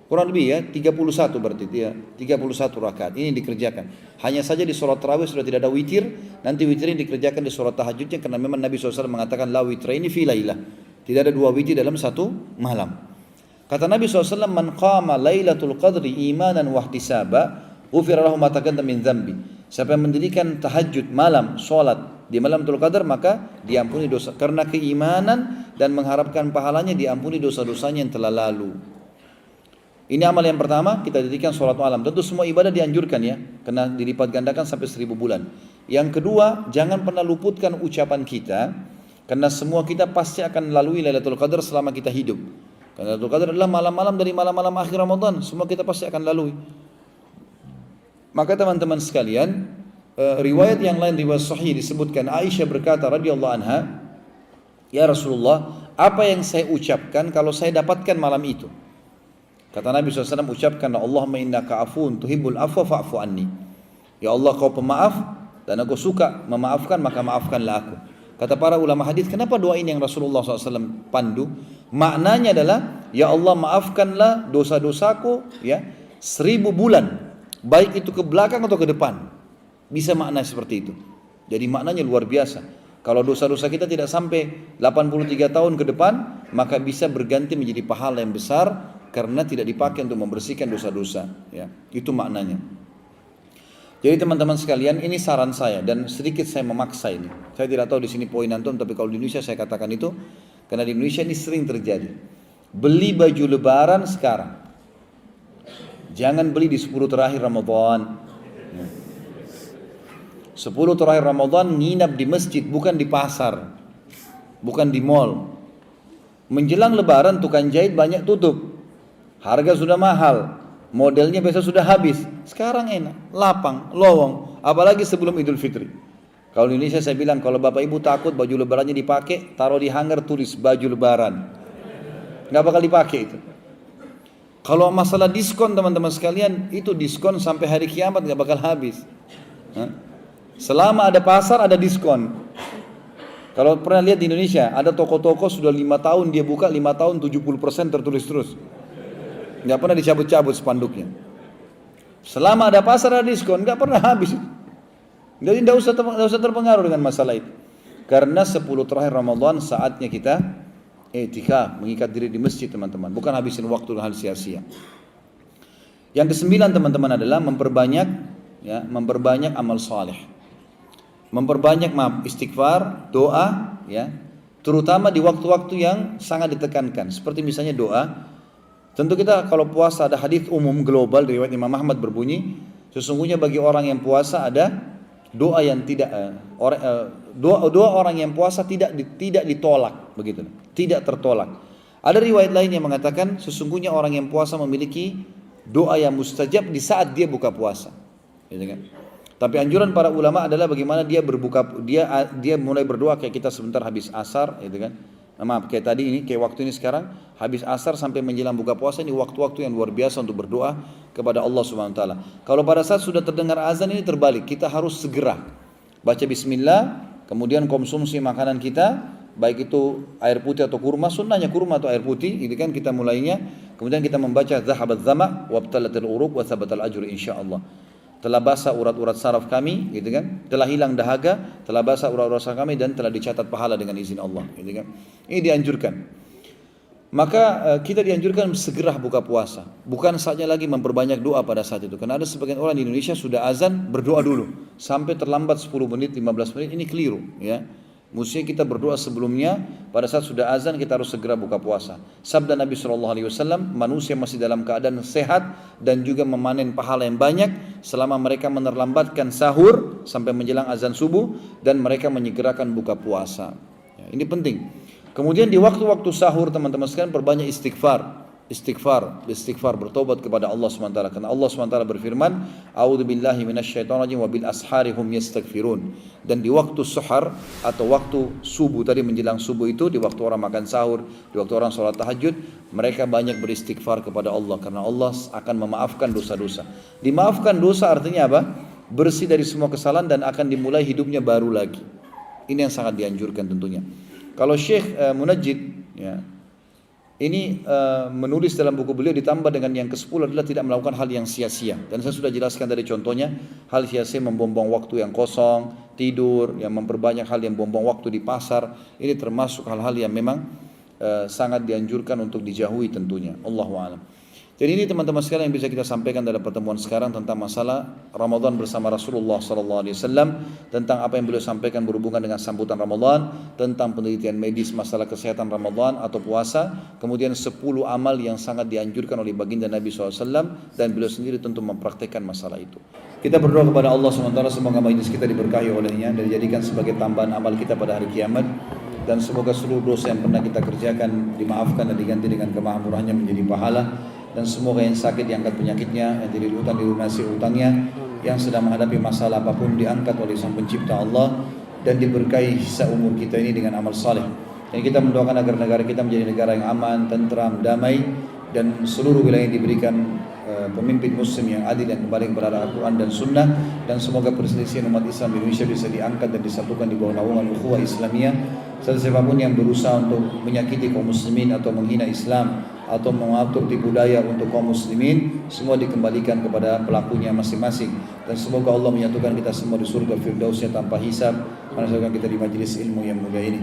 Kurang lebih ya 31 berarti ya 31 rakaat ini dikerjakan. Hanya saja di sholat tarawih sudah tidak ada witir. Nanti witir ini dikerjakan di sholat tahajudnya karena memang Nabi SAW mengatakan la witraini fi lailah. Tidak ada 2 witir dalam 1 malam. Kata Nabi SAW, man qama lailatul qadri imanan wahtisaba ghufira lahu ma taqaddama min dzambi. Siapa yang mendirikan tahajud malam, sholat di malam Lailatul Qadar, maka diampuni dosa. Karena keimanan dan mengharapkan pahalanya, diampuni dosa-dosanya yang telah lalu. Ini amal yang pertama, kita dirikan sholat malam. Tentu semua ibadah dianjurkan ya, karena dilipat gandakan sampai 1000 bulan. Yang kedua, jangan pernah luputkan ucapan kita, karena semua kita pasti akan lalui Lailatul Qadar selama kita hidup. Karena Lailatul Qadar adalah malam-malam dari malam-malam akhir Ramadan, semua kita pasti akan lalui. Maka teman-teman sekalian, riwayat yang lain, riwayat sahih disebutkan Aisyah berkata radhiyallahu anha, ya Rasulullah, apa yang saya ucapkan kalau saya dapatkan malam itu? Kata Nabi SAW, ucapkan Allahumma innaka afuun tuhibbul afwa fa'fu anni. Ya Allah, kau pemaaf dan aku suka memaafkan, maka maafkanlah aku. Kata para ulama hadis, kenapa doa ini yang Rasulullah SAW pandu? Maknanya adalah, ya Allah maafkanlah dosa-dosaku ya 1000 bulan, baik itu ke belakang atau ke depan. Bisa makna seperti itu. Jadi maknanya luar biasa. Kalau dosa-dosa kita tidak sampai 83 tahun ke depan, maka bisa berganti menjadi pahala yang besar karena tidak dipakai untuk membersihkan dosa-dosa. Ya, itu maknanya. Jadi teman-teman sekalian, ini saran saya dan sedikit saya memaksa ini. Saya tidak tahu di sini poin antum, tapi kalau di Indonesia saya katakan itu karena di Indonesia ini sering terjadi. Beli baju lebaran sekarang. Jangan beli di 10 terakhir Ramadan. 10 terakhir Ramadan nginap di masjid, bukan di pasar, bukan di mall. Menjelang lebaran tukang jahit banyak tutup. Harga sudah mahal. Modelnya biasa sudah habis. Sekarang enak, lapang, lowong. Apalagi sebelum Idul Fitri. Kalau di Indonesia saya bilang, kalau bapak ibu takut baju lebarannya dipakai, taruh di hanger tulis baju lebaran. Nggak bakal dipakai itu. Kalau masalah diskon teman-teman sekalian, itu diskon sampai hari kiamat nggak bakal habis. Selama ada pasar ada diskon. Kalau pernah lihat di Indonesia, ada toko-toko sudah 5 tahun dia buka, 5 tahun 70% tertulis terus. Nggak pernah dicabut-cabut spanduknya. Selama ada pasar ada diskon, nggak pernah habis. Jadi nggak usah terpengaruh dengan masalah itu. Karena 10 terakhir Ramadan saatnya kita i'tikaf, mengikat diri di masjid teman-teman. Bukan habisin waktu dengan hal sia-sia. Yang kesembilan teman-teman adalah memperbanyak amal saleh. Memperbanyak istighfar, doa, ya, terutama di waktu-waktu yang sangat ditekankan. Seperti misalnya doa. Tentu kita kalau puasa ada hadis umum global dari riwayat Imam Ahmad berbunyi, sesungguhnya bagi orang yang puasa ada doa yang tidak doa orang yang puasa tidak ditolak, begitu, tidak tertolak. Ada riwayat lain yang mengatakan sesungguhnya orang yang puasa memiliki doa yang mustajab di saat dia buka puasa. Gitu kan? Tapi anjuran para ulama adalah bagaimana dia dia mulai berdoa kayak kita sebentar habis asar, gitu kan? Maaf, kayak tadi ini, kayak waktu ini sekarang, habis asar sampai menjelang buka puasa, ini waktu-waktu yang luar biasa untuk berdoa kepada Allah Subhanahu Wa Taala. Kalau pada saat sudah terdengar azan ini terbalik, kita harus segera baca Bismillah, kemudian konsumsi makanan kita, baik itu air putih atau kurma, sunnahnya kurma atau air putih, ini kan kita mulainya, kemudian kita membaca Zahabat Zama, Wabtalatil Uruq, wa Thabatal Ajr insyaallah. Telah basah urat-urat saraf kami, gitu kan? Telah hilang dahaga, telah basah urat-urat saraf kami dan telah dicatat pahala dengan izin Allah, gitu kan? Ini dianjurkan. Maka kita dianjurkan segera buka puasa. Bukan saatnya lagi memperbanyak doa pada saat itu. Karena ada sebagian orang di Indonesia sudah azan berdoa dulu sampai terlambat 10 menit, 15 menit, ini keliru, ya. Mestinya kita berdoa sebelumnya, pada saat sudah azan kita harus segera buka puasa. Sabda Nabi SAW, manusia masih dalam keadaan sehat dan juga memanen pahala yang banyak selama mereka menerlambatkan sahur sampai menjelang azan subuh dan mereka menyegerakan buka puasa. Ya, ini penting. Kemudian di waktu-waktu sahur teman-teman sekalian perbanyak istighfar, bertobat kepada Allah SWT. Karena Allah SWT berfirman, A'udzubillahi minasyaitonirrajim wa bil ashari hum yastaghfirun. Dan di waktu suhar atau waktu subuh tadi menjelang subuh itu, di waktu orang makan sahur, di waktu orang sholat tahajud, mereka banyak beristighfar kepada Allah karena Allah akan memaafkan dosa-dosa. Dimaafkan dosa artinya apa? Bersih dari semua kesalahan dan akan dimulai hidupnya baru lagi. Ini yang sangat dianjurkan tentunya. Kalau Syekh Munajjid, ya, ini menulis dalam buku beliau ditambah dengan yang ke-10 adalah tidak melakukan hal yang sia-sia. Dan saya sudah jelaskan dari contohnya, hal sia-sia membuang waktu yang kosong, tidur, yang memperbanyak hal yang buang waktu di pasar. Ini termasuk hal-hal yang memang sangat dianjurkan untuk dijauhi tentunya. Allahu a'lam. Jadi ini teman-teman sekalian yang bisa kita sampaikan dalam pertemuan sekarang tentang masalah Ramadan bersama Rasulullah SAW, tentang apa yang beliau sampaikan berhubungan dengan sambutan Ramadan, tentang penelitian medis masalah kesehatan Ramadan atau puasa, kemudian 10 amal yang sangat dianjurkan oleh baginda Nabi SAW dan beliau sendiri tentu mempraktekkan masalah itu. Kita berdoa kepada Allah SWT semoga majlis kita diberkahi olehnya dan dijadikan sebagai tambahan amal kita pada hari kiamat, dan semoga seluruh dosa yang pernah kita kerjakan dimaafkan dan diganti dengan kemakmurannya menjadi pahala. Dan semoga yang sakit diangkat penyakitnya, yang tidak hutang dilunasi hutangnya, yang sedang menghadapi masalah apapun diangkat oleh Sang Pencipta Allah dan diberkahi sisa umur kita ini dengan amal saleh. Dan kita mendoakan agar negara kita menjadi negara yang aman, tentram, damai, dan seluruh wilayah diberikan pemimpin muslim yang adil yang kembali kepada Al-Quran dan Sunnah, dan semoga perselisihan umat Islam di Indonesia bisa diangkat dan disatukan di bawah naungan ukhuwah Islamiyah. Siapapun yang berusaha untuk menyakiti kaum muslimin atau menghina Islam atau mengatur tipu daya untuk kaum muslimin, semua dikembalikan kepada pelakunya masing-masing. Dan semoga Allah menyatukan kita semua di surga firdausnya tanpa hisab, menasabkan kita di majlis ilmu yang mulia ini.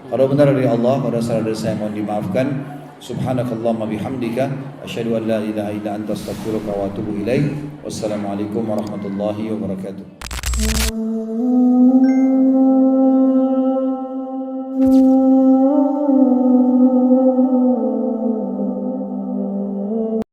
Kalau benar dari Allah, kalau salah dari saya mohon dimaafkan. Subhanakallahumma bihamdika asyhadu an la ilaha illa anta astaghfiruka wa atubu ilaik. Wassalamualaikum warahmatullahi wabarakatuh.